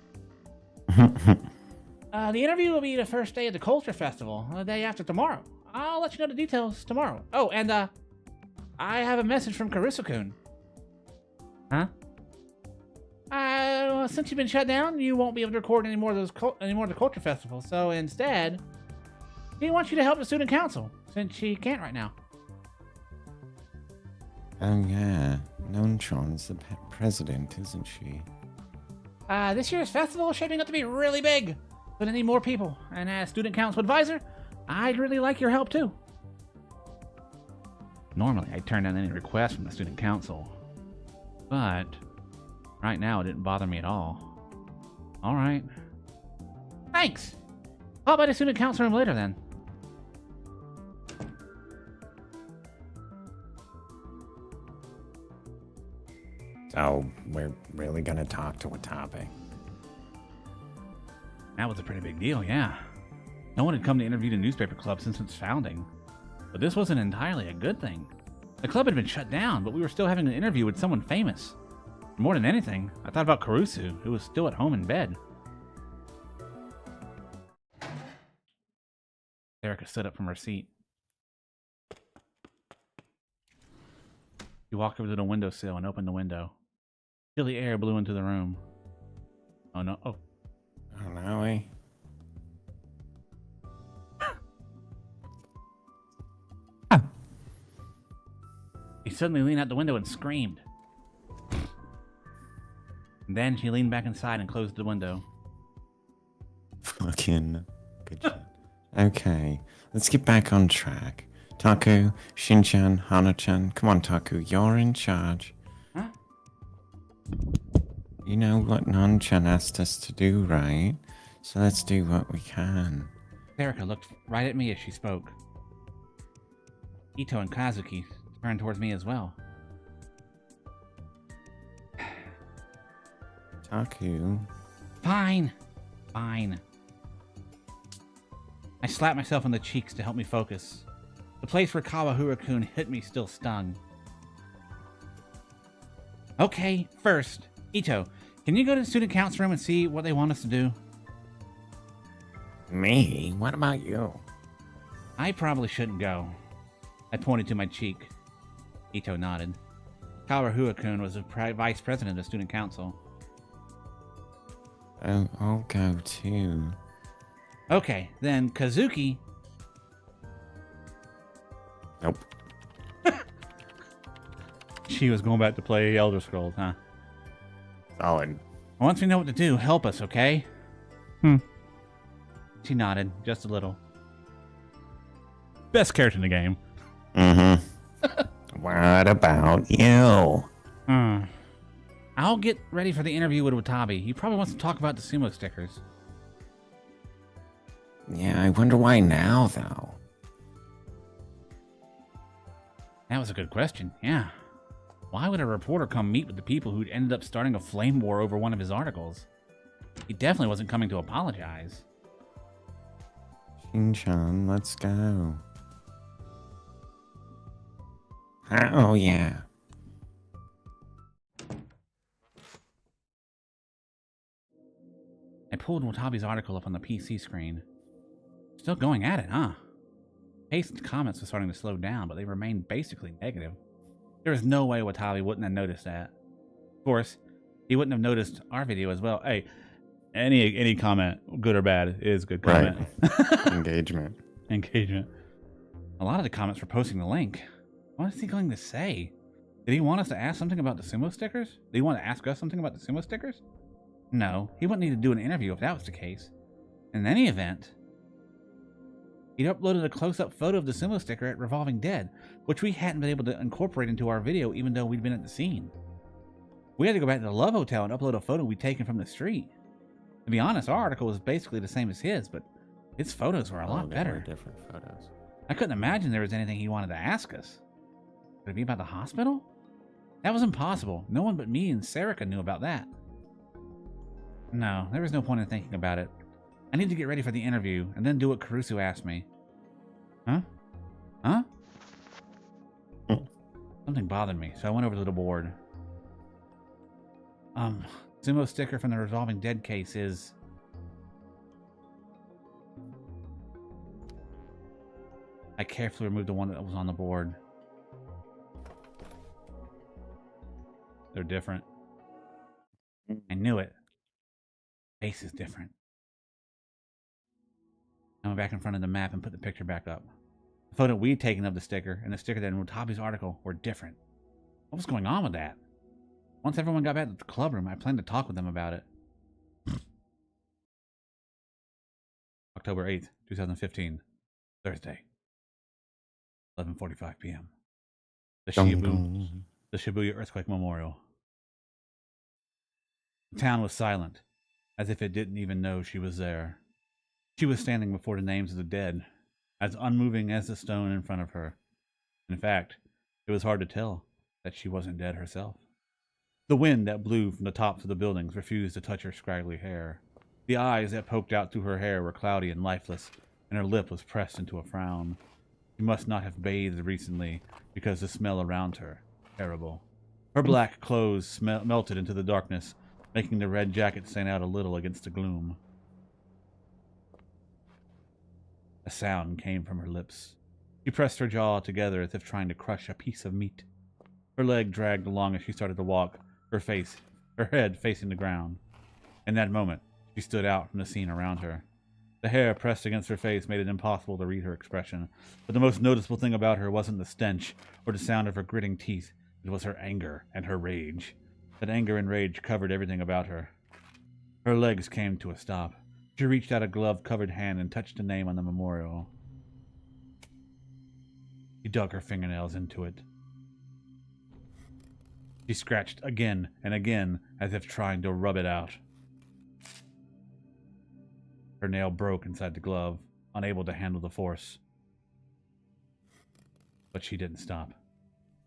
The interview will be the first day of the Culture Festival, the day after tomorrow. I'll let you know the details tomorrow. Oh, and I have a message from Carissa-kun. Huh? Since you've been shut down, you won't be able to record any more of the Culture Festival. So instead, he wants you to help the student council, since she can't right now. Oh yeah, Nontron's the president, isn't she? This year's festival is shaping up to be really big. But I need more people, and as student council advisor, I'd really like your help too. Normally, I'd turn down any requests from the student council, but right now it didn't bother me at all. All right. Thanks. I'll buy the student council room later then. So, we're really gonna talk to Watabe? That was a pretty big deal, yeah. No one had come to interview the newspaper club since its founding. But this wasn't entirely a good thing. The club had been shut down, but we were still having an interview with someone famous. More than anything, I thought about Caruso, who was still at home in bed. Erica stood up from her seat. She walked over to the windowsill and opened the window. Chilly air blew into the room. Oh no, oh. Oh, no, we. She suddenly leaned out the window and screamed. And then she leaned back inside and closed the window. Fucking good shit. Okay, let's get back on track. Taku, Shinchan, Hana-chan, come on Taku, you're in charge. Huh? You know what Non-chan asked us to do, right? So let's do what we can. Erica looked right at me as she spoke. Ito and Kazuki turned towards me as well. Taku. Fine. Fine. I slapped myself on the cheeks to help me focus. The place where Kawahura-kun hit me still stung. Okay, first, Ito, can you go to the student council room and see what they want us to do? Me? What about you? I probably shouldn't go. I pointed to my cheek. Ito nodded. Kawahura-kun was the vice president of student council. Oh, I'll go too. Okay, then Kazuki... Nope. She was going back to play Elder Scrolls, huh? Solid. Once we know what to do, help us, okay? She nodded, just a little. Best character in the game. Mm-hmm. What about you? I'll get ready for the interview with Watabe. He probably wants to talk about the sumo stickers. Yeah, I wonder why now, though. That was a good question, yeah. Why would a reporter come meet with the people who'd ended up starting a flame war over one of his articles? He definitely wasn't coming to apologize. Shin-chan, let's go. Oh, yeah. I pulled Watabe's article up on the PC screen. Still going at it, huh? Pace and comments were starting to slow down, but they remained basically negative. There was no way Watabe wouldn't have noticed that. Of course, he wouldn't have noticed our video as well. Hey, Any comment, good or bad, is good comment. Right. Engagement. Engagement. A lot of the comments were posting the link. What is he going to say? Did he want us to ask something about the sumo stickers? Did he want to ask us something about the sumo stickers? No, he wouldn't need to do an interview if that was the case. In any event, he'd uploaded a close-up photo of the sumo sticker at Revolving Dead, which we hadn't been able to incorporate into our video even though we'd been at the scene. We had to go back to the Love Hotel and upload a photo we'd taken from the street. To be honest, our article was basically the same as his, but his photos were a lot they better. were different photos. I couldn't imagine there was anything he wanted to ask us. Could it be about the hospital? That was impossible. No one but me and Sarika knew about that. No, there was no point in thinking about it. I need to get ready for the interview and then do what Caruso asked me. Huh? Huh? Hmm. Something bothered me, so I went over to the board. Sumo sticker from the resolving dead case is... I carefully removed the one that was on the board. They're different. I knew it. Face is different. I went back in front of the map and put the picture back up. The photo we'd taken of the sticker and the sticker that in Watabi's article were different. What was going on with that? Once everyone got back to the club room, I planned to talk with them about it. October 8th, 2015. Thursday. 11:45 p.m. The Shibuya Earthquake Memorial. The town was silent, as if it didn't even know she was there. She was standing before the names of the dead, as unmoving as the stone in front of her. In fact, it was hard to tell that she wasn't dead herself. The wind that blew from the tops of the buildings refused to touch her scraggly hair. The eyes that poked out through her hair were cloudy and lifeless, and her lip was pressed into a frown. She must not have bathed recently, because the smell around her, terrible. Her black clothes melted into the darkness, making the red jacket stand out a little against the gloom. A sound came from her lips. She pressed her jaw together as if trying to crush a piece of meat. Her leg dragged along as she started to walk, her head facing the ground. In that moment, she stood out from the scene around her. The hair pressed against her face made it impossible to read her expression, but the most noticeable thing about her wasn't the stench or the sound of her gritting teeth. It was her anger and her rage. That anger and rage covered everything about her. Her legs came to a stop. She reached out a glove-covered hand and touched a name on the memorial. She dug her fingernails into it. She scratched again and again, as if trying to rub it out. Her nail broke inside the glove, unable to handle the force. But she didn't stop.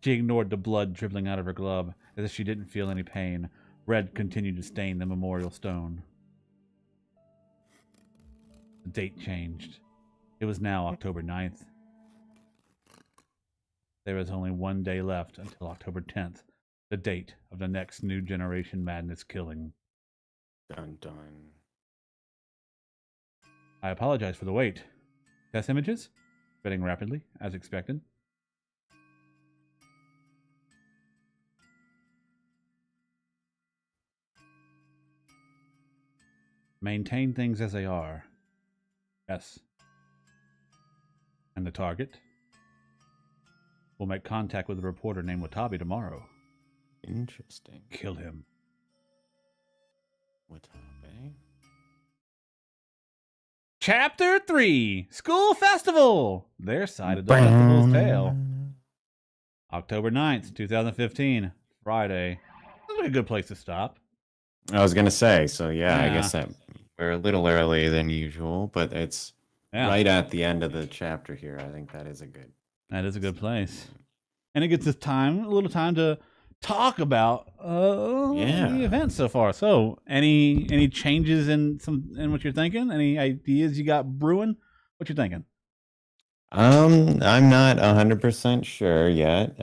She ignored the blood dribbling out of her glove, as if she didn't feel any pain. Red continued to stain the memorial stone. The date changed. It was now October 9th. There was only one day left until October 10th, the date of the next New Generation Madness killing. Dun dun. I apologize for the wait. Test images? Spreading rapidly, as expected. Maintain things as they are. Yes. And the target? We'll make contact with a reporter named Watabi tomorrow. Interesting. Kill him. Watabe. Chapter 3! School Festival! Their side of the festival's tale. October 9th, 2015. Friday. Looks like a good place to stop. I was gonna say, so yeah, I Yeah. guess that we're a little earlier than usual, but it's right at the end of the chapter here. I think that is a good. That is a good place. And it gets us a little time to talk about the event so far. So, any changes in what you're thinking? Any ideas you got brewing? What you thinking? I'm not 100% sure yet.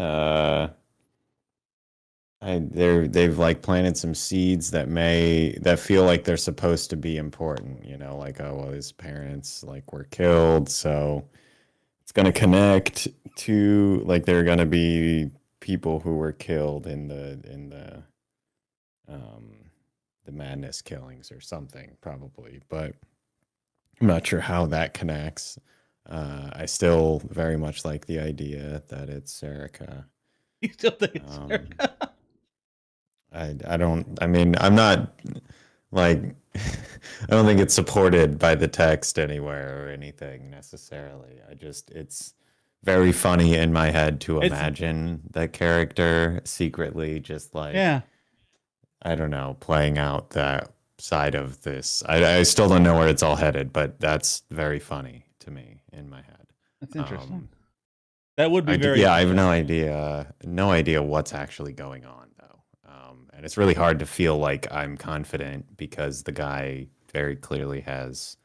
They've like planted some seeds that feel like they're supposed to be important, you know, like, oh well, his parents like were killed, so it's gonna connect to like there are gonna be people who were killed in the madness killings or something, probably, but I'm not sure how that connects. I still very much like the idea that it's Serica. You still think it's Erica? I'm not like I don't think it's supported by the text anywhere or anything necessarily. It's very funny in my head to imagine the character secretly just like I don't know, playing out that side of this. I still don't know where it's all headed, but that's very funny to me in my head. That's interesting. That would be very. Yeah, I have no idea what's actually going on though, and it's really hard to feel like I'm confident because the guy very clearly has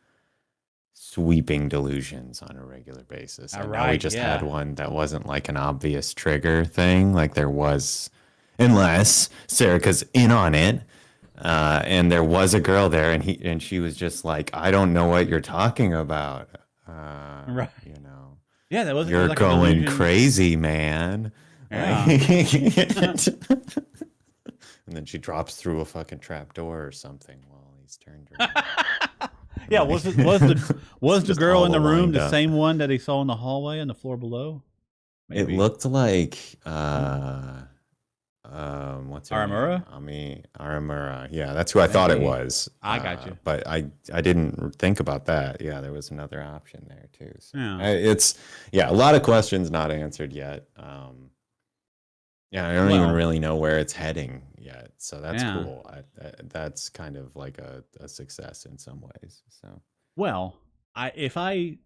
sweeping delusions on a regular basis. All And now we right, just yeah. had one that wasn't like an obvious trigger thing, like there was, unless Serica's in on it. And there was a girl there, and she was just like, "I don't know what you're talking about." Right. You know, Yeah, that was you're like a going delusion. crazy, man. Yeah. Like- and then she drops through a fucking trap door or something while he's turned around. Yeah, was the Just girl all in the room lined the up. same one that he saw in the hallway on the floor below? It Maybe. looked like what's her Aramura? name? Aramura. Yeah, that's who I thought it Maybe. was. I got you. But I didn't think about that. Yeah, there was another option there too. So Yeah. it's a lot of questions not answered yet. Yeah, I don't even Well- really know where it's heading yet. So that's Yeah. cool. That's kind of like a success in some ways. So Well, I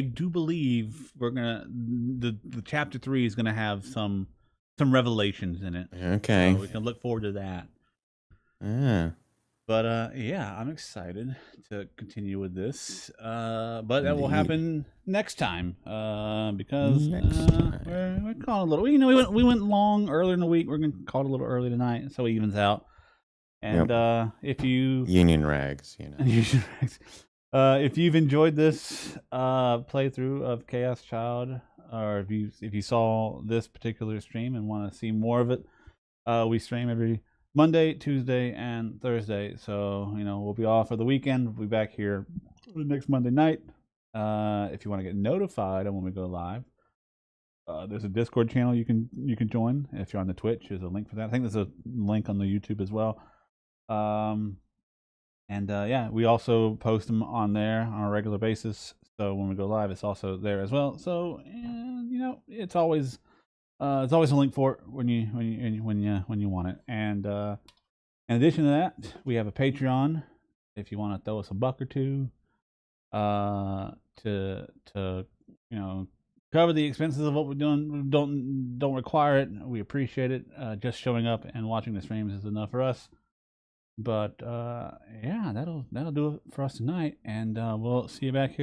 do believe we're gonna the chapter 3 is gonna have some revelations in it. okay. So we can look forward to that. Yeah. But yeah, I'm excited to continue with this. But that will Indeed. happen next time. Because Next time. we're calling a little. You know, we went long earlier in the week. We're gonna call it a little early tonight, so it evens out. And if you Union rags, you know. if you've enjoyed this playthrough of Chaos Child, or if you saw this particular stream and want to see more of it, we stream every Monday, Tuesday, and Thursday. So you know we'll be off for the weekend. We'll be back here next Monday night. If you want to get notified on when we go live, there's a Discord channel you can join. If you're on the Twitch, there's a link for that. I think there's a link on the YouTube as well. Yeah, we also post them on there on a regular basis. So when we go live, it's also there as well. So you know, it's always a link for it when you want it. And in addition to that, we have a Patreon if you want to throw us a buck or two to you know cover the expenses of what we're doing. Don't require it. We appreciate it. Just showing up and watching the streams is enough for us. But yeah, that'll do it for us tonight, and we'll see you back here.